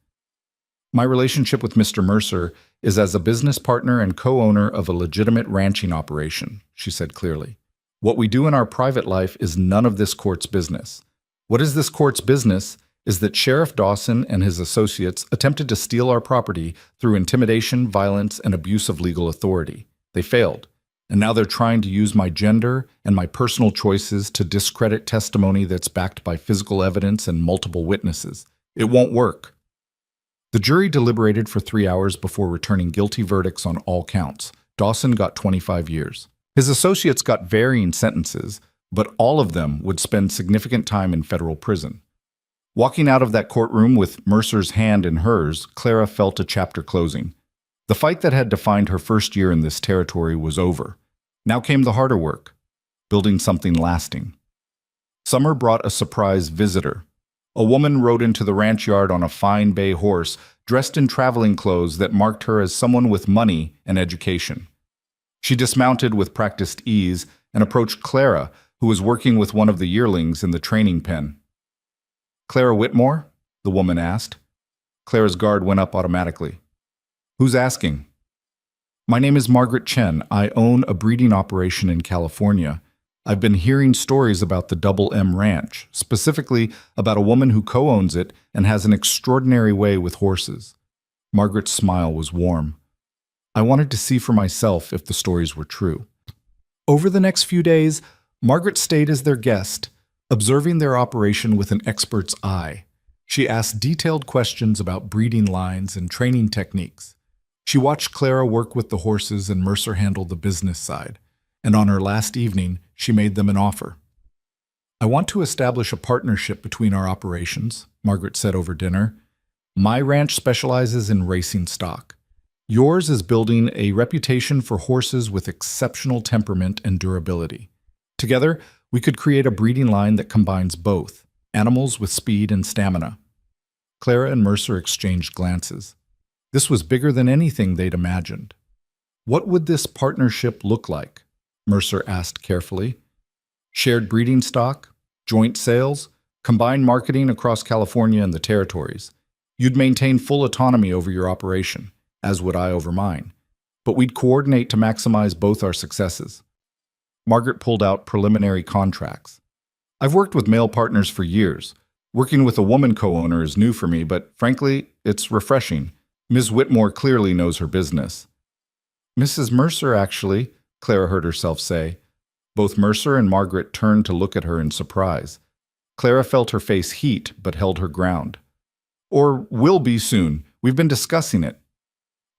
My relationship with Mr. Mercer is as a business partner and co-owner of a legitimate ranching operation, she said clearly. What we do in our private life is none of this court's business. What is this court's business is that Sheriff Dawson and his associates attempted to steal our property through intimidation, violence, and abuse of legal authority. They failed, and now they're trying to use my gender and my personal choices to discredit testimony that's backed by physical evidence and multiple witnesses. It won't work. The jury deliberated for 3 hours before returning guilty verdicts on all counts. Dawson got 25 years. His associates got varying sentences, but all of them would spend significant time in federal prison. Walking out of that courtroom with Mercer's hand in hers, Clara felt a chapter closing. The fight that had defined her first year in this territory was over. Now came the harder work, building something lasting. Summer brought a surprise visitor. A woman rode into the ranch yard on a fine bay horse, dressed in traveling clothes that marked her as someone with money and education. She dismounted with practiced ease and approached Clara, who was working with one of the yearlings in the training pen. Clara Whitmore? The woman asked. Clara's guard went up automatically. Who's asking? My name is Margaret Chen. I own a breeding operation in California. I've been hearing stories about the Double M Ranch, specifically about a woman who co-owns it and has an extraordinary way with horses." Margaret's smile was warm. I wanted to see for myself if the stories were true. Over the next few days, Margaret stayed as their guest, observing their operation with an expert's eye. She asked detailed questions about breeding lines and training techniques. She watched Clara work with the horses and Mercer handle the business side. And on her last evening, she made them an offer. "I want to establish a partnership between our operations," Margaret said over dinner. "My ranch specializes in racing stock. Yours is building a reputation for horses with exceptional temperament and durability. Together, we could create a breeding line that combines both, animals with speed and stamina." Clara and Mercer exchanged glances. This was bigger than anything they'd imagined. "What would this partnership look like?" Mercer asked carefully. "Shared breeding stock, joint sales, combined marketing across California and the territories. You'd maintain full autonomy over your operation, as would I over mine. But we'd coordinate to maximize both our successes." Margaret pulled out preliminary contracts. "I've worked with male partners for years. Working with a woman co-owner is new for me, but frankly, it's refreshing. Ms. Whitmore clearly knows her business." "Mrs. Mercer, actually," Clara heard herself say. Both Mercer and Margaret turned to look at her in surprise. Clara felt her face heat, but held her ground. "Or will be soon. We've been discussing it."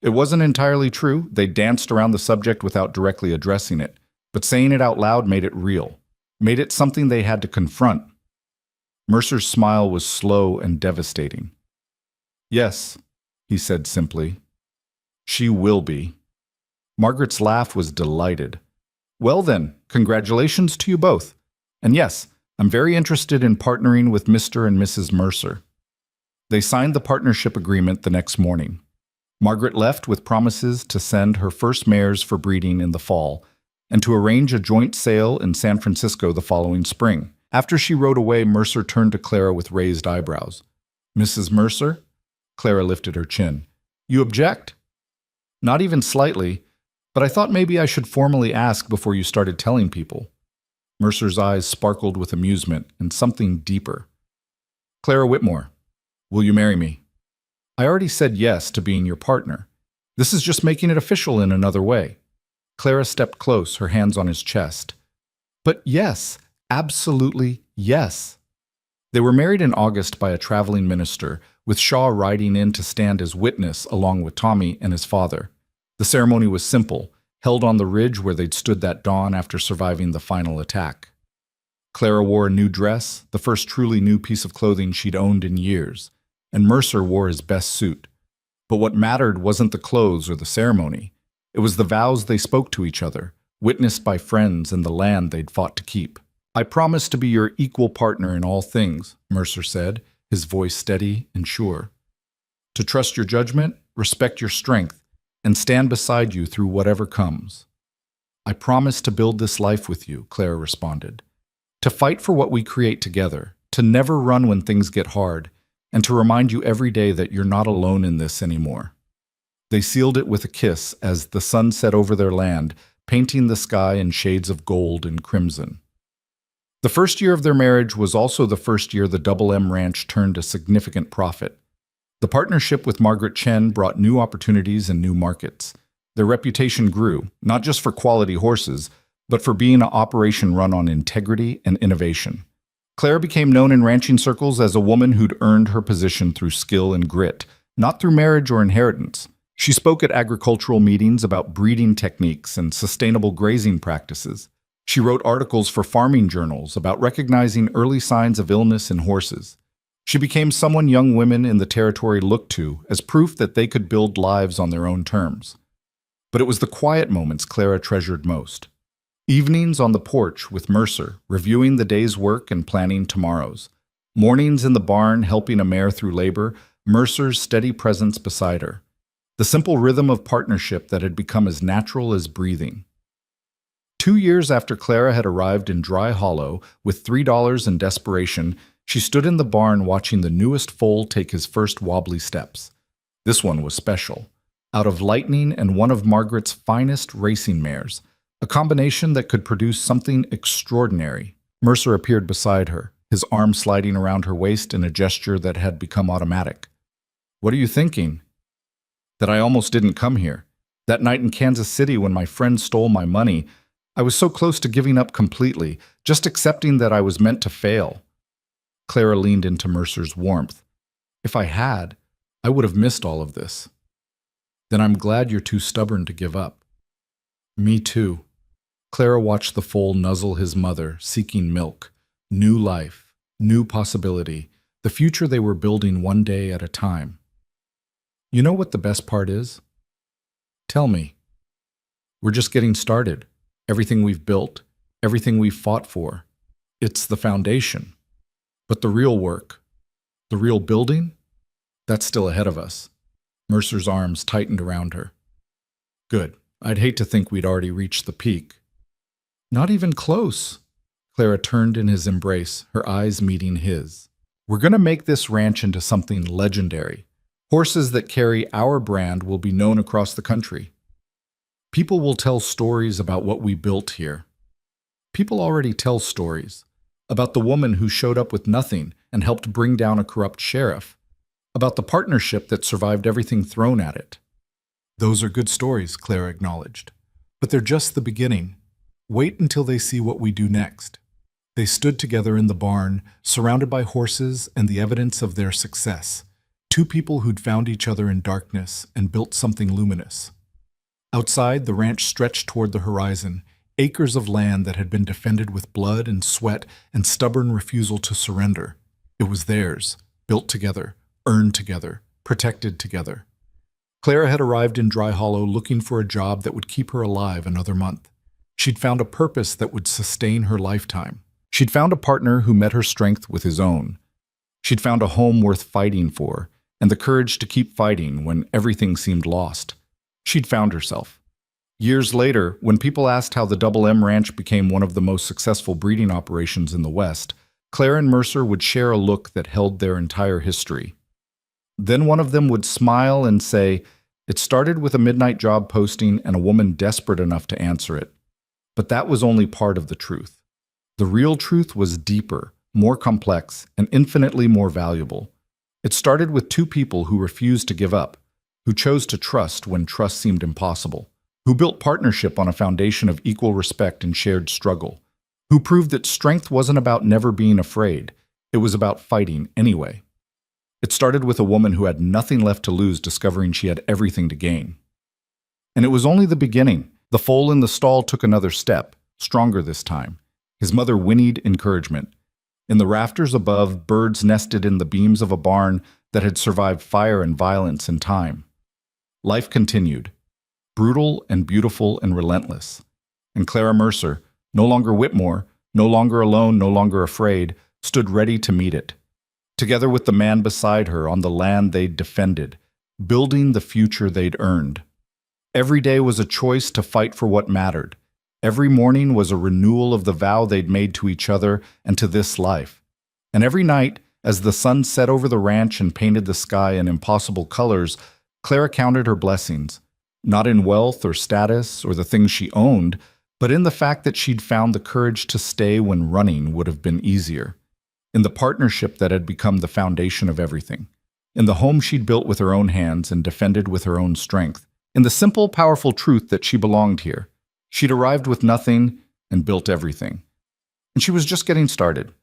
It wasn't entirely true. They danced around the subject without directly addressing it, but saying it out loud made it real, made it something they had to confront. Mercer's smile was slow and devastating. "Yes," he said simply. "She will be." Margaret's laugh was delighted. "Well then, congratulations to you both. And yes, I'm very interested in partnering with Mr. and Mrs. Mercer." They signed the partnership agreement the next morning. Margaret left with promises to send her first mares for breeding in the fall and to arrange a joint sale in San Francisco the following spring. After she rode away, Mercer turned to Clara with raised eyebrows. "Mrs. Mercer?" Clara lifted her chin. "You object?" "Not even slightly, but I thought maybe I should formally ask before you started telling people." Mercer's eyes sparkled with amusement and something deeper. "Clara Whitmore, will you marry me?" "I already said yes to being your partner. This is just making it official in another way." Clara stepped close, her hands on his chest. "But yes, absolutely yes." They were married in August by a traveling minister, with Shaw riding in to stand as witness along with Tommy and his father. The ceremony was simple, held on the ridge where they'd stood that dawn after surviving the final attack. Clara wore a new dress, the first truly new piece of clothing she'd owned in years, and Mercer wore his best suit. But what mattered wasn't the clothes or the ceremony. It was the vows they spoke to each other, witnessed by friends and the land they'd fought to keep. "I promise to be your equal partner in all things," Mercer said, his voice steady and sure. "To trust your judgment, respect your strength, and stand beside you through whatever comes." "I promise to build this life with you," Clara responded. "To fight for what we create together, to never run when things get hard, and to remind you every day that you're not alone in this anymore." They sealed it with a kiss as the sun set over their land, painting the sky in shades of gold and crimson. The first year of their marriage was also the first year the Double M Ranch turned a significant profit. The partnership with Margaret Chen brought new opportunities and new markets. Their reputation grew, not just for quality horses, but for being an operation run on integrity and innovation. Clara became known in ranching circles as a woman who'd earned her position through skill and grit, not through marriage or inheritance. She spoke at agricultural meetings about breeding techniques and sustainable grazing practices. She wrote articles for farming journals about recognizing early signs of illness in horses. She became someone young women in the territory looked to as proof that they could build lives on their own terms. But it was the quiet moments Clara treasured most. Evenings on the porch with Mercer, reviewing the day's work and planning tomorrow's. Mornings in the barn helping a mare through labor, Mercer's steady presence beside her. The simple rhythm of partnership that had become as natural as breathing. 2 years after Clara had arrived in Dry Hollow with $3 in desperation, she stood in the barn watching the newest foal take his first wobbly steps. This one was special. Out of Lightning and one of Margaret's finest racing mares, A combination that could produce something extraordinary. Mercer appeared beside her, his arm sliding around her waist in a gesture that had become automatic. "What are you thinking?" "That I almost didn't come here. That night in Kansas City when my friend stole my money, I was so close to giving up completely, just accepting that I was meant to fail." Clara leaned into Mercer's warmth. "If I had, I would have missed all of this." "Then I'm glad you're too stubborn to give up." "Me too." Clara watched the foal nuzzle his mother, seeking milk. New life, new possibility, the future they were building one day at a time. "You know what the best part is?" "Tell me." "We're just getting started. Everything we've built, everything we've fought for. It's the foundation. But the real work, the real building, that's still ahead of us." Mercer's arms tightened around her. "Good. I'd hate to think we'd already reached the peak." "Not even close." Clara turned in his embrace, her eyes meeting his. "We're going to make this ranch into something legendary. Horses that carry our brand will be known across the country. People will tell stories about what we built here. People already tell stories. About the woman who showed up with nothing and helped bring down a corrupt sheriff. About the partnership that survived everything thrown at it." "Those are good stories," Clara acknowledged. "But they're just the beginning. Wait until they see what we do next." They stood together in the barn, surrounded by horses and the evidence of their success. Two people who'd found each other in darkness and built something luminous. Outside, the ranch stretched toward the horizon, acres of land that had been defended with blood and sweat and stubborn refusal to surrender. It was theirs, built together, earned together, protected together. Clara had arrived in Dry Hollow looking for a job that would keep her alive another month. She'd found a purpose that would sustain her lifetime. She'd found a partner who met her strength with his own. She'd found a home worth fighting for, and the courage to keep fighting when everything seemed lost. She'd found herself. Years later, when people asked how the Double M Ranch became one of the most successful breeding operations in the West, Clara and Mercer would share a look that held their entire history. Then one of them would smile and say, "It started with a midnight job posting and a woman desperate enough to answer it." But that was only part of the truth. The real truth was deeper, more complex, and infinitely more valuable. It started with two people who refused to give up, who chose to trust when trust seemed impossible, who built partnership on a foundation of equal respect and shared struggle, who proved that strength wasn't about never being afraid, it was about fighting anyway. It started with a woman who had nothing left to lose discovering she had everything to gain. And it was only the beginning. The foal in the stall took another step, stronger this time. His mother whinnied encouragement. In the rafters above, birds nested in the beams of a barn that had survived fire and violence and time. Life continued, brutal and beautiful and relentless. And Clara Mercer, no longer Whitmore, no longer alone, no longer afraid, stood ready to meet it. Together with the man beside her on the land they'd defended, building the future they'd earned. Every day was a choice to fight for what mattered. Every morning was a renewal of the vow they'd made to each other and to this life. And every night, as the sun set over the ranch and painted the sky in impossible colors, Clara counted her blessings, not in wealth or status or the things she owned, but in the fact that she'd found the courage to stay when running would have been easier, in the partnership that had become the foundation of everything, in the home she'd built with her own hands and defended with her own strength, in the simple, powerful truth that she belonged here. She'd arrived with nothing and built everything. And she was just getting started.